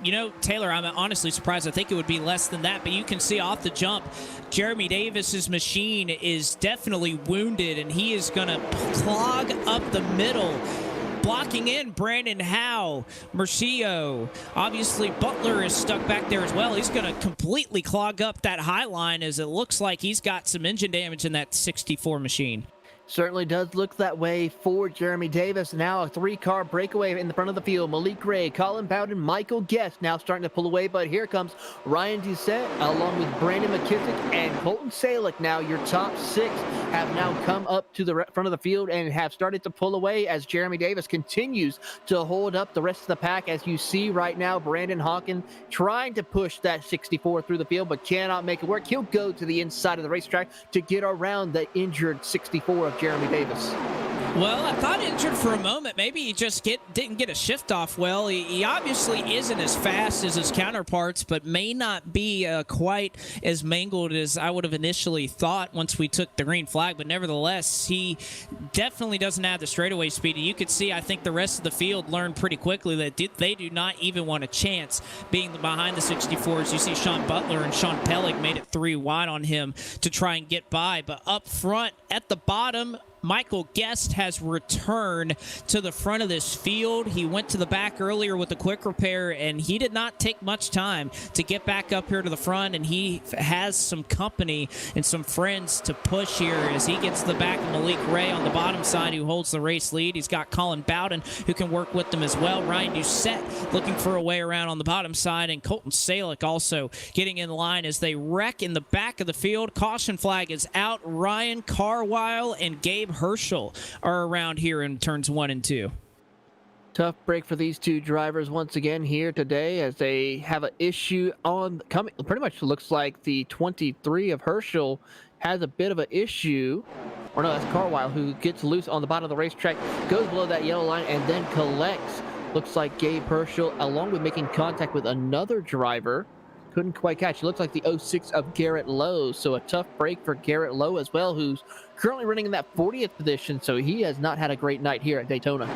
you know, Taylor, I'm honestly surprised. I think it would be less than that, but you can see off the jump, Jeremy Davis's machine is definitely wounded, and he is going to clog up the middle. Blocking in Brandon Howe, Murcio. Obviously, Butler is stuck back there as well. He's going to completely clog up that high line, as it looks like he's got some engine damage in that 64 machine. Certainly does look that way for Jeremy Davis. Now a 3-car breakaway in the front of the field. Malik Ray, Colin Bowden, Michael Guest now starting to pull away, but here comes Ryan Doucette along with Brandon McKissick and Colton Salick. Now your top 6 have now come up to the front of the field and have started to pull away as Jeremy Davis continues to hold up the rest of the pack. As you see right now, Brandon Hawkins trying to push that 64 through the field, but cannot make it work. He'll go to the inside of the racetrack to get around the injured 64 of Jeremy Davis. Well, I thought injured for a moment. Maybe he just didn't get a shift off well. He obviously isn't as fast as his counterparts, but may not be quite as mangled as I would have initially thought once we took the green flag. But nevertheless, he definitely doesn't have the straightaway speed. And you could see, I think the rest of the field learned pretty quickly that they do not even want a chance being behind the 64s. You see Sean Butler and Sean Pellig made it 3 wide on him to try and get by. But up front at the bottom, Michael Guest has returned to the front of this field. He went to the back earlier with a quick repair, and he did not take much time to get back up here to the front, and he has some company and some friends to push here as he gets to the back of Malik Ray on the bottom side, who holds the race lead. He's got Colin Bowden, who can work with them as well. Ryan Doucette looking for a way around on the bottom side, and Colton Salick also getting in line as they wreck in the back of the field. Caution flag is out. Ryan Carwile and Gabe Herschel are around here in turns 1 and 2. Tough break for these two drivers once again here today as they have an issue on coming. Pretty much looks like the 23 of Herschel has a bit of an issue. Or no, that's Carwile who gets loose on the bottom of the racetrack, goes below that yellow line, and then collects. Looks like Gabe Herschel, along with making contact with another driver, couldn't quite catch. It looks like the 06 of Garrett Lowe. So a tough break for Garrett Lowe as well, who's currently running in that 40th position. So he has not had a great night here at Daytona.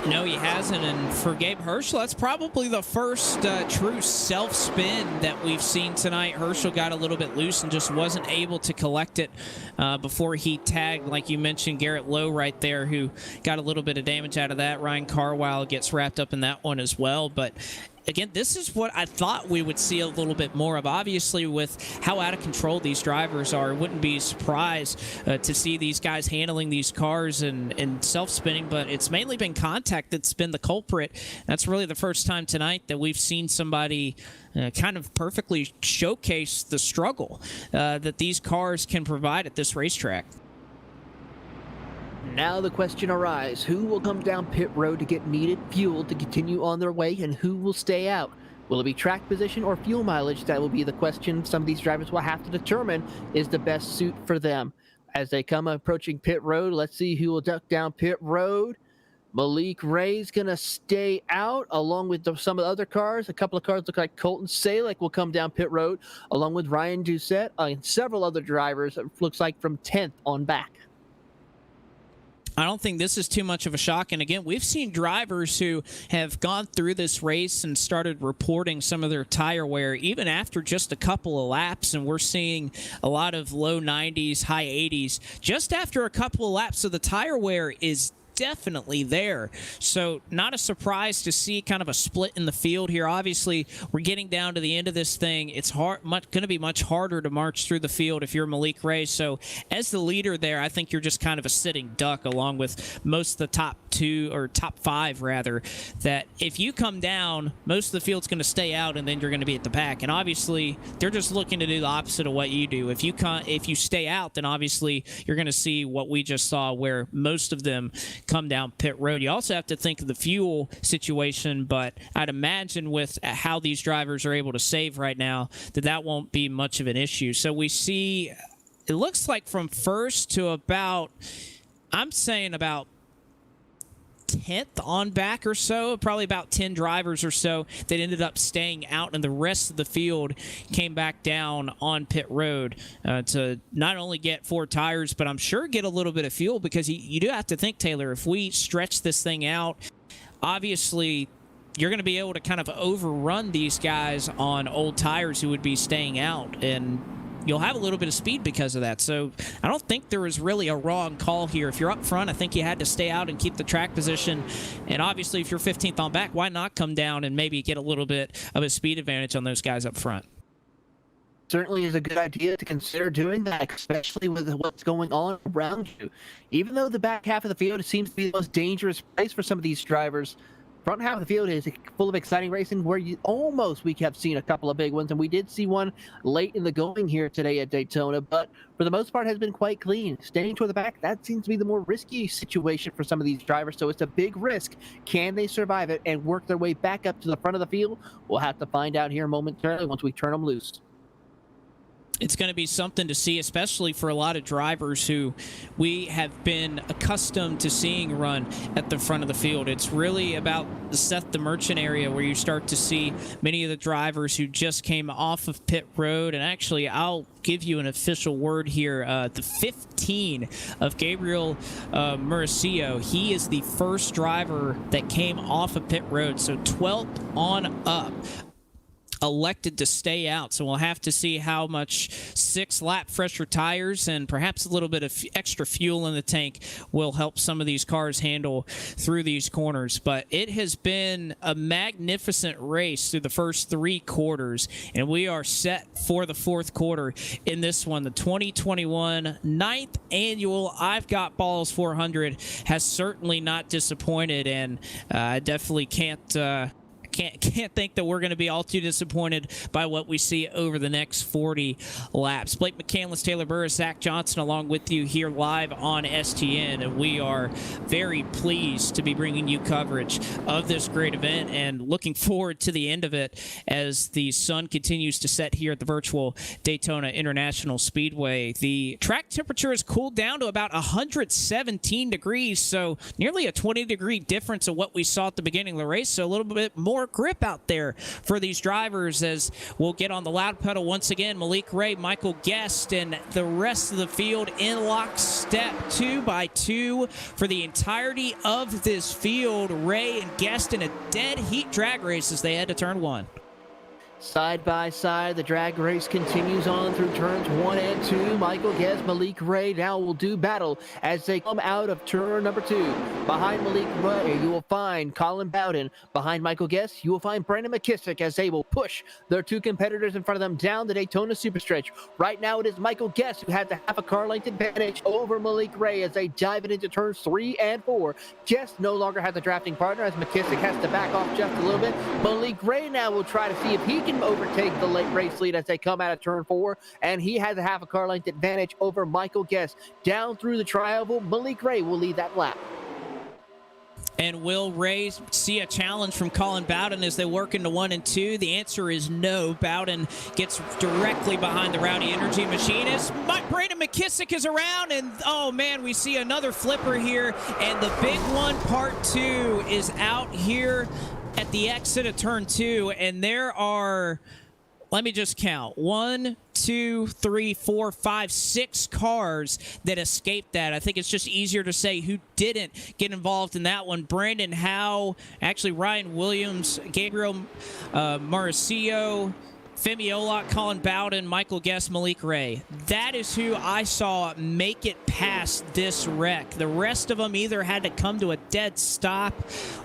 No, he hasn't. And for Gabe Herschel, that's probably the first true self-spin that we've seen tonight. Herschel got a little bit loose and just wasn't able to collect it before he tagged, like you mentioned, Garrett Lowe right there, who got a little bit of damage out of that. Ryan Carwile gets wrapped up in that one as well. But again, this is what I thought we would see a little bit more of. Obviously, with how out of control these drivers are, wouldn't be surprised to see these guys handling these cars and self-spinning, but it's mainly been contact that's been the culprit. That's really the first time tonight that we've seen somebody kind of perfectly showcase the struggle that these cars can provide at this racetrack. Now the question arises, who will come down pit road to get needed fuel to continue on their way, and who will stay out? Will it be track position or fuel mileage? That will be the question some of these drivers will have to determine is the best suit for them. As they come approaching pit road, let's see who will duck down pit road. Malik Ray's going to stay out along with some of the other cars. A couple of cars look like Colton Salick will come down pit road along with Ryan Doucette and several other drivers, it looks like from 10th on back. I don't think this is too much of a shock. And again, we've seen drivers who have gone through this race and started reporting some of their tire wear even after just a couple of laps. And we're seeing a lot of low 90s, high 80s just after a couple of laps. So the tire wear is definitely there. So not a surprise to see kind of a split in the field here. Obviously, we're getting down to the end of this thing. It's going to be much harder to march through the field if you're Malik Ray. So as the leader there, I think you're just kind of a sitting duck along with most of the top 2 or top 5 rather, that if you come down, most of the field's going to stay out and then you're going to be at the back. And obviously, they're just looking to do the opposite of what you do. If you stay out, then obviously you're going to see what we just saw where most of them come down pit road. You also have to think of the fuel situation, but I'd imagine with how these drivers are able to save right now that won't be much of an issue. So we see, it looks like from first to about, I'm saying about 10th on back or so, probably about 10 drivers or so that ended up staying out, and the rest of the field came back down on pit road to not only get 4 tires, but I'm sure get a little bit of fuel, because you do have to think, Taylor, if we stretch this thing out, obviously you're going to be able to kind of overrun these guys on old tires who would be staying out, and you'll have a little bit of speed because of that. So I don't think there was really a wrong call here. If you're up front, I think you had to stay out and keep the track position. And obviously, if you're 15th on back, why not come down and maybe get a little bit of a speed advantage on those guys up front? Certainly is a good idea to consider doing that, especially with what's going on around you. Even though the back half of the field seems to be the most dangerous place for some of these drivers, front half of the field is full of exciting racing where we have seen a couple of big ones, and we did see one late in the going here today at Daytona, but for the most part has been quite clean. Staying toward the back, that seems to be the more risky situation for some of these drivers, so it's a big risk. Can they survive it and work their way back up to the front of the field? We'll have to find out here momentarily once we turn them loose. It's going to be something to see, especially for a lot of drivers who we have been accustomed to seeing run at the front of the field. It's really about the Seth the Merchant area where you start to see many of the drivers who just came off of pit road. And actually, I'll give you an official word here. The 15 of Gabriel Mauricio, he is the first driver that came off of pit road. So 12th on up. elected to stay out. So we'll have to see how much 6-lap fresher tires and perhaps a little bit of extra fuel in the tank will help some of these cars handle through these corners. But it has been a magnificent race through the first 3 quarters, and we are set for the 4th quarter in this one. The 2021 9th annual I've Got Ballz 400 has certainly not disappointed, and I definitely can't think that we're going to be all too disappointed by what we see over the next 40 laps. Blake McCandless, Taylor Burris, Zach Johnson along with you here live on STN, and we are very pleased to be bringing you coverage of this great event and looking forward to the end of it as the sun continues to set here at the virtual Daytona International Speedway. The track temperature has cooled down to about 117 degrees, so nearly a 20-degree difference of what we saw at the beginning of the race, so a little bit more grip out there for these drivers as we'll get on the loud pedal once again. Malik Ray, Michael Guest, and the rest of the field in lockstep 2 by 2 for the entirety of this field. Ray and Guest in a dead heat drag race as they head to turn 1. Side by side, the drag race continues on through turns 1 and 2. Michael Guest, Malik Ray now will do battle as they come out of turn number 2. Behind Malik Ray, you will find Colin Bowden. Behind Michael Guest, you will find Brandon McKissick as they will push their 2 competitors in front of them down the Daytona Superstretch. Right now, it is Michael Guest who has a half a car length advantage over Malik Ray as they dive it into turns 3 and 4. Guest no longer has a drafting partner as McKissick has to back off just a little bit. Malik Ray now will try to see if he can overtake the late race lead as they come out of turn 4, and he has a half a car length advantage over Michael Guest. Down through the tri-oval, Malik Ray will lead that lap. And will Ray see a challenge from Colin Bowden as they work into 1 and 2? The answer is no. Bowden gets directly behind the Rowdy Energy machine as Brandon McKissick is around, and oh man, we see another flipper here, and the big one, part 2, is out here at the exit of turn 2, and there are, let me just count, 1, 2, 3, 4, 5, 6 cars that escaped that. I think it's just easier to say who didn't get involved in that one. Brandon Howe, actually Ryan Williams, Gabriel Mauricio, Femi Olak, Colin Bowden, Michael Guest, Malik Ray. That is who I saw make it past this wreck. The rest of them either had to come to a dead stop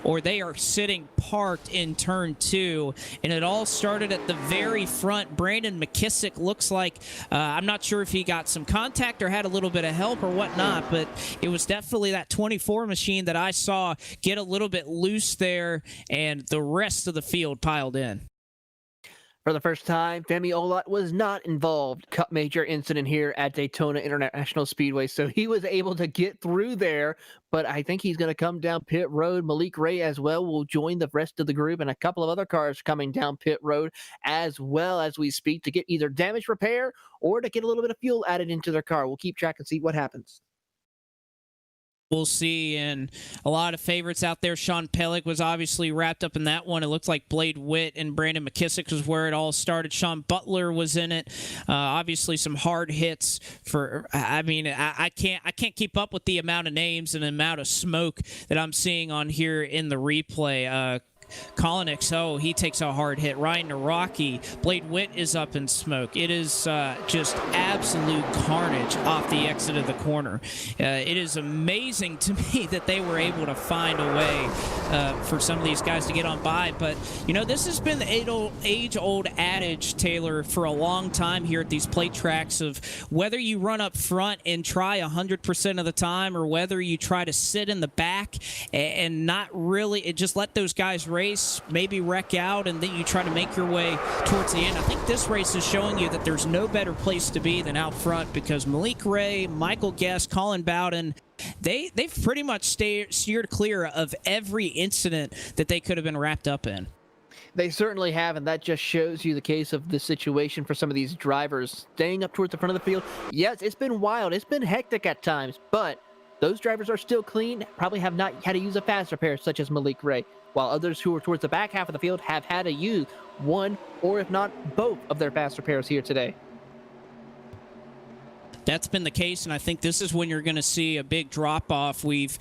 or they are sitting parked in turn 2. And it all started at the very front. Brandon McKissick looks like, I'm not sure if he got some contact or had a little bit of help or whatnot, but it was definitely that 24 machine that I saw get a little bit loose there, and the rest of the field piled in. For the first time, Femi Olot was not involved. Cup major incident here at Daytona International Speedway, so he was able to get through there, but I think he's going to come down pit road. Malik Ray as well will join the rest of the group, and a couple of other cars coming down pit road as well as we speak to get either damage repair or to get a little bit of fuel added into their car. We'll keep track and see what happens. We'll see, and a lot of favorites out there. Sean Pellick was obviously wrapped up in that one. It looked like Blade Witt and Brandon McKissick was where it all started. Sean Butler was in it. Obviously, some hard hits for. I mean, I can't keep up with the amount of names and the amount of smoke that I'm seeing on here in the replay. Colin XO, he takes a hard hit. Ryan Naraki, Blade Witt is up in smoke. It is just absolute carnage off the exit of the corner. It is amazing to me that they were able to find a way for some of these guys to get on by. But, you know, this has been the age-old adage, Taylor, for a long time here at these plate tracks of whether you run up front and try 100% of the time or whether you try to sit in the back and not really, just let those guys race, maybe wreck out, and then you try to make your way towards the end. I think this race is showing you that there's no better place to be than out front, because Malik Ray, Michael Guest, Colin Bowden, they've pretty much steered clear of every incident that they could have been wrapped up in. They certainly have, and that just shows you the case of the situation for some of these drivers staying up towards the front of the field. Yes, it's been wild. It's been hectic at times, but those drivers are still clean, probably have not had to use a fast repair such as Malik Ray, while others who are towards the back half of the field have had to use one or if not both of their fast repairs here today. That's been the case, and I think this is when you're going to see a big drop-off. We've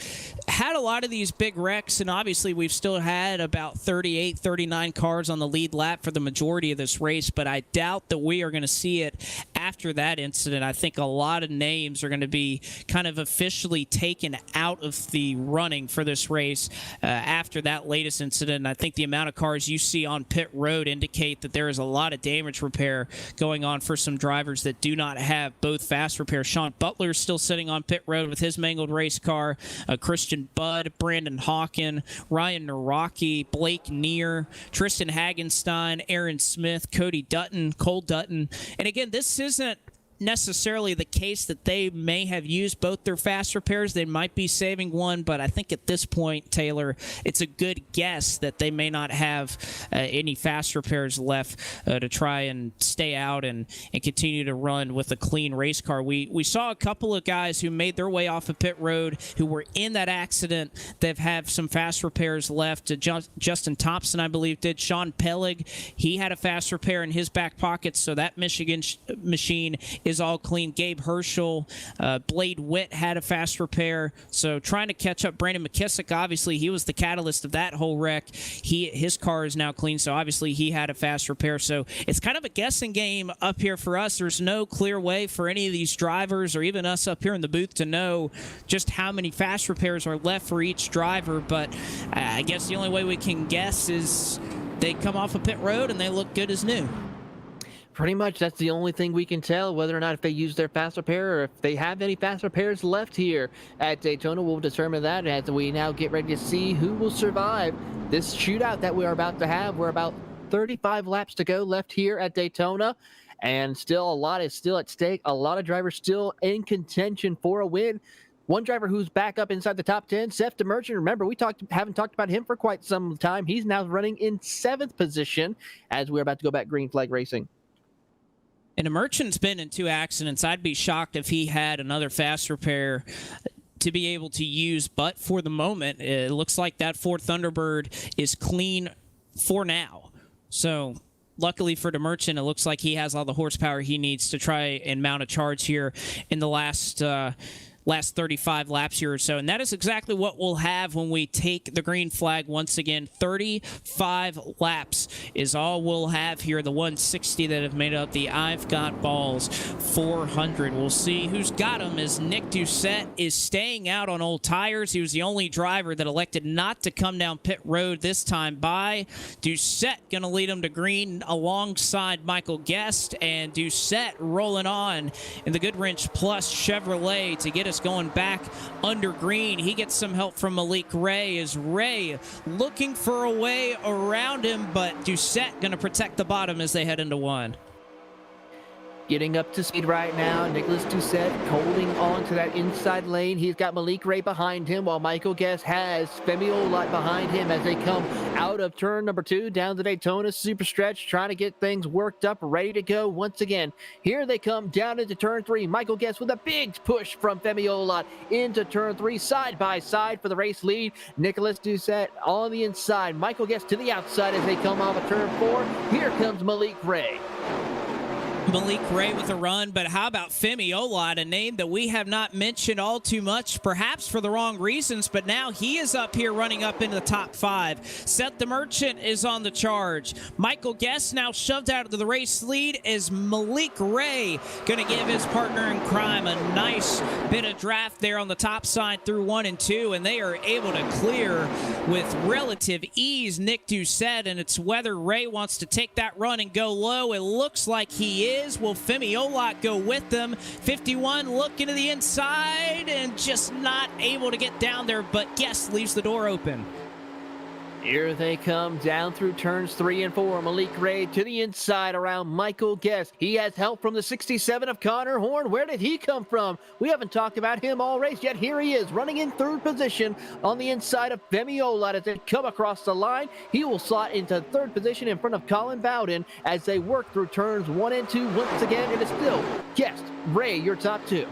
had a lot of these big wrecks, and obviously we've still had about 38, 39 cars on the lead lap for the majority of this race, but I doubt that we are going to see it after that incident. I think a lot of names are going to be kind of officially taken out of the running for this race after that latest incident, and I think the amount of cars you see on pit road indicate that there is a lot of damage repair going on for some drivers that do not have both fast repair. Sean Butler is still sitting on pit road with his mangled race car. Christian Budd, Brandon Hawken, Ryan Naraki, Blake Neer, Tristan Hagenstein, Aaron Smith, Cody Dutton, Cole Dutton. And again, this isn't necessarily the case that they may have used both their fast repairs. They might be saving one, but I think at this point, Taylor, it's a good guess that they may not have any fast repairs left to try and stay out and continue to run with a clean race car. We saw a couple of guys who made their way off of pit road who were in that accident that have some fast repairs left. Justin Thompson, I believe, did. Sean Pellig, he had a fast repair in his back pocket, so that Michigan machine is all clean. Gabe Herschel, Blade Witt had a fast repair. So trying to catch up. Brandon McKissick, obviously, he was the catalyst of that whole wreck. His car is now clean, so obviously he had a fast repair. So it's kind of a guessing game up here for us. There's no clear way for any of these drivers or even us up here in the booth to know just how many fast repairs are left for each driver. But I guess the only way we can guess is they come off a pit road and they look good as new. Pretty much, that's the only thing we can tell, whether or not if they use their fast repair or if they have any fast repairs left here at Daytona. We'll determine that as we now get ready to see who will survive this shootout that we are about to have. We're about 35 laps to go left here at Daytona, and still a lot is still at stake. A lot of drivers still in contention for a win. One driver who's back up inside the top 10, Seth DeMerchant. Remember, we haven't talked about him for quite some time. He's now running in 7th position as we're about to go back green flag racing. And a Merchant's been in 2 accidents. I'd be shocked if he had another fast repair to be able to use. But for the moment, it looks like that Ford Thunderbird is clean for now. So luckily for the Merchant, it looks like he has all the horsepower he needs to try and mount a charge here in the last 35 laps here or so. And that is exactly what we'll have when we take the green flag once again. 35 laps is all we'll have here. The 160 that have made up the I've Got Ballz 400. We'll see who's got them as Nick Doucette is staying out on old tires. He was the only driver that elected not to come down pit road this time by. Doucette going to lead him to green alongside Michael Guest, and Doucette rolling on in the Goodwrench Plus Chevrolet to get us going back under green. He gets some help from Malik Ray as Ray looking for a way around him, but Doucette going to protect the bottom as they head into one. Getting up to speed right now, Nicholas Doucette holding on to that inside lane. He's got Malik Ray behind him, while Michael Guest has Femi Olot behind him as they come out of turn number 2 down the Daytona Super Stretch, trying to get things worked up, ready to go once again. Here they come down into turn 3. Michael Guest with a big push from Femi Olot into turn 3, side by side for the race lead. Nicholas Doucette on the inside. Michael Guest to the outside as they come off of turn 4. Here comes Malik Ray. Malik Ray with a run, but how about Femi Olot, a name that we have not mentioned all too much, perhaps for the wrong reasons, but now he is up here running up into the top 5. Seth DeMerchant is on the charge. Michael Guest now shoved out of the race lead as Malik Ray going to give his partner in crime a nice bit of draft there on the top side through 1 and 2, and they are able to clear with relative ease Nick Doucette, and it's whether Ray wants to take that run and go low. It looks like he is. Will Femi Olot go with them? 51 looking to the inside and just not able to get down there, but Guest leaves the door open. Here they come down through turns 3 and 4. Malik Ray to the inside around Michael Guest. He has help from the 67 of Connor Horn. Where did he come from? We haven't talked about him all race yet. Here he is running in 3rd position on the inside of Femi Olot as they come across the line. He will slot into 3rd position in front of Colin Bowden as they work through turns 1 and 2. Once again, it is still Guest, Ray, your top 2.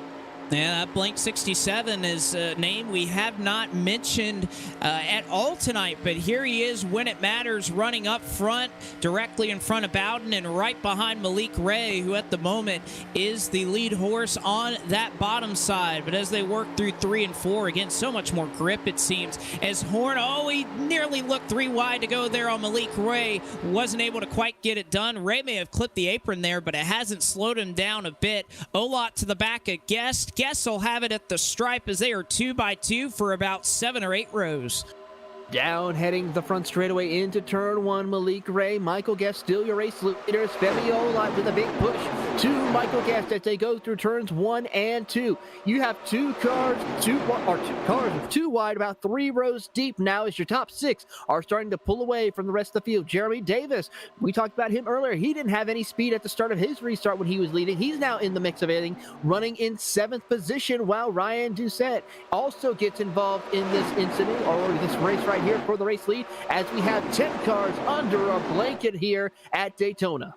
Yeah, that Blank 67 is a name we have not mentioned at all tonight, but here he is when it matters, running up front, directly in front of Bowden and right behind Malik Ray, who at the moment is the lead horse on that bottom side. But as they work through 3 and 4, again, so much more grip it seems. As Horn, he nearly looked 3 wide to go there on Malik Ray, wasn't able to quite get it done. Ray may have clipped the apron there, but it hasn't slowed him down a bit. Olot to the back of Guest. Guess will have it at the stripe as they are 2 by 2 for about 7 or 8 rows. Down heading the front straightaway into turn 1, Malik Ray. Michael Guest still your race leaders. Fabiola with a big push to Michael Guest as they go through turns 1 and 2. You have two cars with 2 wide, about 3 rows deep now as your top 6 are starting to pull away from the rest of the field. Jeremy Davis, we talked about him earlier. He didn't have any speed at the start of his restart when he was leading. He's now in the mix of anything, running in 7th position, while Ryan Doucette also gets involved in this incident or this race right here for the race lead, as we have 10 cars under a blanket here at Daytona.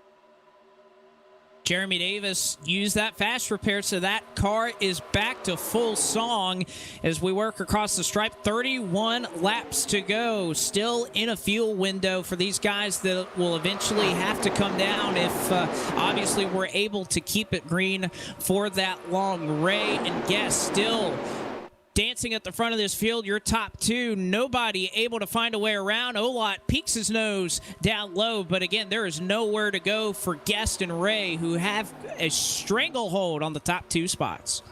Jeremy Davis used that fast repair, so that car is back to full song as we work across the stripe. 31 laps to go. Still in a fuel window for these guys that will eventually have to come down if obviously we're able to keep it green for that long. Ray and Guest still dancing at the front of this field, your top 2. Nobody able to find a way around. Olot peeks his nose down low, but again, there is nowhere to go for Guest and Ray, who have a stranglehold on the top 2 spots.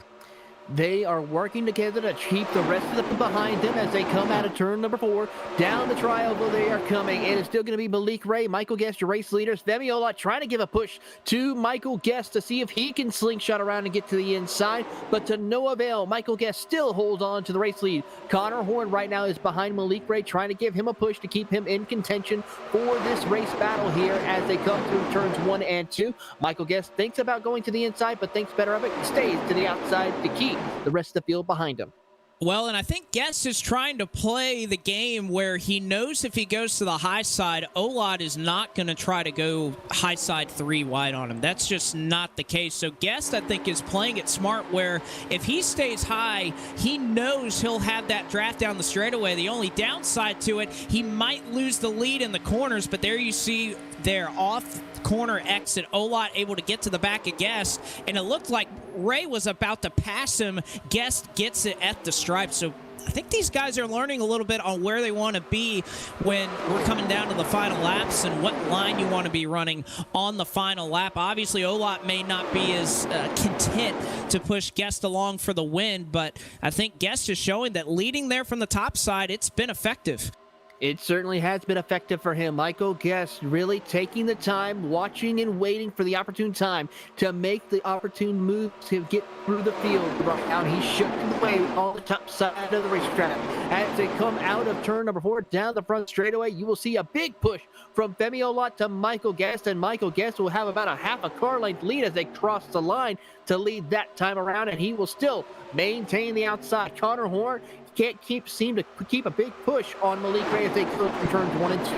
They are working together to keep the rest of them behind them as they come out of turn number 4. Down the triangle they are coming, and it's still going to be Malik Ray, Michael Guest, your race leaders. Femiola trying to give a push to Michael Guest to see if he can slingshot around and get to the inside, but to no avail. Michael Guest still holds on to the race lead. Connor Horn right now is behind Malik Ray, trying to give him a push to keep him in contention for this race battle here as they come through turns 1 and 2. Michael Guest thinks about going to the inside, but thinks better of it and stays to the outside to keep the rest of the field behind him. Well, and I think Guest is trying to play the game where he knows if he goes to the high side, Olot is not going to try to go high side 3 wide on him. That's just not the case. So Guest, I think, is playing it smart where if he stays high, he knows he'll have that draft down the straightaway. The only downside to it, he might lose the lead in the corners, but there you see their off corner exit. Olot able to get to the back of Guest, and it looked like Ray was about to pass him. Guest gets it at the stripe. So I think these guys are learning a little bit on where they want to be when we're coming down to the final laps and what line you want to be running on the final lap. Obviously, Olot may not be as content to push Guest along for the win, but I think Guest is showing that leading there from the top side, it's been effective. It certainly has been effective for him. Michael Guest really taking the time, watching and waiting for the opportune time to make the opportune move to get through the field. Right now, he's shifting away on the top side of the racetrack. As they come out of turn number 4, down the front straightaway, you will see a big push from Femiolot to Michael Guest, and Michael Guest will have about a half a car length lead as they cross the line to lead that time around, and he will still maintain the outside. Connor Horn can't seem to keep a big push on Malik Ray as they go through turns 1 and 2.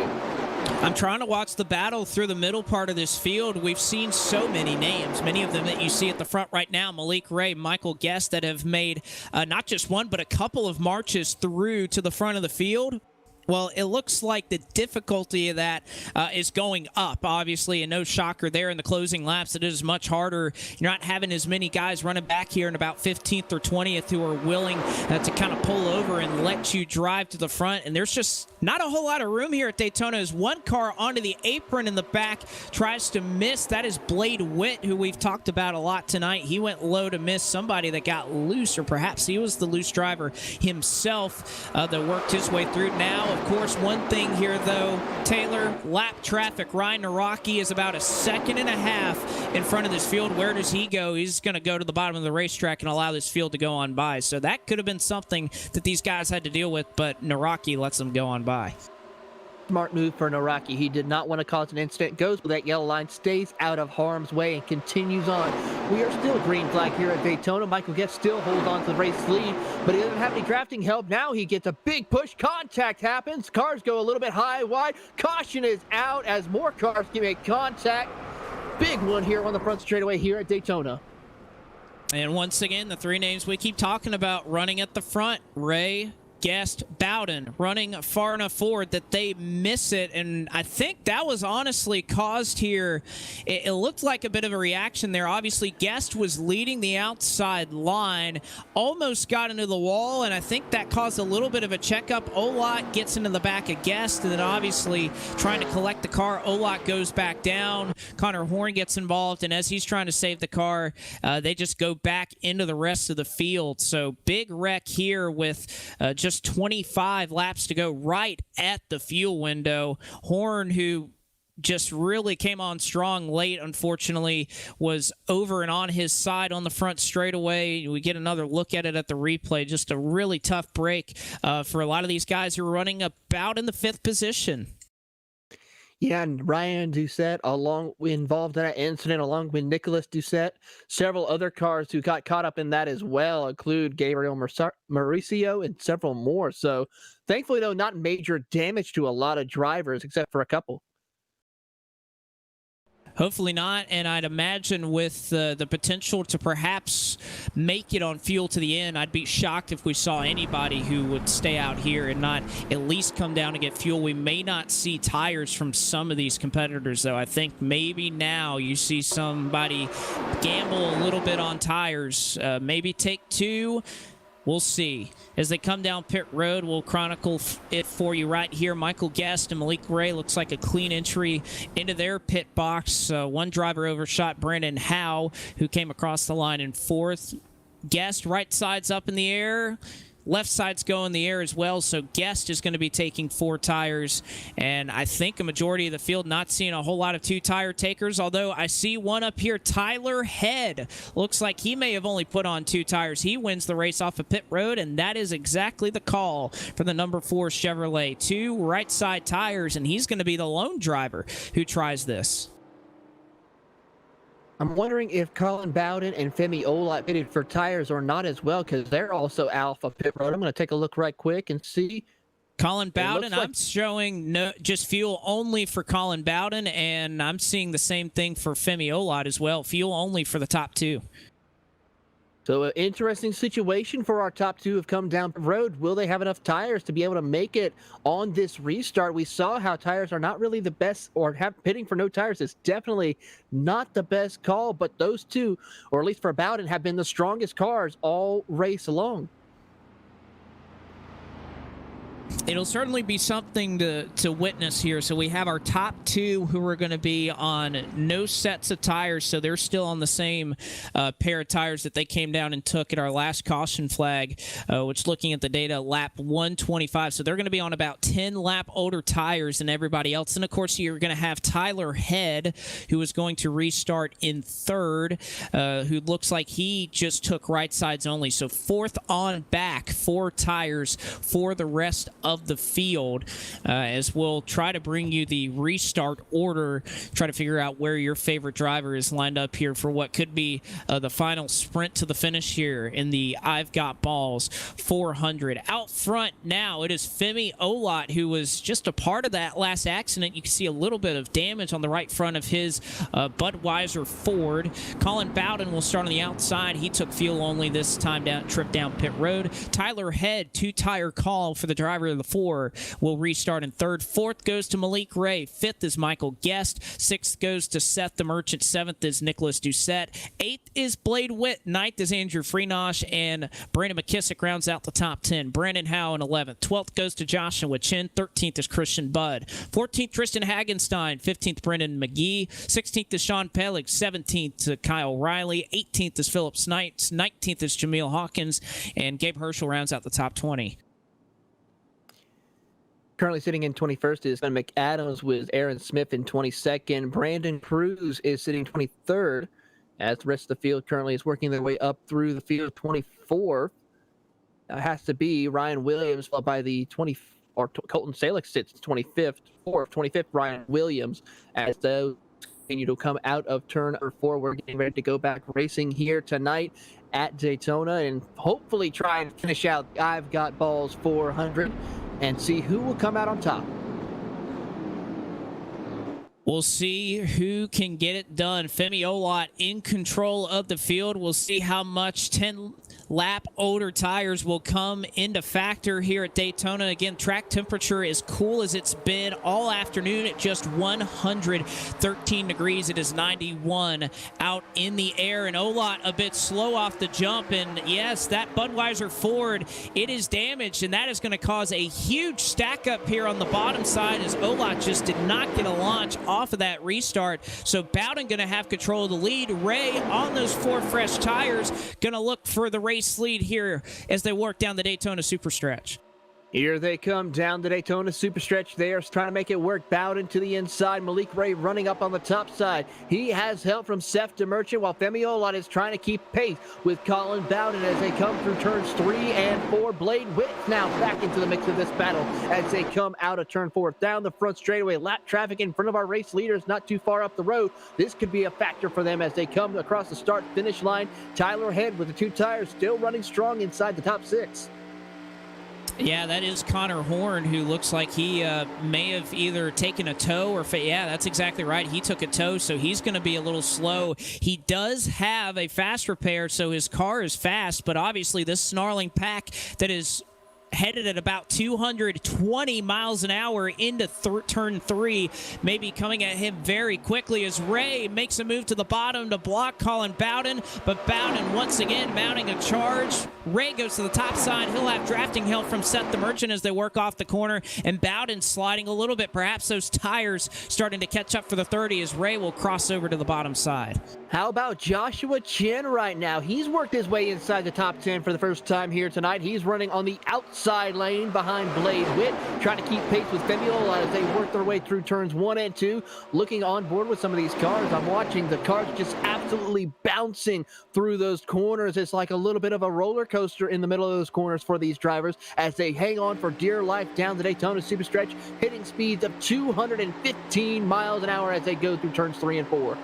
I'm trying to watch the battle through the middle part of this field. We've seen so many names, many of them that you see at the front right now. Malik Ray, Michael Guest, that have made not just one, but a couple of marches through to the front of the field. Well, it looks like the difficulty of that is going up, obviously, and no shocker there in the closing laps. It is much harder. You're not having as many guys running back here in about 15th or 20th who are willing to kind of pull over and let you drive to the front, and there's just not a whole lot of room here at Daytona as one car onto the apron in the back tries to miss. That is Blade Witt, who we've talked about a lot tonight. He went low to miss somebody that got loose, or perhaps he was the loose driver himself that worked his way through. Now, of course, one thing here, though, Taylor, lap traffic. Ryan Naraki is about 1.5 seconds in front of this field. Where does he go? He's going to go to the bottom of the racetrack and allow this field to go on by. So that could have been something that these guys had to deal with, but Naraki lets them go on by. Smart move for Naraki. He did not want to cause an incident. Goes with that yellow line, stays out of harm's way, and continues on. We are still green flag here at Daytona. Michael Guest still holds on to the race lead, but he doesn't have any drafting help. Now he gets a big push. Contact happens. Cars go a little bit high, wide. Caution is out as more cars can make contact. Big one here on the front straightaway here at Daytona. And once again, the three names we keep talking about running at the front: Ray, Guest, Bowden, running far enough forward that they miss it. And I think that was honestly caused here. It looked like a bit of a reaction there. Obviously, Guest was leading the outside line, almost got into the wall, and I think that caused a little bit of a checkup. Olot gets into the back of Guest, and then obviously trying to collect the car. Olot goes back down. Connor Horn gets involved, and as he's trying to save the car, they just go back into the rest of the field. So big wreck here with just 25 laps to go, right at the fuel window. Horn, who just really came on strong late, unfortunately, was over and on his side on the front straightaway. We get another look at it at the replay. Just a really tough break for a lot of these guys who are running about in the 5th position. Yeah, and Ryan Doucette involved in that incident along with Nicholas Doucette. Several other cars who got caught up in that as well include Gabriel Mauricio and several more. So thankfully, though, not major damage to a lot of drivers except for a couple. Hopefully not, and I'd imagine with the potential to perhaps make it on fuel to the end, I'd be shocked if we saw anybody who would stay out here and not at least come down to get fuel. We may not see tires from some of these competitors, though. I think maybe now you see somebody gamble a little bit on tires, maybe take 2. We'll see. As they come down pit road, we'll chronicle it for you right here. Michael Guest and Malik Ray looks like a clean entry into their pit box. One driver overshot Brandon Howe, who came across the line in 4th. Guest, right side's up in the air. Left side's go in the air as well, so Guest is going to be taking 4 tires. And I think a majority of the field not seeing a whole lot of 2-tire takers, although I see one up here. Tyler Head looks like he may have only put on 2 tires. He wins the race off of pit road, and that is exactly the call for the number 4 Chevrolet. 2 right side tires, and he's going to be the lone driver who tries this. I'm wondering if Colin Bowden and Femi Olot pitted for tires or not as well, because they're also Alpha Pit Road. I'm going to take a look right quick and see. Colin Bowden, I'm showing just fuel only for Colin Bowden, and I'm seeing the same thing for Femi Olot as well. Fuel only for the top 2. So an interesting situation for our top 2 have come down the road. Will they have enough tires to be able to make it on this restart? We saw how tires are not really the best, or pitting for no tires is definitely not the best call, but those 2, or at least for Bowden, have been the strongest cars all race long. It'll certainly be something to witness here. So we have our top 2 who are going to be on no sets of tires, so they're still on the same pair of tires that they came down and took at our last caution flag, which, looking at the data, lap 125. So they're going to be on about 10 lap older tires than everybody else. And, of course, you're going to have Tyler Head, who is going to restart in 3rd, who looks like he just took right sides only. So 4th on back, 4 tires for the rest of the field, as we'll try to bring you the restart order, try to figure out where your favorite driver is lined up here for what could be the final sprint to the finish here in the I've Got Ballz 400. Out front now, it is Femi Olot, who was just a part of that last accident. You can see a little bit of damage on the right front of his Budweiser Ford. Colin Bowden will start on the outside. He took fuel only this time trip down pit road. Tyler Head, 2-tire call for the driver of the 4, will restart in 3rd. 4th goes to Malik Ray. 5th is Michael Guest. 6th goes to Seth the Merchant. 7th is Nicholas Doucette. 8th is Blade Witt. 9th is Andrew Freenosh, and Brandon McKissick rounds out the top 10. Brandon Howe in 11th. 12th goes to Joshua Chin. 13th is Christian Budd. 14th, Tristan Hagenstein. 15th, Brendan McGee. 16th is Sean Pellig. 17th, Kyle Riley. 18th is Philip Snipes. 19th is Jameel Hawkins, and Gabe Herschel rounds out the top 20. Currently sitting in 21st is Ben McAdams with Aaron Smith in 22nd. Brandon Cruz is sitting 23rd, as the rest of the field currently is working their way up through the field. 24th has to be Ryan Williams, followed by the Colton Salek sits 25th. 25th, Ryan Williams, as those continue to come out of turn 4. We're getting ready to go back racing here tonight at Daytona and hopefully try and finish out I've Got Ballz 400 and see who will come out on top. We'll see who can get it done. Femi Olot in control of the field. We'll see how much 10-lap older tires will come into factor here at Daytona. Again, track temperature is cool as it's been all afternoon at just 113 degrees. It is 91 out in the air, and Olot a bit slow off the jump. And yes, that Budweiser Ford, it is damaged, and that is going to cause a huge stack up here on the bottom side as Olot just did not get a launch off of that restart. So Bowden going to have control of the lead. Ray on those 4 fresh tires going to look for the race lead here as they work down the Daytona Superstretch. Here they come down the Daytona Superstretch. They are trying to make it work. Bowden to the inside. Malik Ray running up on the top side. He has help from Seth DeMerchant, while Femi Olot is trying to keep pace with Colin Bowden as they come through turns 3 and 4. Blade Witt now back into the mix of this battle as they come out of turn 4. Down the front straightaway, lap traffic in front of our race leaders not too far up the road. This could be a factor for them as they come across the start-finish line. Tyler Head with the 2 tires still running strong inside the top 6. Yeah, that is Connor Horn, who looks like he may have either taken a tow or... Yeah, that's exactly right. He took a tow, so he's going to be a little slow. He does have a fast repair, so his car is fast, but obviously this snarling pack that is headed at about 220 miles an hour into turn 3, maybe coming at him very quickly as Ray makes a move to the bottom to block Colin Bowden, but Bowden once again mounting a charge. Ray goes to the top side. He'll have drafting help from Seth DeMerchant as they work off the corner, and Bowden sliding a little bit. Perhaps those tires starting to catch up for the 30 as Ray will cross over to the bottom side. How about Joshua Chen right now? He's worked his way inside the top 10 for the first time here tonight. He's running on the outside lane behind Blade Witt, trying to keep pace with Femi Olot as they work their way through turns 1 and 2. Looking on board with some of these cars, I'm watching the cars just absolutely bouncing through those corners. It's like a little bit of a roller coaster in the middle of those corners for these drivers as they hang on for dear life down the Daytona Superstretch, hitting speeds of 215 miles an hour as they go through turns 3 and 4.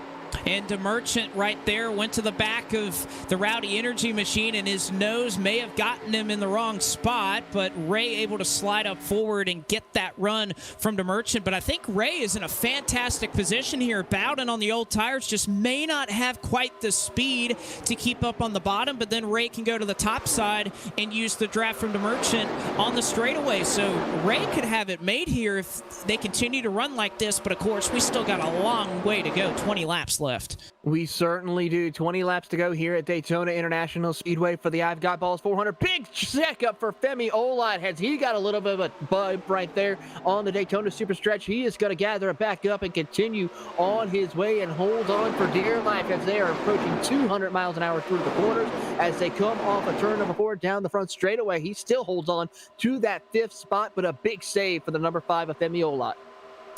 And DeMerchant right there went to the back of the Rowdy Energy machine, and his nose may have gotten him in the wrong spot, but Ray able to slide up forward and get that run from DeMerchant. But I think Ray is in a fantastic position here. Bowden on the old tires just may not have quite the speed to keep up on the bottom, but then Ray can go to the top side and use the draft from DeMerchant on the straightaway. So Ray could have it made here if they continue to run like this, but of course we still got a long way to go, 20 laps left. We certainly do. 20 laps to go here at Daytona International Speedway for the I've Got Ballz 400. Big check up for Femi Olot. Has he got a little bit of a bump right there on the Daytona Superstretch? He is going to gather it back up and continue on his way and hold on for dear life as they are approaching 200 miles an hour through the corners. As they come off of turn number 4 down the front straightaway, he still holds on to that 5th spot, but a big save for the number 5 of Femi Olot.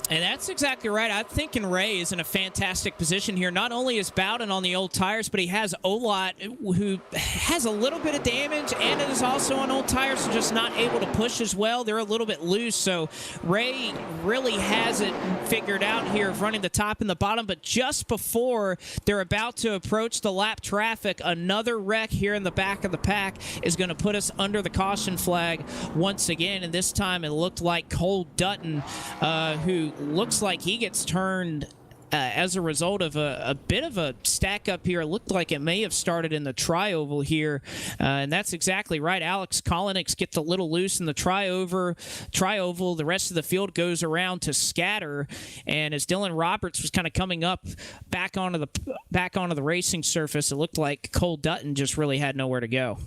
And that's exactly right. I'm thinking Ray is in a fantastic position here. Not only is Bowden on the old tires, but he has Olot, who has a little bit of damage and is also on old tires, so just not able to push as well. They're a little bit loose, so Ray really has it figured out here of running the top and the bottom. But just before they're about to approach the lap traffic, another wreck here in the back of the pack is going to put us under the caution flag once again. And this time it looked like Cole Dutton, who looks like he gets turned as a result of a bit of a stack up here. It looked like it may have started in the tri-oval here, and that's exactly right. Alex Kolinick gets a little loose in the tri-oval. The rest of the field goes around to scatter, and as Dylan Roberts was kind of coming up back onto the racing surface, it looked like Cole Dutton just really had nowhere to go.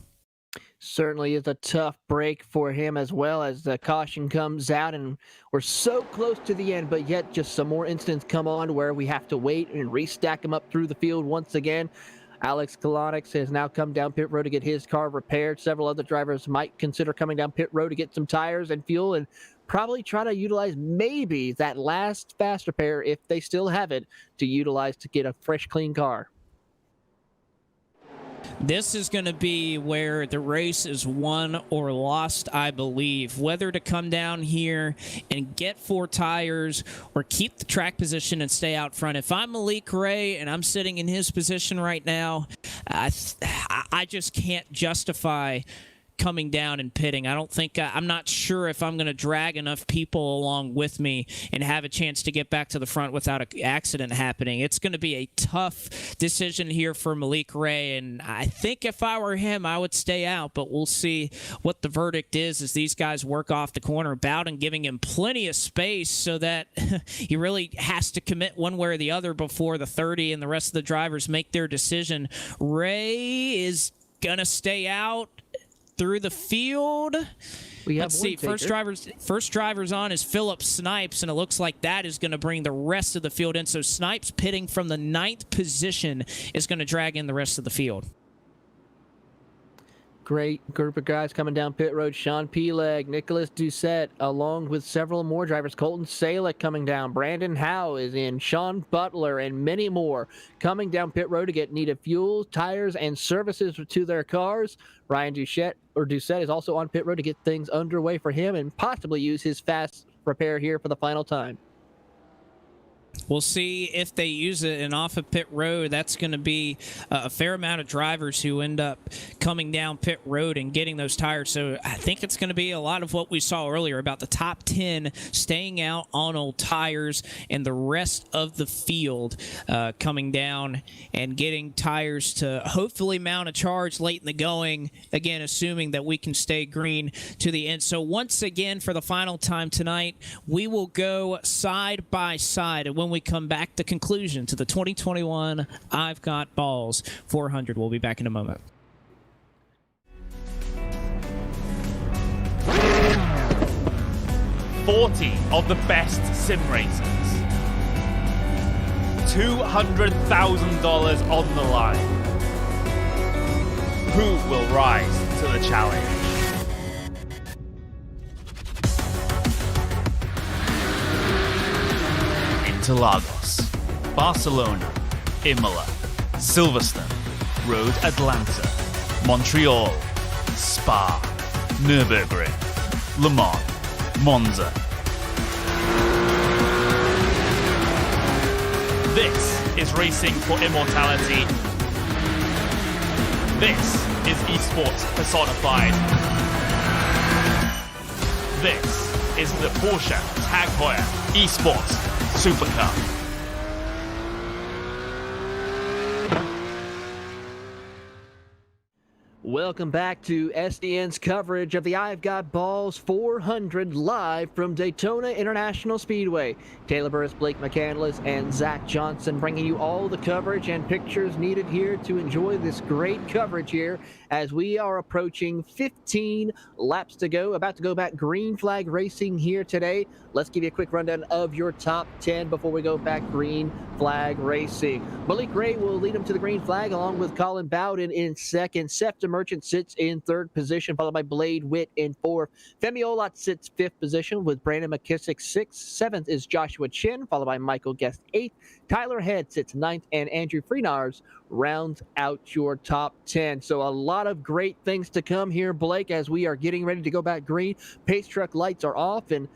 Certainly is a tough break for him as well as the caution comes out, and we're so close to the end, but yet just some more incidents come on where we have to wait and restack him up through the field once again. Alex Kolonics has now come down pit road to get his car repaired. Several other drivers might consider coming down pit road to get some tires and fuel and probably try to utilize maybe that last fast repair, if they still have it, to utilize to get a fresh, clean car. This is going to be where the race is won or lost, I believe. Whether to come down here and get 4 tires or keep the track position and stay out front. If I'm Malik Ray and I'm sitting in his position right now, I just can't justify coming down and pitting. I don't think I'm not sure if I'm going to drag enough people along with me and have a chance to get back to the front without an accident happening. It's going to be a tough decision here for Malik Ray, and I think if I were him, I would stay out, but we'll see what the verdict is as these guys work off the corner. Bowden giving him plenty of space so that he really has to commit one way or the other before the 30 and the rest of the drivers make their decision. Ray is going to stay out through the field. Let's see. First drivers on is Philip Snipes, and it looks like that is going to bring the rest of the field in. So Snipes pitting from the 9th position is going to drag in the rest of the field. Great group of guys coming down pit road. Sean Peleg, Nicholas Doucette, along with several more drivers. Colton Salek coming down. Brandon Howe is in. Sean Butler and many more coming down pit road to get needed fuel, tires, and services to their cars. Ryan Doucette is also on pit road to get things underway for him and possibly use his fast repair here for the final time. We'll see if they use it, and off of pit road, that's going to be a fair amount of drivers who end up coming down pit road and getting those tires. So I think it's going to be a lot of what we saw earlier about the top 10 staying out on old tires and the rest of the field coming down and getting tires to hopefully mount a charge late in the going, again, assuming that we can stay green to the end. So once again, for the final time tonight, we will go side by side. And when we come back, the conclusion to the 2021 I've Got Ballz 400. We'll be back in a moment. "40 of the best sim racers. $200,000 on the line. Who will rise to the challenge?" Interlagos, Barcelona, Imola, Silverstone, Road Atlanta, Montreal, Spa, Nürburgring, Le Mans, Monza. This is racing for immortality. This is esports personified. This is the Porsche Tag Heuer Esports Super Cup. Welcome back to SDN's coverage of the I've Got Ballz 400 live from Daytona International Speedway. Taylor Burris, Blake McCandless, and Zach Johnson bringing you all the coverage and pictures needed here to enjoy this great coverage here as we are approaching 15 laps to go. About to go back green flag racing here today. Let's give you a quick rundown of your top 10 before we go back green flag racing. Malik Ray will lead him to the green flag along with Colin Bowden in second. Sefton Merchant sits in third position, followed by Blade Witt in fourth. Femi Olot sits fifth position with Brandon McKissick sixth. Seventh is Joshua Chin, followed by Michael Guest eighth. Tyler Head sits ninth, and Andrew Freenars rounds out your top 10. So a lot of great things to come here, Blake, as we are getting ready to go back green. Pace truck lights are off, and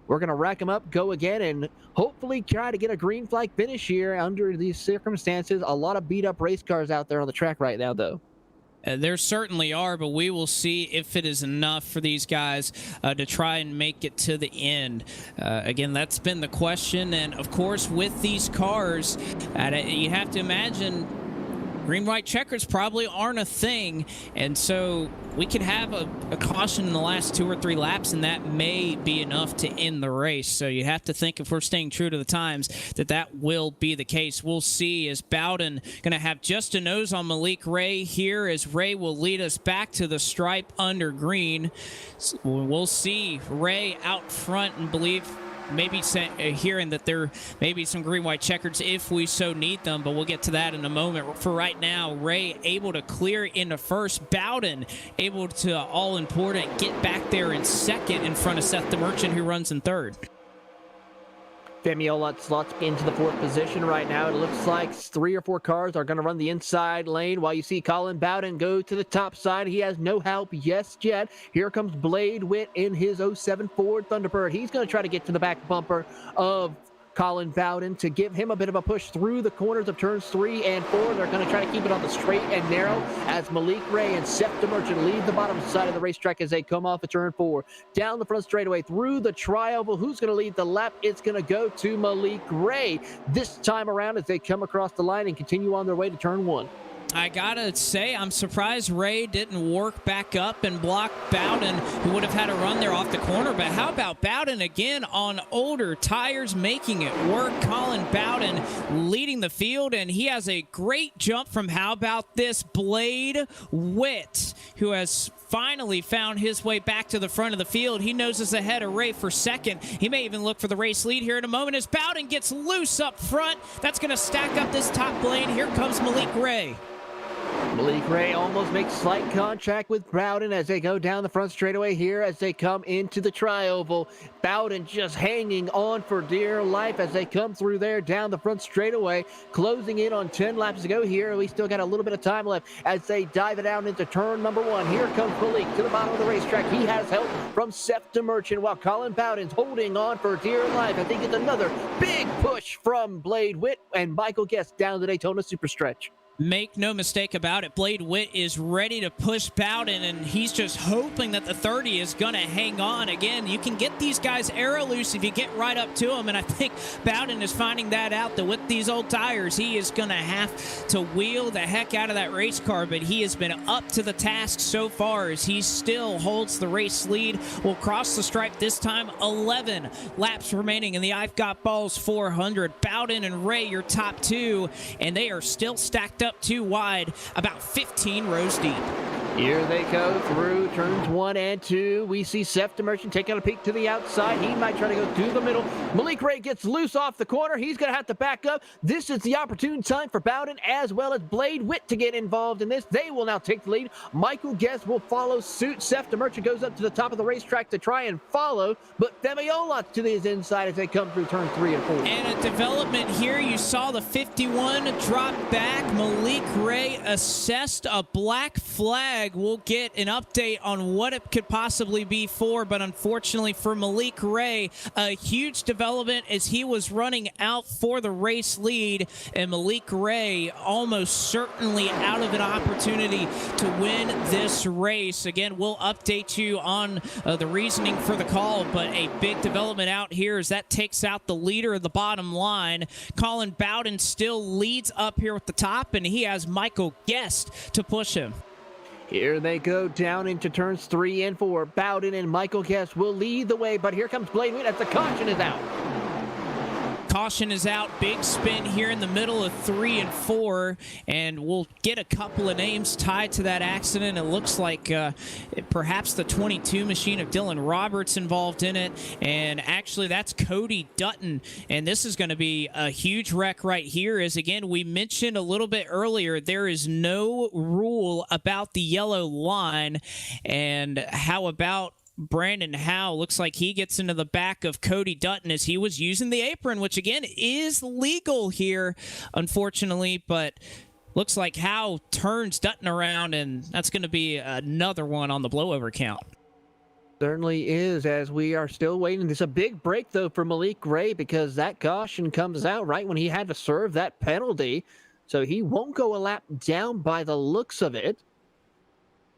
we're going to rack them up, go again, and hopefully try to get a green flag finish here under these circumstances. A lot of beat-up race cars out there on the track right now, though. There certainly are, but we will see if it is enough for these guys to try and make it to the end. Again, that's been the question, and of course, with these cars, you have to imagine green-white checkers probably aren't a thing, and so we could have a caution in the last 2 or 3 laps, and that may be enough to end the race. So you have to think, if we're staying true to the times, that will be the case. We'll see. Is Bowden going to have just a nose on Malik Ray here, as Ray will lead us back to the stripe under green? We'll see Ray out front and believe maybe hearing that there may be some green-white checkers if we so need them, but we'll get to that in a moment. For right now, Ray able to clear into first. Bowden able to, all important, get back there in second in front of Seth the Merchant, who runs in third. Femi Olot slots into the fourth position right now. It looks like 3 or 4 cars are going to run the inside lane while you see Colin Bowden go to the top side. He has no help yet. Here comes Blade Witt in his 07 Ford Thunderbird. He's going to try to get to the back bumper of Colin Bowden to give him a bit of a push through the corners of turns 3 and 4. They're going to try to keep it on the straight and narrow as Malik Ray and Seth Merchant lead the bottom side of the racetrack as they come off of turn 4. Down the front straightaway through the tri-oval. Who's going to lead the lap? It's going to go to Malik Ray this time around as they come across the line and continue on their way to turn 1. I gotta say, I'm surprised Ray didn't work back up and block Bowden, who would have had a run there off the corner. But how about Bowden again on older tires, making it work? Colin Bowden leading the field, and he has a great jump from, how about this, Blade Witt, who has finally found his way back to the front of the field. He noses ahead of Ray for second. He may even look for the race lead here in a moment as Bowden gets loose up front. That's going to stack up this top lane. Here comes Malik Ray. Malik Ray almost makes slight contact with Bowden as they go down the front straightaway here as they come into the tri-oval. Bowden just hanging on for dear life as they come through there down the front straightaway, closing in on 10 laps to go here. We still got a little bit of time left as they dive it down into turn number 1. Here comes Malik to the bottom of the racetrack. He has help from Seth Merchant while Colin Bowden's holding on for dear life. I think it's another big push from Blade Witt and Michael Guest down the Daytona Superstretch. Make no mistake about it, Blade Witt is ready to push Bowden, and he's just hoping that the 30 is going to hang on. Again, you can get these guys arrow loose if you get right up to them, and I think Bowden is finding that out, that with these old tires, he is going to have to wheel the heck out of that race car, but he has been up to the task so far as he still holds the race lead. Will cross the stripe this time. 11 laps remaining in the I've Got Ballz 400. Bowden and Ray, your top two, and they are still stacked up too wide, about 15 rows deep. Here they go through turns 1 and 2. We see Seth Merchant taking a peek to the outside. He might try to go through the middle. Malik Ray gets loose off the corner. He's going to have to back up. This is the opportune time for Bowden as well as Blade Witt to get involved in this. They will now take the lead. Michael Guest will follow suit. Seth Merchant goes up to the top of the racetrack to try and follow, but Femi to his inside as they come through turn 3 and 4. And a development here. You saw the 51 drop back. Malik Ray assessed a black flag. We'll get an update on what it could possibly be for, but unfortunately for Malik Ray, a huge development as he was running out for the race lead, and Malik Ray almost certainly out of an opportunity to win this race. Again, we'll update you on the reasoning for the call, but a big development out here as that takes out the leader of the bottom line. Colin Bowden still leads up here with the top, and he has Michael Guest to push him. Here they go down into turns 3 and 4. Bowden and Michael Guest will lead the way, but here comes Blade Witt as the caution is out. Caution is out. Big spin here in the middle of 3 and 4, and we'll get a couple of names tied to that accident. It looks like perhaps the 22 machine of Dylan Roberts involved in it, and actually that's Cody Dutton, and this is going to be a huge wreck right here. As again, we mentioned a little bit earlier, there is no rule about the yellow line, and how about Brandon Howe? Looks like he gets into the back of Cody Dutton as he was using the apron, which again is legal here, unfortunately, but looks like Howe turns Dutton around, and that's going to be another one on the blowover count. Certainly is, as we are still waiting. There's a big break, though, for Malik Ray because that caution comes out right when he had to serve that penalty, so he won't go a lap down by the looks of it,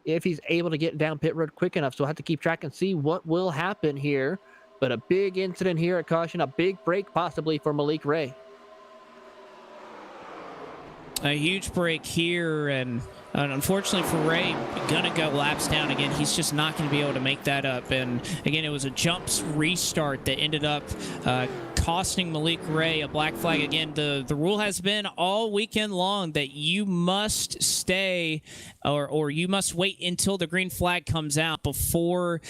if he's able to get down pit road quick enough. So we'll have to keep track and see what will happen here. But a big incident here at caution, a big break possibly for Malik Ray. A huge break here, and unfortunately for Ray, gonna go laps down again. He's just not going to be able to make that up. And again, it was a jumps restart that ended up costing Malik Ray a black flag. Again, the rule has been all weekend long that you must stay or you must wait until the green flag comes out before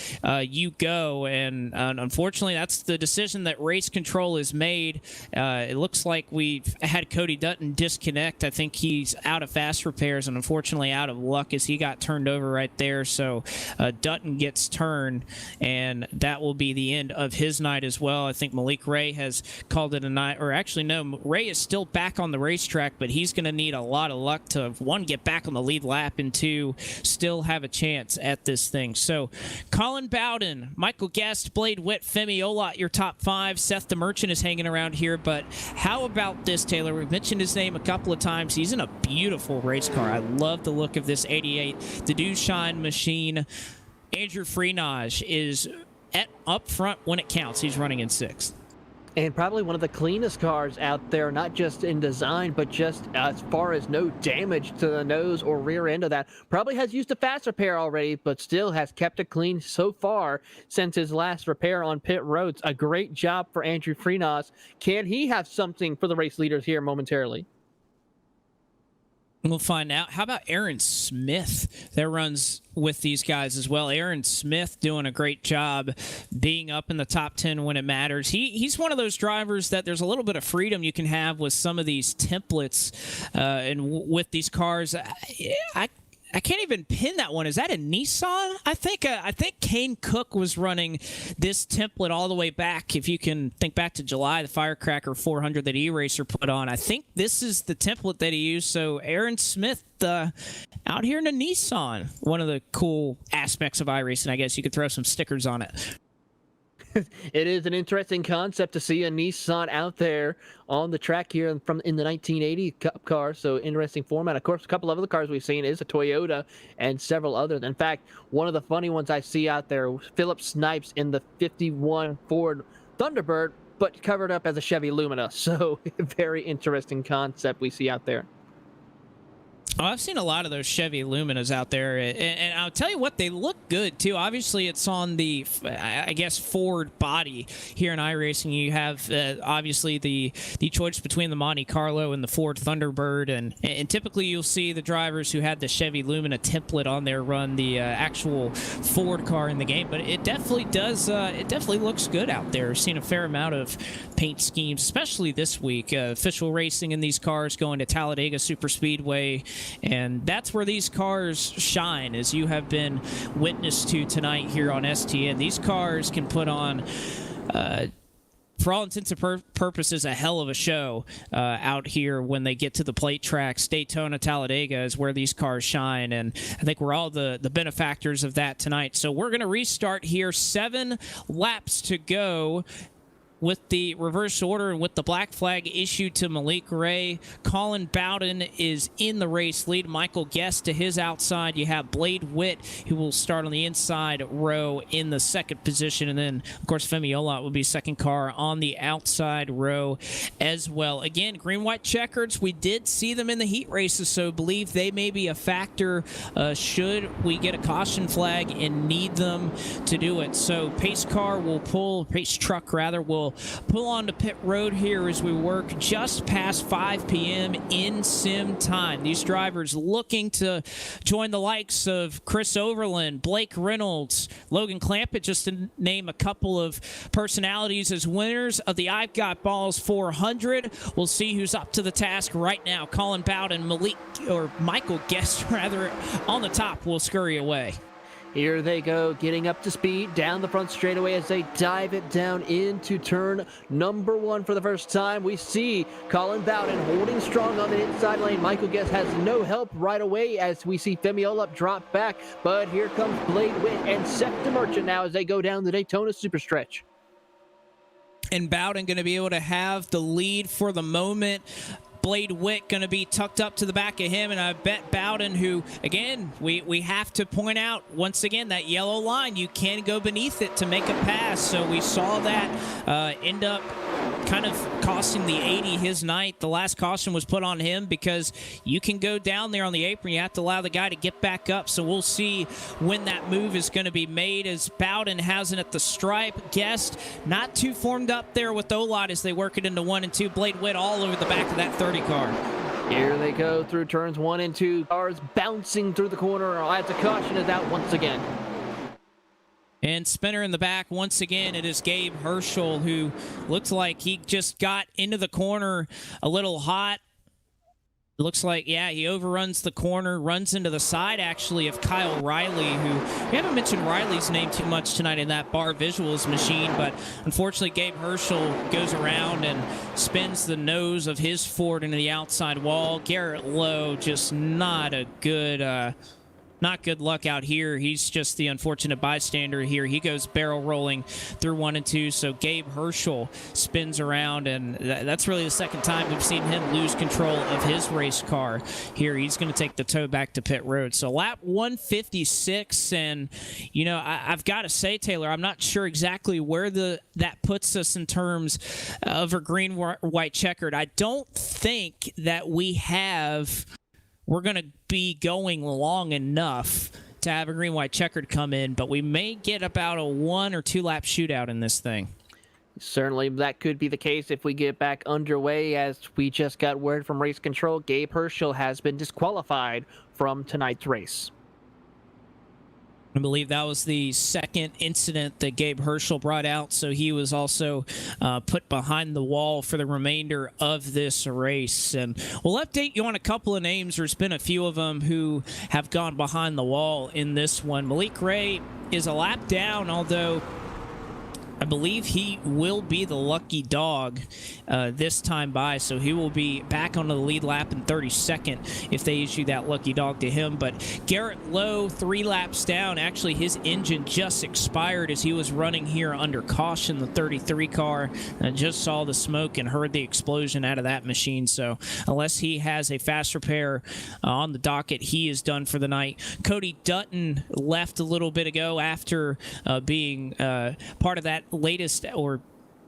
you go. And unfortunately, that's the decision that race control has made. It looks like we've had Cody Dutton disconnect. I think he's out of fast repairs, and unfortunately unfortunately out of luck as he got turned over right there. So Dutton gets turned, and that will be the end of his night as well. I think Malik Ray has called it a night, or actually no, Ray is still back on the racetrack, but he's going to need a lot of luck to, one, get back on the lead lap, and two, still have a chance at this thing. So Colin Bowden, Michael Guest, Blade Witt, Femi Olot, your top five. Seth the Merchant is hanging around here, but how about this, Taylor? We've mentioned his name a couple of times. He's in a beautiful race car. I love the look of this 88, the Dushan machine. Andrew Freenage is up front when it counts. He's running in sixth. And probably one of the cleanest cars out there, not just in design, but just as far as no damage to the nose or rear end of that. Probably has used a fast repair already, but still has kept it clean so far since his last repair on pit roads. A great job for Andrew Freenas. Can he have something for the race leaders here momentarily? We'll find out. How about Aaron Smith that runs with these guys as well? Aaron Smith doing a great job being up in the top 10 when it matters. He's one of those drivers that there's a little bit of freedom you can have with some of these templates and with these cars. I can't even pin that one. Is that a Nissan? I think Kane Cook was running this template all the way back. If you can think back to July, the Firecracker 400 that E-Racer put on. I think this is the template that he used. So Aaron Smith out here in a Nissan. One of the cool aspects of iRacing, I guess you could throw some stickers on it. It is an interesting concept to see a Nissan out there on the track here in the 1980 Cup car. So interesting format. Of course, a couple of other cars we've seen is a Toyota and several others. In fact, one of the funny ones I see out there, Philip Snipes in the 51 Ford Thunderbird, but covered up as a Chevy Lumina. So very interesting concept we see out there. Oh, I've seen a lot of those Chevy Luminas out there, and I'll tell you what, they look good, too. Obviously, it's on the, I guess, Ford body here in iRacing. You have, obviously, the choice between the Monte Carlo and the Ford Thunderbird, and typically you'll see the drivers who had the Chevy Lumina template on there run the actual Ford car in the game, but it definitely does, it definitely looks good out there. I've seen a fair amount of paint schemes, especially this week. Official racing in these cars going to Talladega Superspeedway. And that's where these cars shine, as you have been witness to tonight here on STN. These cars can put on, for all intents and purposes, a hell of a show out here when they get to the plate tracks. Daytona, Talladega is where these cars shine, and I think we're all the benefactors of that tonight. So we're going to restart here. 7 laps to go with the reverse order and with the black flag issued to Malik Ray. Colin Bowden is in the race lead. Michael Guest to his outside. You have Blade Witt, who will start on the inside row in the second position. And then, of course, Femi Olot will be second car on the outside row as well. Again, green-white checkers. We did see them in the heat races, so believe they may be a factor should we get a caution flag and need them to do it. So pace truck will pull onto pit road here as we work just past 5 p.m. in sim time. These drivers looking to join the likes of Chris Overland, Blake Reynolds, Logan Clampett, just to name a couple of personalities as winners of the I've Got Ballz 400. We'll see who's up to the task right now. Colin Bowden, Michael Guest, rather, on the top will scurry away. Here they go, getting up to speed down the front straightaway as they dive it down into turn number 1 for the first time. We see Colin Bowden holding strong on the inside lane. Michael Guest has no help right away as we see Femi Olot drop back. But here comes Blade Witt and Seth the Merchant now as they go down the Daytona Superstretch. And Bowden going to be able to have the lead for the moment. Blade Witt going to be tucked up to the back of him, and I bet Bowden, who, again, we have to point out, once again, that yellow line, you can go beneath it to make a pass, so we saw that end up kind of costing the 80 his night. The last caution was put on him because you can go down there on the apron. You have to allow the guy to get back up, so we'll see when that move is going to be made as Bowden has it at the stripe. Guest not too formed up there with Olot as they work it into 1 and 2. Blade Witt all over the back of that 30 car. Here they go through turns 1 and 2. Cars bouncing through the corner as the caution is out once again. And spinner in the back, once again, it is Gabe Herschel, who looks like he just got into the corner a little hot. Looks like, yeah, he overruns the corner, runs into the side, actually, of Kyle Riley, who we haven't mentioned Riley's name too much tonight in that bar visuals machine, but unfortunately Gabe Herschel goes around and spins the nose of his Ford into the outside wall. Garrett Lowe, just not good luck out here. He's just the unfortunate bystander here. He goes barrel rolling through 1 and 2. So Gabe Herschel spins around, and that's really the second time we've seen him lose control of his race car here. He's going to take the tow back to pit road. So lap 156, and I've got to say, Taylor, I'm not sure exactly where that puts us in terms of a green white checkered. I don't think that we're going to be going long enough to have a green-white checkered come in, but we may get about a 1 or 2 lap shootout in this thing. Certainly, that could be the case if we get back underway. As we just got word from race control, Gabe Herschel has been disqualified from tonight's race. I believe that was the second incident that Gabe Herschel brought out, so he was also put behind the wall for the remainder of this race. And we'll update you on a couple of names. There's been a few of them who have gone behind the wall in this one. Malik Ray is a lap down, although I believe he will be the lucky dog this time by, so he will be back onto the lead lap in 32nd if they issue that lucky dog to him. But Garrett Lowe, 3 laps down. Actually, his engine just expired as he was running here under caution, the 33 car. I just saw the smoke and heard the explosion out of that machine, so unless he has a fast repair on the docket, he is done for the night. Cody Dutton left a little bit ago after being part of that latest, or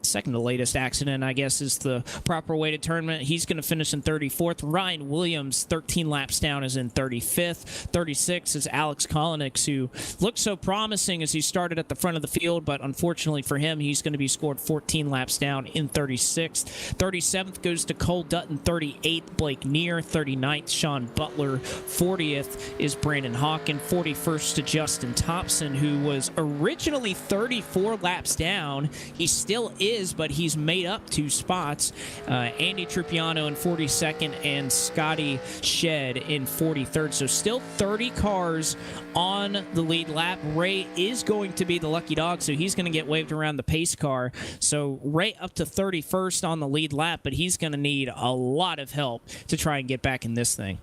second to latest accident, I guess is the proper way to term it. He's going to finish in 34th. Ryan Williams, 13 laps down, is in 35th. 36 is Alex Kolonix, who looked so promising as he started at the front of the field, but unfortunately for him, he's going to be scored 14 laps down in 36th. 37th goes to Cole Dutton. 38th, Blake Neer. 39th, Sean Butler. 40th is Brandon Hawken. 41st to Justin Thompson, who was originally 34 laps down. He still is, but he's made up 2 spots. Andy Trupiano in 42nd and Scotty Shed in 43rd. So still 30 cars on the lead lap. Ray is going to be the lucky dog, so he's going to get waved around the pace car. So Ray up to 31st on the lead lap, but he's going to need a lot of help to try and get back in this thing.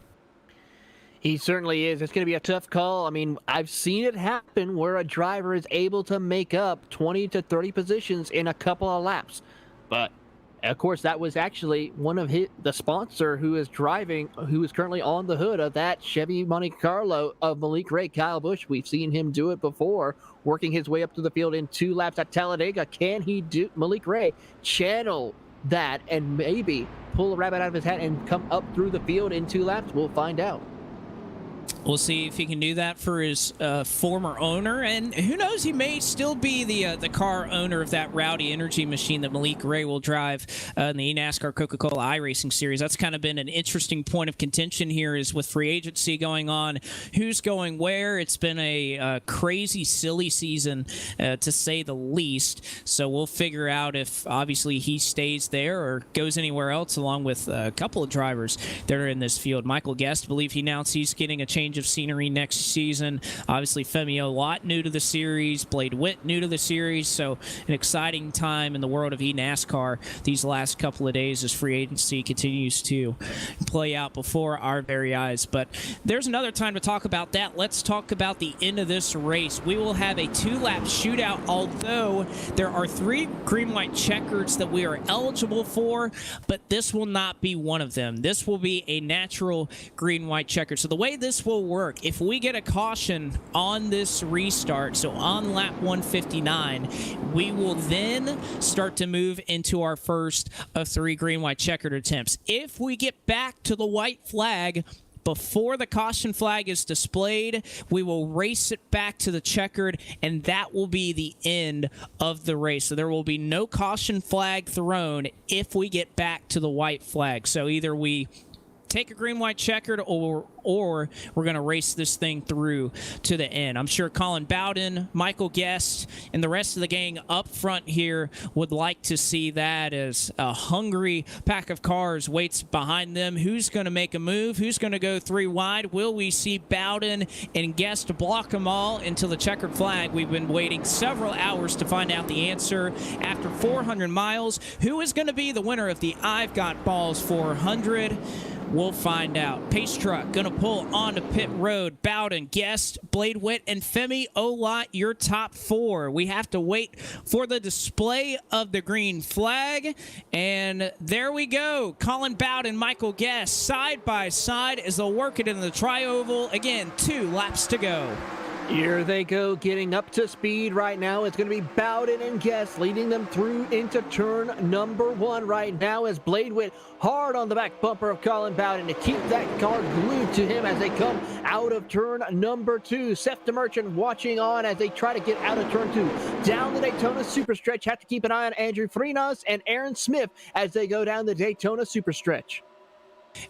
He certainly is. It's going to be a tough call. I mean, I've seen it happen where a driver is able to make up 20 to 30 positions in a couple of laps. But, of course, that was actually one of the sponsor who is currently on the hood of that Chevy Monte Carlo of Malik Ray, Kyle Busch. We've seen him do it before, working his way up to the field in 2 laps at Talladega. Can he do, Malik Ray, channel that and maybe pull a rabbit out of his hat and come up through the field in 2 laps? We'll find out. We'll see if he can do that for his former owner, and who knows, he may still be the car owner of that Rowdy Energy machine that Malik Ray will drive in the NASCAR Coca-Cola iRacing Series. That's kind of been an interesting point of contention here, is with free agency going on, who's going where. It's been a crazy, silly season, to say the least, so we'll figure out if, obviously, he stays there or goes anywhere else, along with a couple of drivers that are in this field. Michael Guest, I believe he announced he's getting a change of scenery next season. Obviously, Femi Olot new to the series, Blade Witt new to the series, so an exciting time in the world of eNASCAR these last couple of days as free agency continues to play out before our very eyes. But there's another time to talk about that. Let's talk about the end of this race. We will have a 2-lap shootout, although there are 3 green-white checkers that we are eligible for, but this will not be one of them. This will be a natural green-white checker. So the way this will work, if we get a caution on this restart, so on lap 159, we will then start to move into our first of 3 green-white checkered attempts. If we get back to the white flag before the caution flag is displayed, we will race it back to the checkered, and that will be the end of the race. So there will be no caution flag thrown if we get back to the white flag. So either we take a green, white checkered, or we're going to race this thing through to the end. I'm sure Colin Bowden, Michael Guest, and the rest of the gang up front here would like to see that, as a hungry pack of cars waits behind them. Who's going to make a move? Who's going to go 3 wide? Will we see Bowden and Guest block them all until the checkered flag? We've been waiting several hours to find out the answer. After 400 miles, who is going to be the winner of the I've Got Ballz 400? We'll find out. Pace truck going to pull onto pit road. Bowden, Guest, Blade Witt, and Femi Olot, your top 4. We have to wait for the display of the green flag. And there we go. Colin Bowden, Michael Guest, side by side as they'll work it in the tri-oval. Again, 2 laps to go. Here they go, getting up to speed right now. It's going to be Bowden and Guest leading them through into turn number 1 right now, as Blade Witt hard on the back bumper of Colin Bowden to keep that car glued to him as they come out of turn number 2. Seth DeMerchant watching on as they try to get out of turn 2. Down the Daytona Superstretch. Have to keep an eye on Andrew Frinas and Aaron Smith as they go down the Daytona Superstretch.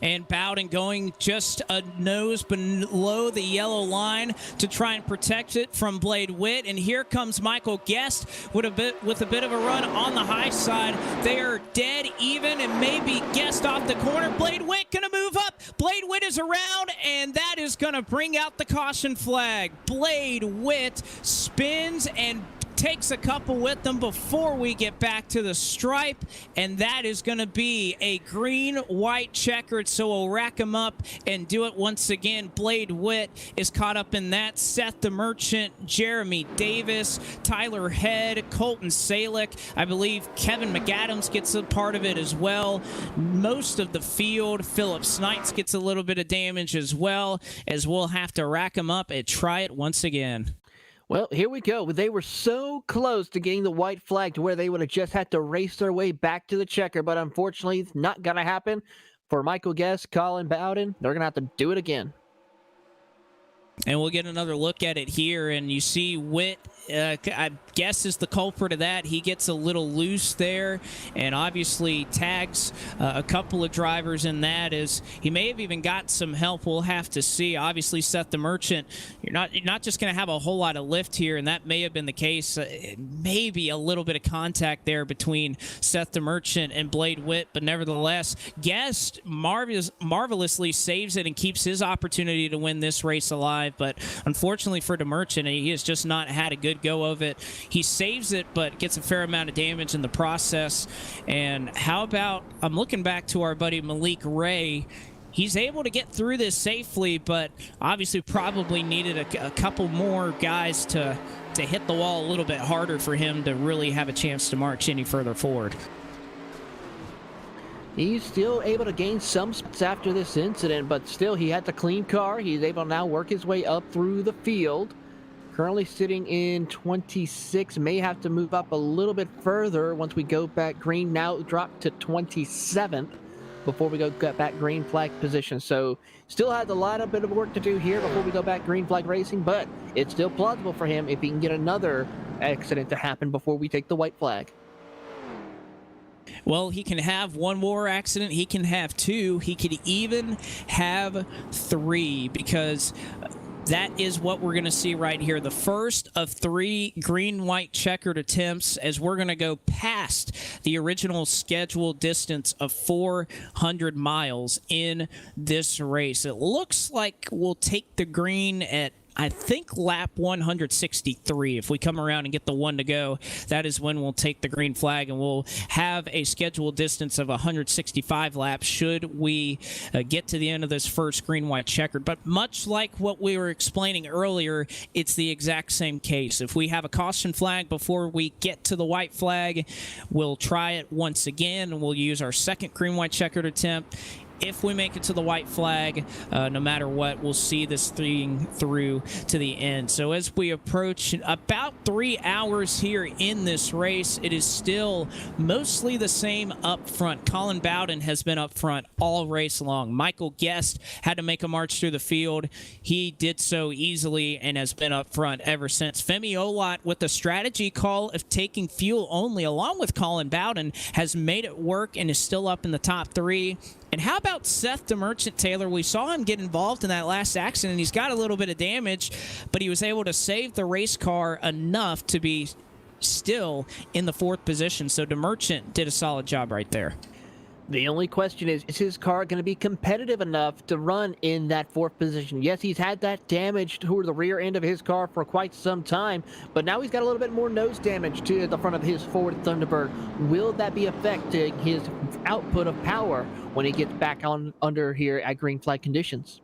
And Bowden going just a nose below the yellow line to try and protect it from Blade Witt. And here comes Michael Guest with a bit of a run on the high side. They are dead even, and maybe Guest off the corner. Blade Witt going to move up. Blade Witt is around, and that is going to bring out the caution flag. Blade Witt spins and takes a couple with them before we get back to the stripe, and that is going to be a green, white checkered, so we'll rack them up and do it once again. Blade Witt is caught up in that. Seth DeMerchant, Jeremy Davis, Tyler Head, Colton Salick. I believe Kevin McAdams gets a part of it as well. Most of the field, Philip Snites gets a little bit of damage as well, as we'll have to rack them up and try it once again. Well, here we go. They were so close to getting the white flag to where they would have just had to race their way back to the checker, but unfortunately, it's not going to happen for Michael Guest, Colin Bowden. They're going to have to do it again. And we'll get another look at it here, and you see Witt, I guess, is the culprit of that. He gets a little loose there and obviously tags a couple of drivers in that, as he may have even got some help. We'll have to see. Obviously, Seth DeMerchant, you're not just going to have a whole lot of lift here, and that may have been the case. Maybe a little bit of contact there between Seth DeMerchant and Blade Witt, but nevertheless, Guest marvelously saves it and keeps his opportunity to win this race alive. But unfortunately for DeMerchant, he has just not had a good go of it. He saves it, but gets a fair amount of damage in the process. And how about, I'm looking back to our buddy Malik Ray. He's able to get through this safely, but obviously probably needed a couple more guys to hit the wall a little bit harder for him to really have a chance to march any further forward. He's still able to gain some spots after this incident, but still he had the clean car. He's able to now work his way up through the field. Currently sitting in 26, may have to move up a little bit further once we go back green. Now drop to 27th before we get back green flag position. So still has a lot of bit of work to do here before we go back green flag racing, but it's still plausible for him if he can get another accident to happen before we take the white flag. Well, he can have one more accident. He can have 2. He could even have 3, because that is what we're going to see right here. The first of 3 green-white checkered attempts, as we're going to go past the original scheduled distance of 400 miles in this race. It looks like we'll take the green at, I think, lap 163. If we come around and get the 1 to go, that is when we'll take the green flag, and we'll have a scheduled distance of 165 laps should we get to the end of this first green-white checkered. But much like what we were explaining earlier, it's the exact same case. If we have a caution flag before we get to the white flag, we'll try it once again, and we'll use our second green-white checkered attempt. If we make it to the white flag, no matter what, we'll see this thing through to the end. So as we approach about 3 hours here in this race, it is still mostly the same up front. Colin Bowden has been up front all race long. Michael Guest had to make a march through the field. He did so easily and has been up front ever since. Femi Olot, with the strategy call of taking fuel only, along with Colin Bowden, has made it work and is still up in the top 3. And how about Seth DeMerchant, Taylor? We saw him get involved in that last accident. He's got a little bit of damage, but he was able to save the race car enough to be still in the 4th position. So DeMerchant did a solid job right there. The only question is his car going to be competitive enough to run in that 4th position? Yes, he's had that damage toward the rear end of his car for quite some time, but now he's got a little bit more nose damage to the front of his Ford Thunderbird. Will that be affecting his output of power when he gets back on under here at green flag conditions?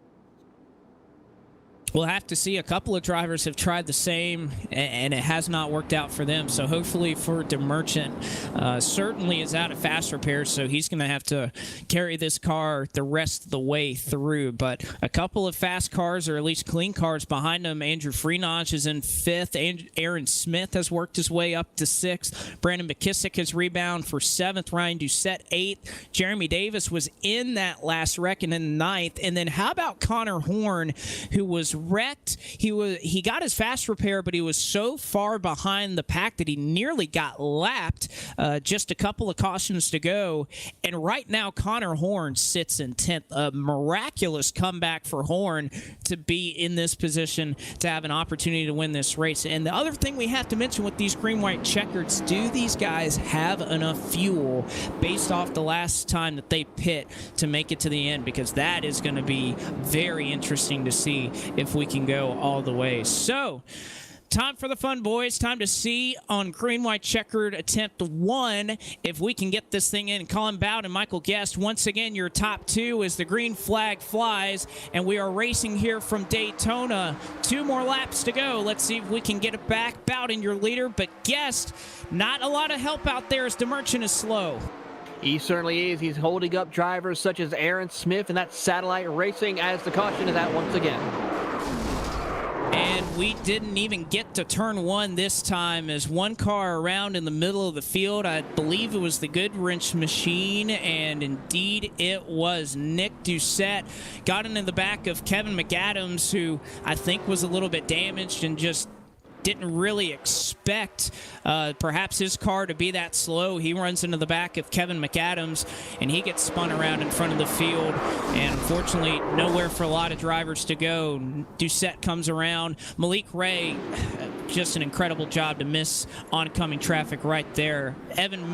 We'll have to see. A couple of drivers have tried the same, and it has not worked out for them. So hopefully for DeMerchant, certainly is out of fast repairs, so he's going to have to carry this car the rest of the way through. But a couple of fast cars, or at least clean cars, behind him. Andrew Freenage is in 5th. And Aaron Smith has worked his way up to 6th. Brandon McKissick has rebounded for 7th. Ryan Doucette, 8th. Jeremy Davis was in that last wreck and in 9th. And then how about Connor Horn, who was wrecked? He got his fast repair, but he was so far behind the pack that he nearly got lapped. Just a couple of cautions to go, and right now Connor Horn sits in 10th. A miraculous comeback for Horn to be in this position to have an opportunity to win this race. And the other thing we have to mention with these green-white checkers, do these guys have enough fuel based off the last time that they pit to make it to the end? Because that is going to be very interesting to see if we can go all the way. So, time for the fun, boys. Time to see on green-white checkered attempt 1 if we can get this thing in. Colin Bowden and Michael Guest, once again, your top 2 as the green flag flies, and we are racing here from Daytona. 2 more laps to go. Let's see if we can get it back. Bowden, your leader, but Guest, not a lot of help out there as DeMerchant is slow. He certainly is. He's holding up drivers such as Aaron Smith and that Satellite Racing as the caution is out once again. And we didn't even get to turn 1 this time as one car around in the middle of the field. I believe it was the Goodwrench machine, and indeed it was. Nick Doucette got into the back of Kevin McAdams, who I think was a little bit damaged and just didn't really expect perhaps his car to be that slow. He runs into the back of Kevin McAdams, and he gets spun around in front of the field, and unfortunately nowhere for a lot of drivers to go. Doucette comes around. Malik Ray, just an incredible job to miss oncoming traffic right there. Evan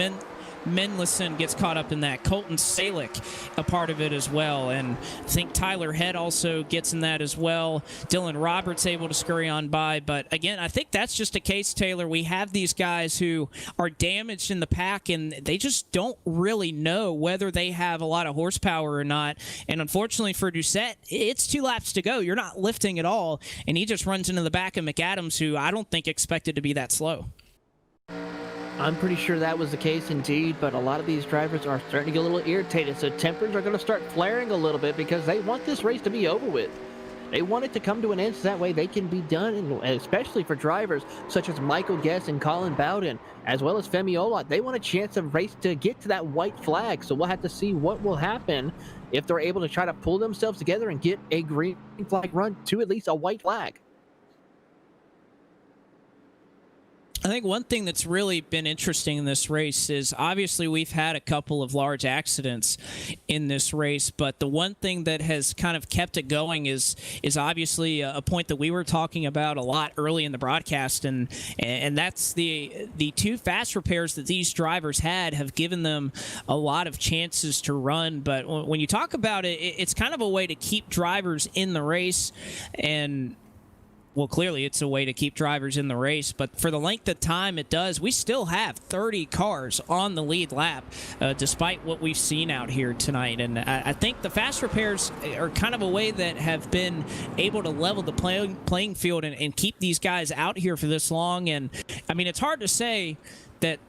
Menlison gets caught up in that. Colton Salick a part of it as well, and I think Tyler Head also gets in that as well. Dylan Roberts able to scurry on by, but again, I think that's just a case, Taylor. We have these guys who are damaged in the pack, and they just don't really know whether they have a lot of horsepower or not, and unfortunately for Doucette, it's 2 laps to go. You're not lifting at all, and he just runs into the back of McAdams, who I don't think expected to be that slow. I'm pretty sure that was the case indeed, but a lot of these drivers are starting to get a little irritated, so tempers are going to start flaring a little bit because they want this race to be over with. They want it to come to an end so that way they can be done, and especially for drivers such as Michael Guest and Colin Bowden, as well as Femi Olot. They want a chance of race to get to that white flag, so we'll have to see what will happen if they're able to try to pull themselves together and get a green flag run to at least a white flag. I think one thing that's really been interesting in this race is obviously we've had a couple of large accidents in this race, but the one thing that has kind of kept it going is obviously a point that we were talking about a lot early in the broadcast, and that's the 2 fast repairs that these drivers had have given them a lot of chances to run. But when you talk about it, it's kind of a way to keep drivers in the race, and well, clearly it's a way to keep drivers in the race, but for the length of time it does, we still have 30 cars on the lead lap, despite what we've seen out here tonight. And I think the fast repairs are kind of a way that have been able to level the playing field and keep these guys out here for this long. And, I mean, it's hard to say that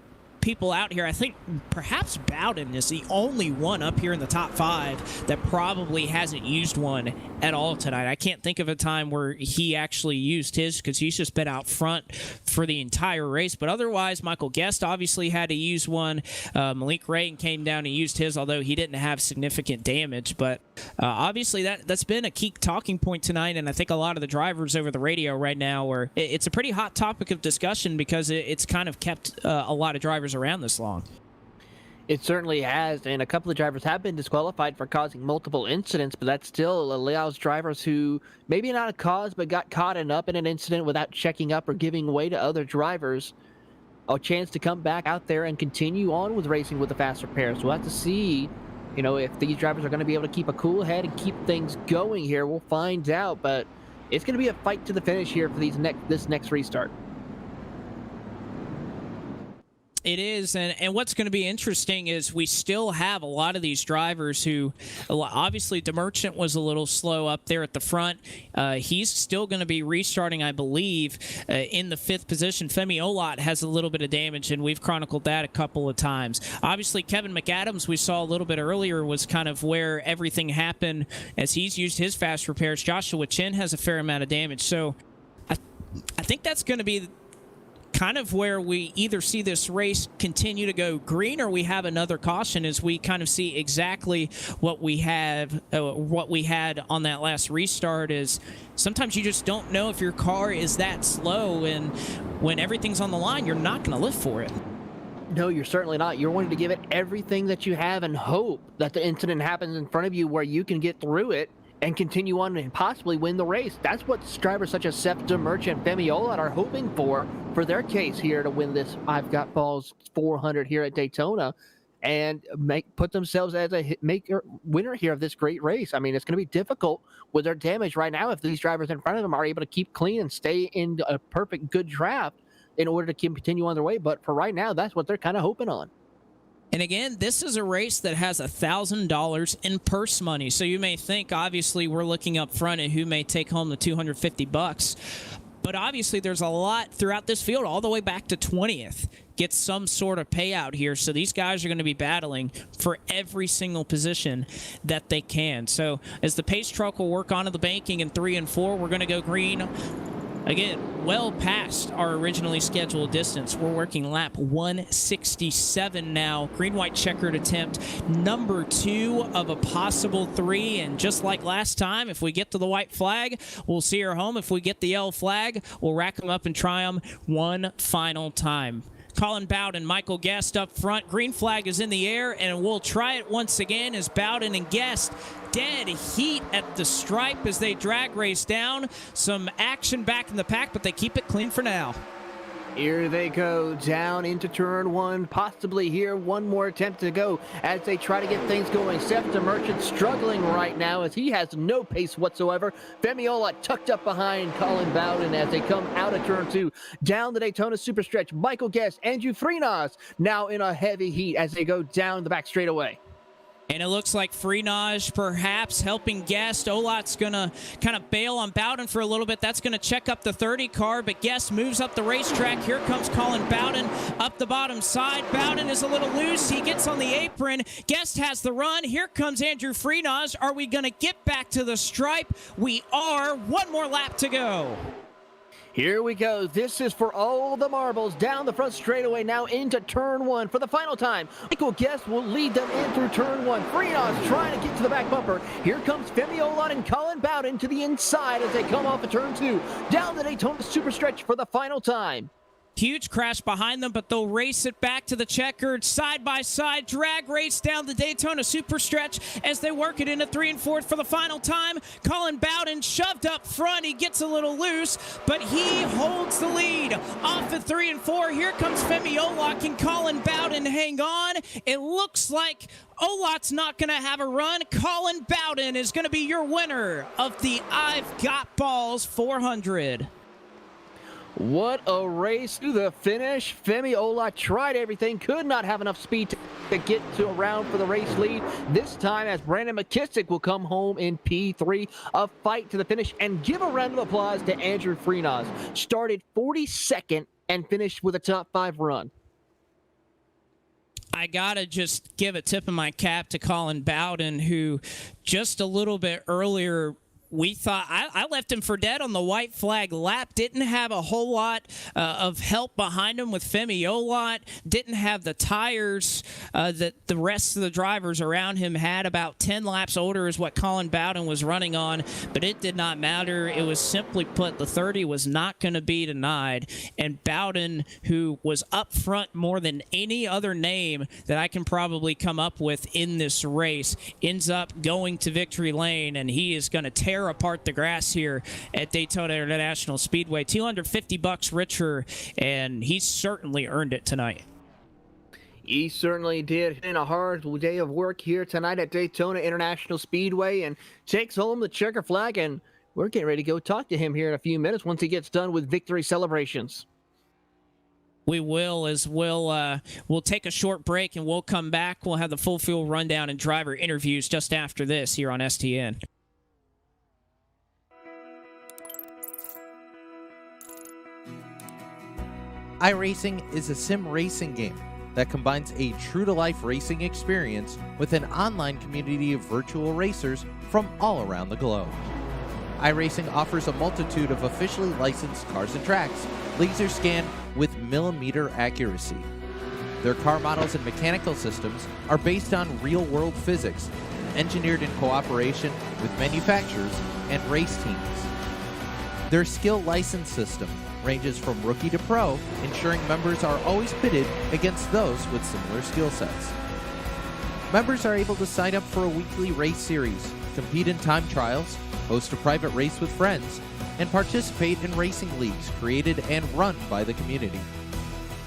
people out here, I think perhaps Bowden is the only one up here in the top 5 that probably hasn't used one at all tonight. I can't think of a time where he actually used his, because he's just been out front for the entire race. But otherwise, Michael Guest obviously had to use one. Malik Ray came down and used his, although he didn't have significant damage. But obviously that's been a key talking point tonight, and I think a lot of the drivers over the radio right now, where it's a pretty hot topic of discussion because it's kind of kept a lot of drivers around this long. It certainly has, and a couple of drivers have been disqualified for causing multiple incidents, but that still allows drivers who maybe not a cause but got caught up in an incident without checking up or giving way to other drivers a chance to come back out there and continue on with racing with the faster pairs. We'll have to see, if these drivers are going to be able to keep a cool head and keep things going here. We'll find out, but it's going to be a fight to the finish here for this next restart. It is, and what's going to be interesting is we still have a lot of these drivers who, obviously DeMerchant was a little slow up there at the front. He's still going to be restarting, I believe, in the 5th position. Femi Olot has a little bit of damage, and we've chronicled that a couple of times. Obviously, Kevin McAdams, we saw a little bit earlier, was kind of where everything happened as he's used his fast repairs. Joshua Chin has a fair amount of damage, so I think that's going to be kind of where we either see this race continue to go green or we have another caution as we kind of see exactly what we had on that last restart. Is sometimes you just don't know if your car is that slow, and when everything's on the line, you're not going to live for it. No, you're certainly not. You're wanting to give it everything that you have and hope that the incident happens in front of you where you can get through it and continue on and possibly win the race. That's what drivers such as Seth DeMerchant and Femi Olot are hoping for their case here to win this I've Got Ballz 400 here at Daytona and put themselves as a winner here of this great race. I mean, it's going to be difficult with their damage right now if these drivers in front of them are able to keep clean and stay in a perfect good draft in order to continue on their way. But for right now, that's what they're kind of hoping on. And again, this is a race that has $1,000 in purse money. So you may think, obviously, we're looking up front at who may take home the $250. But obviously, there's a lot throughout this field, all the way back to 20th. Get some sort of payout here. So these guys are going to be battling for every single position that they can. So as the pace truck will work onto the banking in 3 and 4, we're going to go green. Again, well past our originally scheduled distance. We're working lap 167 now. Green-white checkered attempt, number 2 of a possible 3. And just like last time, if we get to the white flag, we'll see her home. If we get the yellow flag, we'll rack them up and try them one final time. Colin Bowden, Michael Guest up front. Green flag is in the air, and we'll try it once again as Bowden and Guest dead heat at the stripe as they drag race down. Some action back in the pack, but they keep it clean for now. Here they go down into turn 1, possibly here one more attempt to go as they try to get things going. Seth DeMerchant struggling right now as he has no pace whatsoever. Femi Olot tucked up behind Colin Bowden as they come out of turn 2. Down the Daytona Superstretch, Michael Guest, Andrew Freenaz now in a heavy heat as they go down the back straightaway. And it looks like Freenaj perhaps helping Guest. Olot's going to kind of bail on Bowden for a little bit. That's going to check up the 30 car, but Guest moves up the racetrack. Here comes Colin Bowden up the bottom side. Bowden is a little loose. He gets on the apron. Guest has the run. Here comes Andrew Freenaj. Are we going to get back to the stripe? We are. One more lap to go. Here we go. This is for all the marbles down the front straightaway now into turn 1 for the final time. Michael Guest will lead them in through turn 1. Freenaz trying to get to the back bumper. Here comes Femi Olot and Colin Bowden to the inside as they come off of turn 2. Down the Daytona Superstretch for the final time. Huge crash behind them, but they'll race it back to the checkered side-by-side drag race down the Daytona Superstretch as they work it into 3 and 4 for the final time. Colin Bowden shoved up front. He gets a little loose, but he holds the lead. Off at 3 and 4, here comes Femi Olot and Colin Bowden hang on. It looks like Olot's not going to have a run. Colin Bowden is going to be your winner of the I've Got Ballz 400. What a race to the finish. Femi Olot tried everything, could not have enough speed to get to around for the race lead. This time as Brandon McKissick will come home in P3. A fight to the finish, and give a round of applause to Andrew Freenaz. Started 42nd and finished with a top 5 run. I gotta just give a tip of my cap to Colin Bowden, who just a little bit earlier we thought I left him for dead on the white flag lap. Didn't have a whole lot of help behind him with Femi Olot. Didn't have the tires that the rest of the drivers around him had. About 10 laps older is what Colin Bowden was running on, but it did not matter. It was simply put, the 30 was not going to be denied. And Bowden, who was up front more than any other name that I can probably come up with in this race, ends up going to victory lane, and he is going to tear apart the grass here at Daytona International Speedway. $250 richer, and he certainly earned it tonight. He certainly did. In a hard day of work here tonight at Daytona International Speedway, and takes home the checker flag. And we're getting ready to go talk to him here in a few minutes once he gets done with victory celebrations. We will, as we'll take a short break and we'll come back. We'll have the full field rundown and driver interviews just after this here on STN. iRacing is a sim racing game that combines a true-to-life racing experience with an online community of virtual racers from all around the globe. iRacing offers a multitude of officially licensed cars and tracks, laser scanned with millimeter accuracy. Their car models and mechanical systems are based on real-world physics, engineered in cooperation with manufacturers and race teams. Their skill license system ranges from rookie to pro, ensuring members are always pitted against those with similar skill sets. Members are able to sign up for a weekly race series, compete in time trials, host a private race with friends, and participate in racing leagues created and run by the community.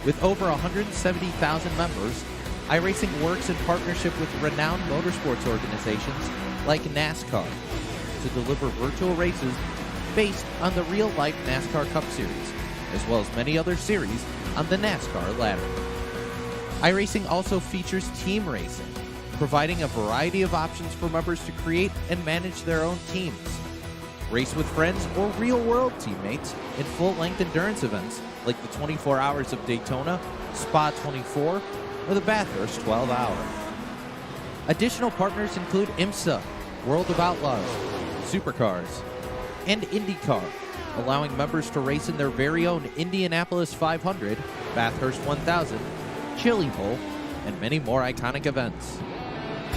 With over 170,000 members, iRacing works in partnership with renowned motorsports organizations like NASCAR to deliver virtual races based on the real-life NASCAR Cup Series, as well as many other series on the NASCAR ladder. iRacing also features team racing, providing a variety of options for members to create and manage their own teams. Race with friends or real-world teammates in full-length endurance events like the 24 Hours of Daytona, Spa 24, or the Bathurst 12 Hour. Additional partners include IMSA, World of Outlaws, Supercars, and IndyCar, allowing members to race in their very own Indianapolis 500, Bathurst 1000, Chili Bowl, and many more iconic events.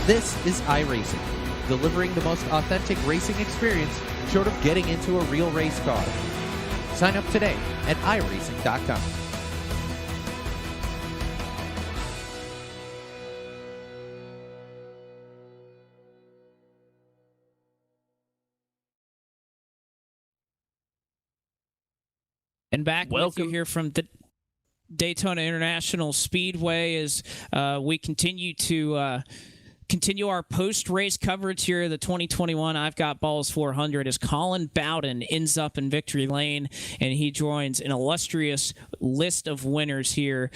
This is iRacing, delivering the most authentic racing experience short of getting into a real race car. Sign up today at iRacing.com. And back with you here from the Daytona International Speedway as we continue to continue our post-race coverage here of the 2021 I've Got Ballz 400 as Colin Bowden ends up in victory lane, and he joins an illustrious list of winners here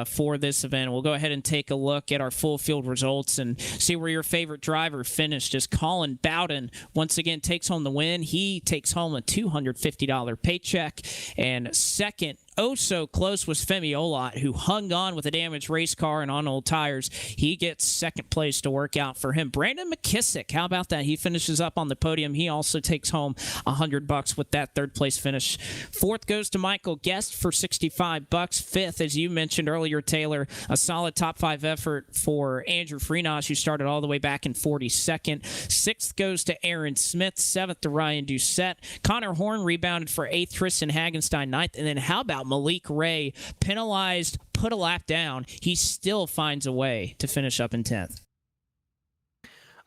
for this event. We'll go ahead and take a look at our full field results and see where your favorite driver finished as Colin Bowden once again takes home the win. He takes home a $250 paycheck, and second, oh so close, was Femi Olot, who hung on with a damaged race car and on old tires. He gets second place to work out for him. Brandon McKissick, how about that? He finishes up on the podium. He also takes home $100 with that third place finish. Fourth goes to Michael Guest for $65. Fifth, as you mentioned earlier, Taylor, a solid top five effort for Andrew Freenosh, who started all the way back in 42nd. Sixth goes to Aaron Smith. Seventh to Ryan Doucette. Connor Horn rebounded for eighth. Tristan Hagenstein ninth. And then how about Malik Ray, penalized, put a lap down. He still finds a way to finish up in 10th.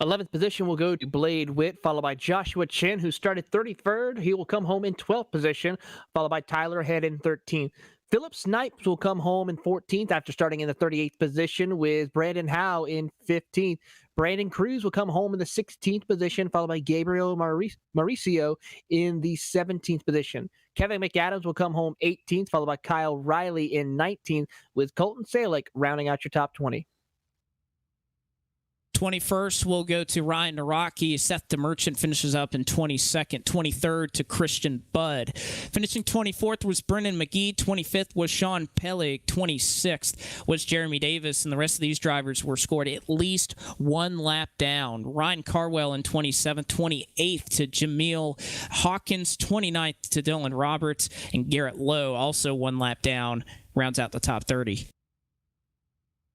11th position will go to Blade Witt, followed by Joshua Chen, who started 33rd. He will come home in 12th position, followed by Tyler Head in 13th. Philip Snipes will come home in 14th after starting in the 38th position, with Brandon Howe in 15th. Brandon Cruz will come home in the 16th position, followed by Gabriel Mauricio in the 17th position. Kevin McAdams will come home 18th, followed by Kyle Riley in 19th, with Colton Salick rounding out your top 20. 21st will go to Ryan Naraki. Seth the Merchant finishes up in 22nd. 23rd to Christian Budd. Finishing 24th was Brennan McGee. 25th was Sean Pellig. 26th was Jeremy Davis. And the rest of these drivers were scored at least one lap down. Ryan Carwell in 27th. 28th to Jameel Hawkins. 29th to Dylan Roberts. And Garrett Lowe, also one lap down, rounds out the top 30.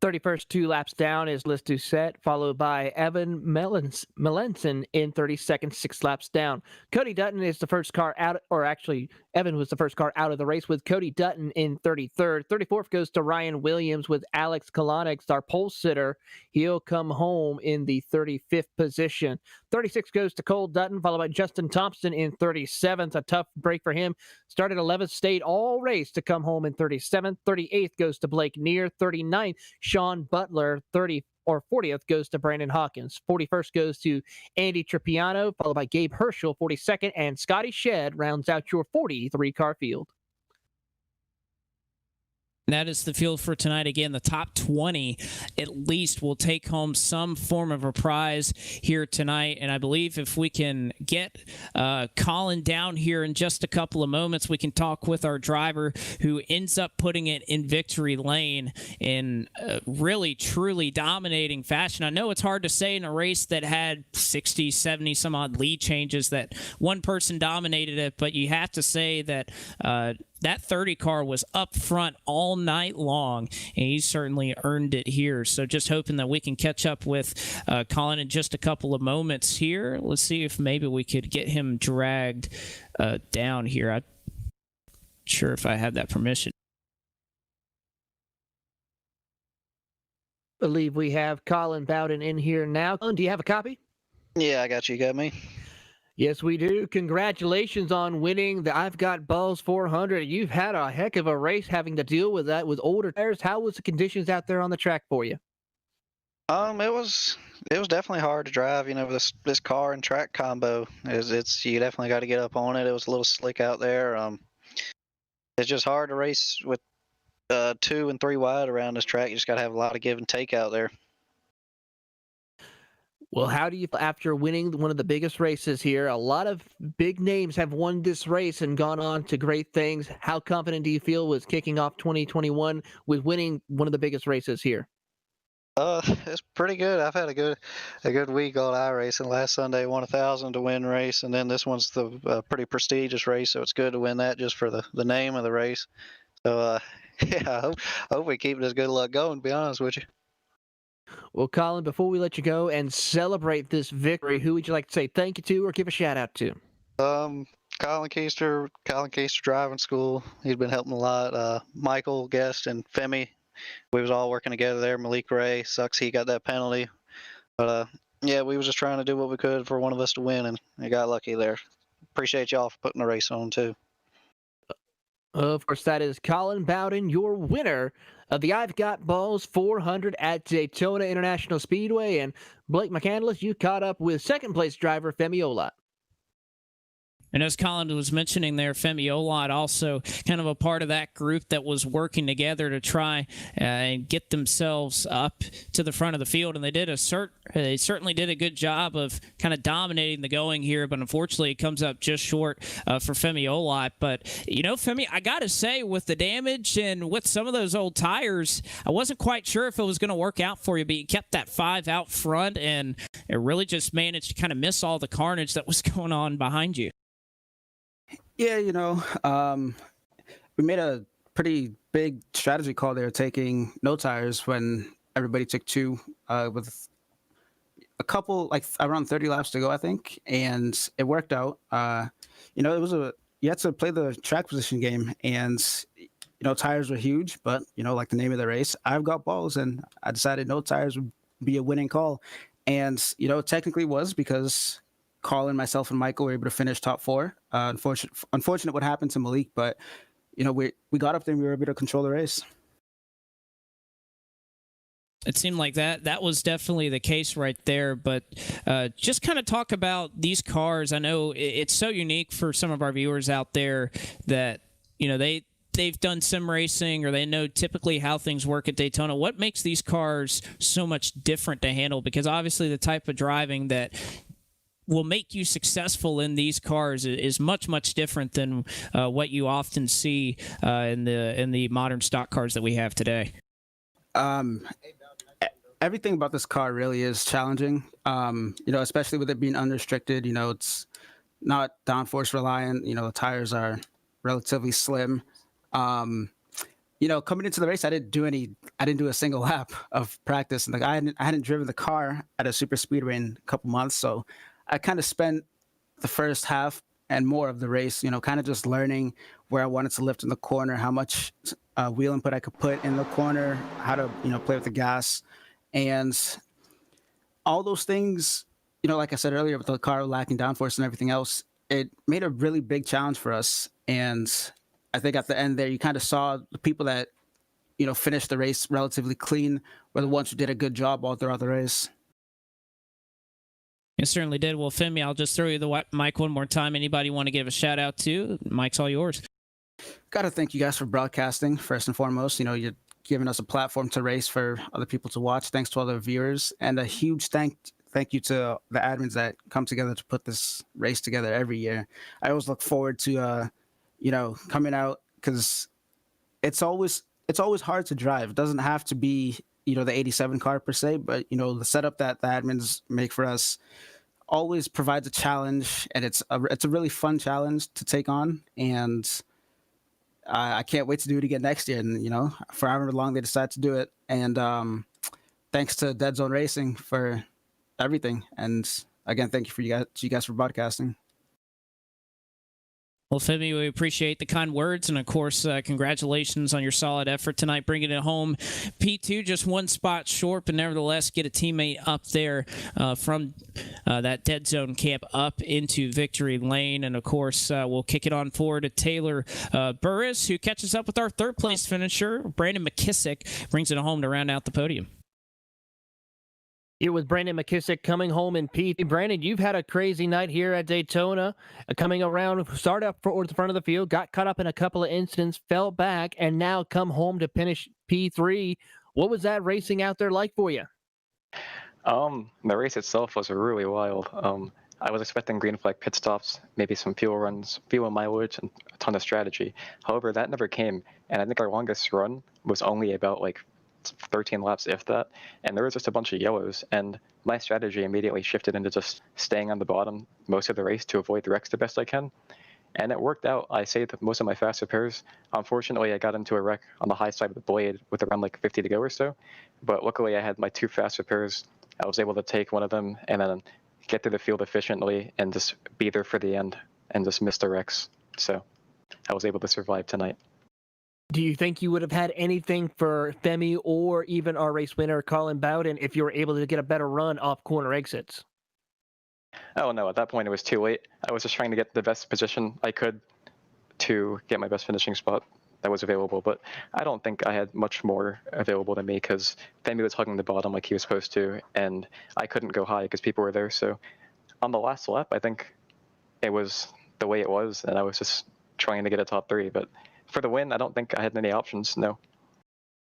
31st, 2 laps down is Liz Doucette, followed by Evan Melanson in 32nd, 6 laps down. Cody Dutton is the first car out, or actually, Evan was the first car out of the race with Cody Dutton in 33rd. 34th goes to Ryan Williams with Alex Kalonix, our pole sitter. He'll come home in the 35th position. 36 goes to Cole Dutton, followed by Justin Thompson in 37th. A tough break for him. Started 11th, stayed all race to come home in 37th. 38th goes to Blake Neer. 39th, Sean Butler. 40th goes to Brandon Hawkins. 41st goes to Andy Tripiano, followed by Gabe Herschel, 42nd, and Scotty Shedd rounds out your 43-car field. That is the field for tonight. Again, the top 20 at least will take home some form of a prize here tonight. And I believe if we can get Colin down here in just a couple of moments, we can talk with our driver who ends up putting it in victory lane in really, truly dominating fashion. I know it's hard to say in a race that had 60, 70 some odd lead changes that one person dominated it, but you have to say that that 30 car was up front all night long, and he certainly earned it here. So just hoping that we can catch up with Colin in just a couple of moments here. Let's see if maybe we could get him dragged down here. I'm not sure if I have that permission. I believe we have Colin Bowden in here now. Colin, do you have a copy? Yeah, I got you. You got me? Yes, we do. Congratulations on winning the I've Got Ballz 400. You've had a heck of a race having to deal with that with older tires. How was the conditions out there on the track for you? It was definitely hard to drive. You know, this car and track combo it's you definitely got to get up on it. It was a little slick out there. It's just hard to race with 2 and 3 wide around this track. You just got to have a lot of give and take out there. Well, how do you, after winning one of the biggest races here, a lot of big names have won this race and gone on to great things. How confident do you feel with kicking off 2021 with winning one of the biggest races here? It's pretty good. I've had a good week on iRacing. Last Sunday won 1,000 to win race, and then this one's the pretty prestigious race, so it's good to win that just for the name of the race. So yeah, I hope we keep this good luck going, to be honest with you. Well, Colin, before we let you go and celebrate this victory, who would you like to say thank you to or give a shout out to? Colin Keister Driving School. He's been helping a lot. Michael Guest and Femi, we was all working together there. Malik Ray, sucks he got that penalty. But yeah, we was just trying to do what we could for one of us to win, and we got lucky there. Appreciate y'all for putting the race on, too. Of course, that is Colin Bowden, your winner of the I've Got Ballz 400 at Daytona International Speedway. And Blake McCandless, you caught up with second-place driver Femi Olot. And as Colin was mentioning there, Femi Olot also kind of a part of that group that was working together to try and get themselves up to the front of the field. And they they certainly did a good job of kind of dominating the going here, but unfortunately it comes up just short for Femi Olot. But, you know, Femi, I got to say, with the damage and with some of those old tires, I wasn't quite sure if it was going to work out for you, but you kept that 5 out front, and it really just managed to kind of miss all the carnage that was going on behind you. Yeah, you know, we made a pretty big strategy call there, taking no tires when everybody took 2 with a couple, like around 30 laps to go, I think, and it worked out. You know, you had to play the track position game, and, you know, tires were huge, but, you know, like the name of the race, I've got balls, and I decided no tires would be a winning call. And, you know, it technically was, because Colin, myself, and Michael were able to finish top 4. Unfortunate what happened to Malik, but, you know, we got up there and we were able to control the race. It seemed like that was definitely the case right there. But just kind of talk about these cars. I know it's so unique for some of our viewers out there that, you know, they they've done sim racing or they know typically how things work at Daytona, what makes these cars so much different to handle? Because obviously the type of driving that will make you successful in these cars is much, much different than what you often see in the modern stock cars that we have today. Everything about this car really is challenging. Especially with it being unrestricted. It's not downforce reliant. The tires are relatively slim. Coming into the race, I didn't do a single lap of practice, and I hadn't driven the car at a super speedway in a couple months, so I kind of spent the first half and more of the race, kind of just learning where I wanted to lift in the corner, how much wheel input I could put in the corner, how to, play with the gas, and all those things, like I said earlier, with the car lacking downforce and everything else, it made a really big challenge for us. And I think at the end there, you kind of saw the people that, finished the race relatively clean were the ones who did a good job all throughout the race. It certainly did. Well, Femi, I'll just throw you the mic one more time. Anybody want to give a shout out to? Mic's all yours. Got to thank you guys for broadcasting, first and foremost. You're giving us a platform to race for other people to watch. Thanks to all the viewers. And a huge thank you to the admins that come together to put this race together every year. I always look forward to, coming out, because it's always hard to drive. It doesn't have to be, the 87 car per se, but, the setup that the admins make for us always provides a challenge, and it's a really fun challenge to take on. And I can't wait to do it again next year. And, for however long they decide to do it. And thanks to Dead Zone Racing for everything. And again, thank you you guys for broadcasting. Well, Femi, we appreciate the kind words, and of course, congratulations on your solid effort tonight, bringing it home. P2 just one spot short, but nevertheless get a teammate up there from that dead zone camp up into victory lane. And of course, we'll kick it on forward to Taylor Burris, who catches up with our third place finisher, Brandon McKissick, brings it home to round out the podium. It was Brandon McKissick coming home in P. Brandon, you've had a crazy night here at Daytona, coming around, started up towards the front of the field, got caught up in a couple of incidents, fell back, and now come home to finish P3. What was that racing out there like for you? The race itself was really wild. I was expecting green flag pit stops, maybe some fuel runs, fuel mileage, and a ton of strategy. However, that never came, and I think our longest run was only about 13 laps, if that, and there was just a bunch of yellows, and my strategy immediately shifted into just staying on the bottom most of the race to avoid the wrecks the best I can, and it worked out. I saved most of my fast repairs. Unfortunately, I got into a wreck on the high side of the blade with around 50 to go or so, but luckily I had my 2 fast repairs. I was able to take one of them and then get through the field efficiently and just be there for the end and just miss the wrecks, so I was able to survive tonight. Do you think you would have had anything for Femi or even our race winner, Colin Bowden, if you were able to get a better run off corner exits? Oh no, at that point it was too late. I was just trying to get the best position I could to get my best finishing spot that was available, but I don't think I had much more available to me because Femi was hugging the bottom like he was supposed to, and I couldn't go high because people were there. So on the last lap, I think it was the way it was, and I was just trying to get a top 3, but for the win, I don't think I had any options, no.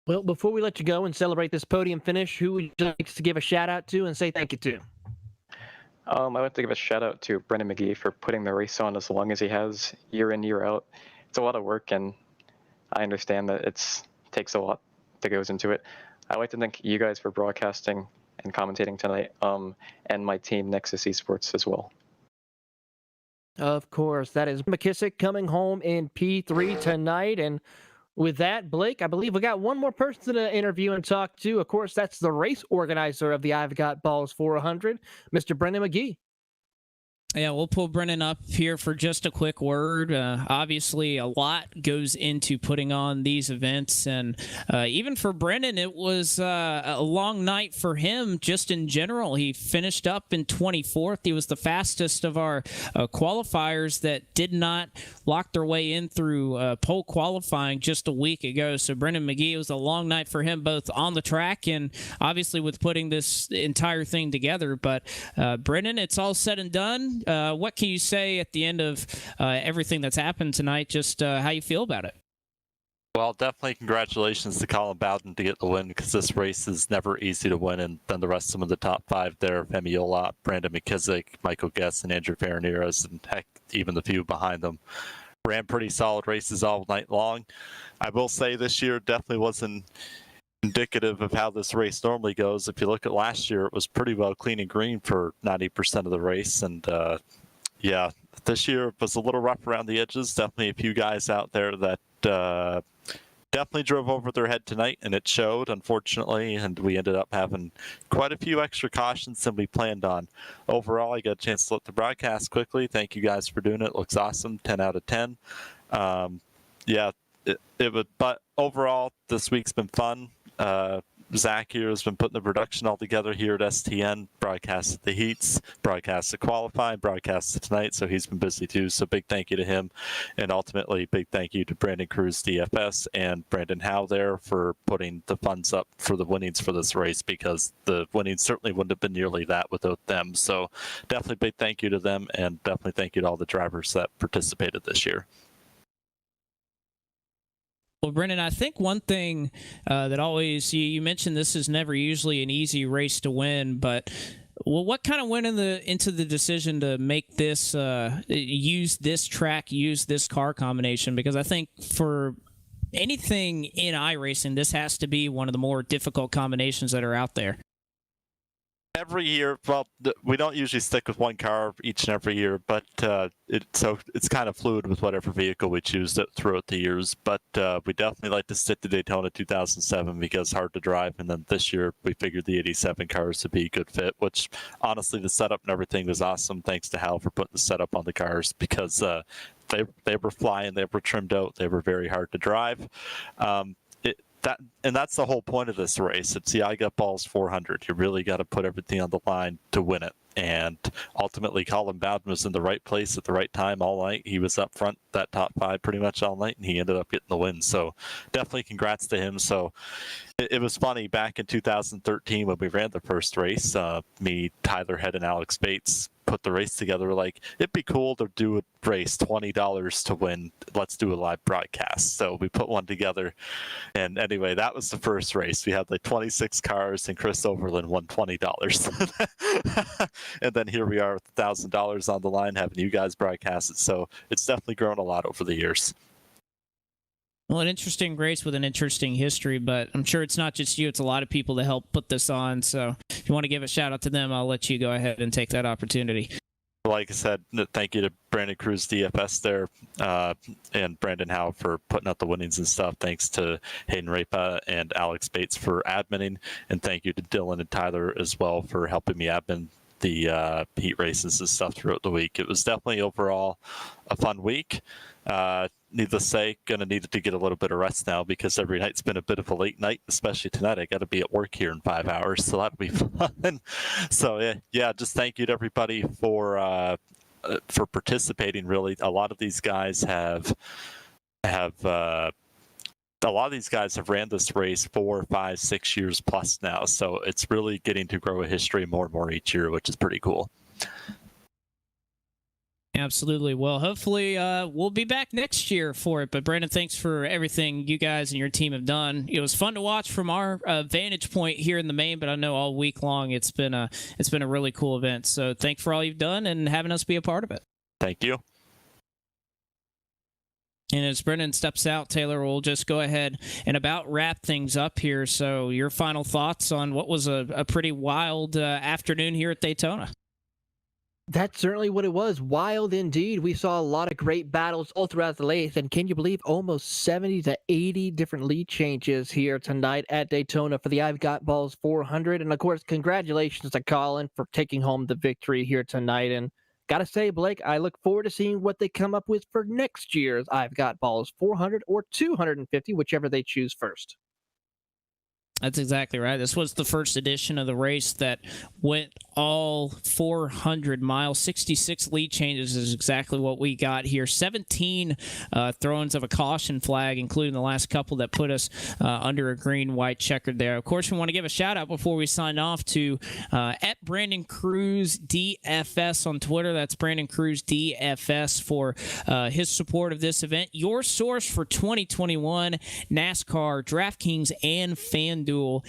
Well, before we let you go and celebrate this podium finish, who would you like to give a shout out to and say thank you to? I'd like to give a shout out to Brendan McGee for putting the race on as long as he has, year in, year out. It's a lot of work, and I understand that it takes a lot that goes into it. I'd like to thank you guys for broadcasting and commentating tonight, and my team, Nexus Esports, as well. Of course, that is McKissick coming home in P3 tonight. And with that, Blake, I believe we got one more person to interview and talk to. Of course, that's the race organizer of the I've Got Ballz 400, Mr. Brendan McGee. Yeah, we'll pull Brennan up here for just a quick word. Obviously, a lot goes into putting on these events, and even for Brennan, it was a long night for him just in general. He finished up in 24th. He was the fastest of our qualifiers that did not lock their way in through pole qualifying just a week ago. So Brendan McGee, it was a long night for him, both on the track and obviously with putting this entire thing together. But Brendan, it's all said and done. What can you say at the end of everything that's happened tonight, just how you feel about it? Well, definitely congratulations to Colin Bowden to get the win, because this race is never easy to win. And then the rest of them in the top 5 there, Femi Olot, Brandon McKissick, Michael Guest, and Andrew Fariniros, and heck, even the few behind them, ran pretty solid races all night long. I will say this year definitely wasn't indicative of how this race normally goes. If you look at last year, it was pretty well clean and green for 90% of the race. And yeah, this year was a little rough around the edges. Definitely a few guys out there that definitely drove over their head tonight, and it showed, unfortunately, and we ended up having quite a few extra cautions than we planned on. Overall, I got a chance to look at the broadcast quickly. Thank you guys for doing it. It looks awesome. 10 out of 10. Yeah, it would, but overall, this week's been fun. Zach here has been putting the production all together here at STN, broadcast at the heats, broadcast at qualifying, broadcast at tonight, so he's been busy too. So big thank you to him, and ultimately big thank you to Brandon Cruz DFS and Brandon Howe there for putting the funds up for the winnings for this race, because the winnings certainly wouldn't have been nearly that without them. So definitely big thank you to them, and definitely thank you to all the drivers that participated this year. Well, Brendan, I think one thing that always, you mentioned this is never usually an easy race to win, but what kind of went into the decision to make this, use this track, use this car combination? Because I think for anything in iRacing, this has to be one of the more difficult combinations that are out there. Every year, well, we don't usually stick with one car each and every year, but so it's kind of fluid with whatever vehicle we choose throughout the years. But we definitely like to stick to Daytona 2007 because it's hard to drive. And then this year, we figured the 87 cars would be a good fit, which honestly, the setup and everything was awesome. Thanks to Hal for putting the setup on the cars, because they were flying, they were trimmed out, they were very hard to drive. That's the whole point of this race. It's the I Got Ballz 400. You really got to put everything on the line to win it. And ultimately, Colin Bowden was in the right place at the right time all night. He was up front, that top 5 pretty much all night, and he ended up getting the win. So definitely congrats to him. So it was funny, back in 2013 when we ran the first race, me, Tyler Head, and Alex Bates put the race together. We're like, it'd be cool to do a race, $20 to win. Let's do a live broadcast. So we put one together. And anyway, that was the first race. We had like 26 cars, and Chris Overland won $20. And then here we are with $1,000 on the line, having you guys broadcast it. So it's definitely grown a lot over the years. Well, an interesting race with an interesting history, but I'm sure it's not just you. It's a lot of people that help put this on. So if you want to give a shout out to them, I'll let you go ahead and take that opportunity. Like I said, thank you to Brandon Cruz DFS there, and Brandon Howe for putting out the winnings and stuff. Thanks to Hayden Rapa and Alex Bates for adminning, and thank you to Dylan and Tyler as well for helping me admin the heat races and stuff throughout the week. It was definitely overall a fun week. Needless to say, gonna need to get a little bit of rest now, because every night's been a bit of a late night, especially tonight. I got to be at work here in 5 hours, so that'll be fun. So yeah, just thank you to everybody for participating. Really, a lot of these guys have ran this race 4, 5, 6 years plus now, so it's really getting to grow a history more and more each year, which is pretty cool. Absolutely. Well, hopefully we'll be back next year for it. But Brandon, thanks for everything you guys and your team have done. It was fun to watch from our vantage point here in the main, but I know all week long it's been a really cool event. So thanks for all you've done and having us be a part of it. Thank you. And as Brendan steps out, Taylor, we'll just go ahead and about wrap things up here. So your final thoughts on what was a pretty wild afternoon here at Daytona. That's certainly what it was. Wild indeed. We saw a lot of great battles all throughout the race. And can you believe almost 70 to 80 different lead changes here tonight at Daytona for the I've Got Ballz 400. And of course, congratulations to Colin for taking home the victory here tonight. And gotta say, Blake, I look forward to seeing what they come up with for next year's I've Got Ballz 400 or 250, whichever they choose first. That's exactly right. This was the first edition of the race that went all 400 miles. 66 lead changes is exactly what we got here. 17 throw-ins of a caution flag, including the last couple that put us under a green-white checkered there. Of course, we want to give a shout-out before we sign off to at Brandon Cruz DFS on Twitter. That's Brandon Cruz DFS for his support of this event. Your source for 2021 NASCAR, DraftKings, and FanDuel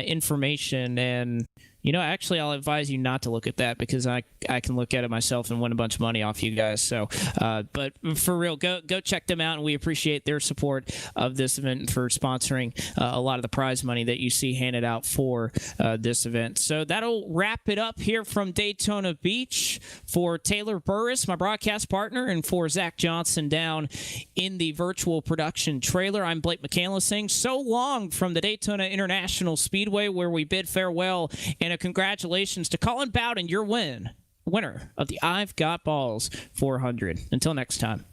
information. And actually, I'll advise you not to look at that because I can look at it myself and win a bunch of money off you guys. So, but for real, go check them out, and we appreciate their support of this event and for sponsoring a lot of the prize money that you see handed out for this event. So that'll wrap it up here from Daytona Beach. For Taylor Burris, my broadcast partner, and for Zach Johnson down in the virtual production trailer, I'm Blake McCandless saying so long from the Daytona International Speedway, where we bid farewell and a congratulations to Colin Bowden, your winner of the I've Got Ballz 400. Until next time.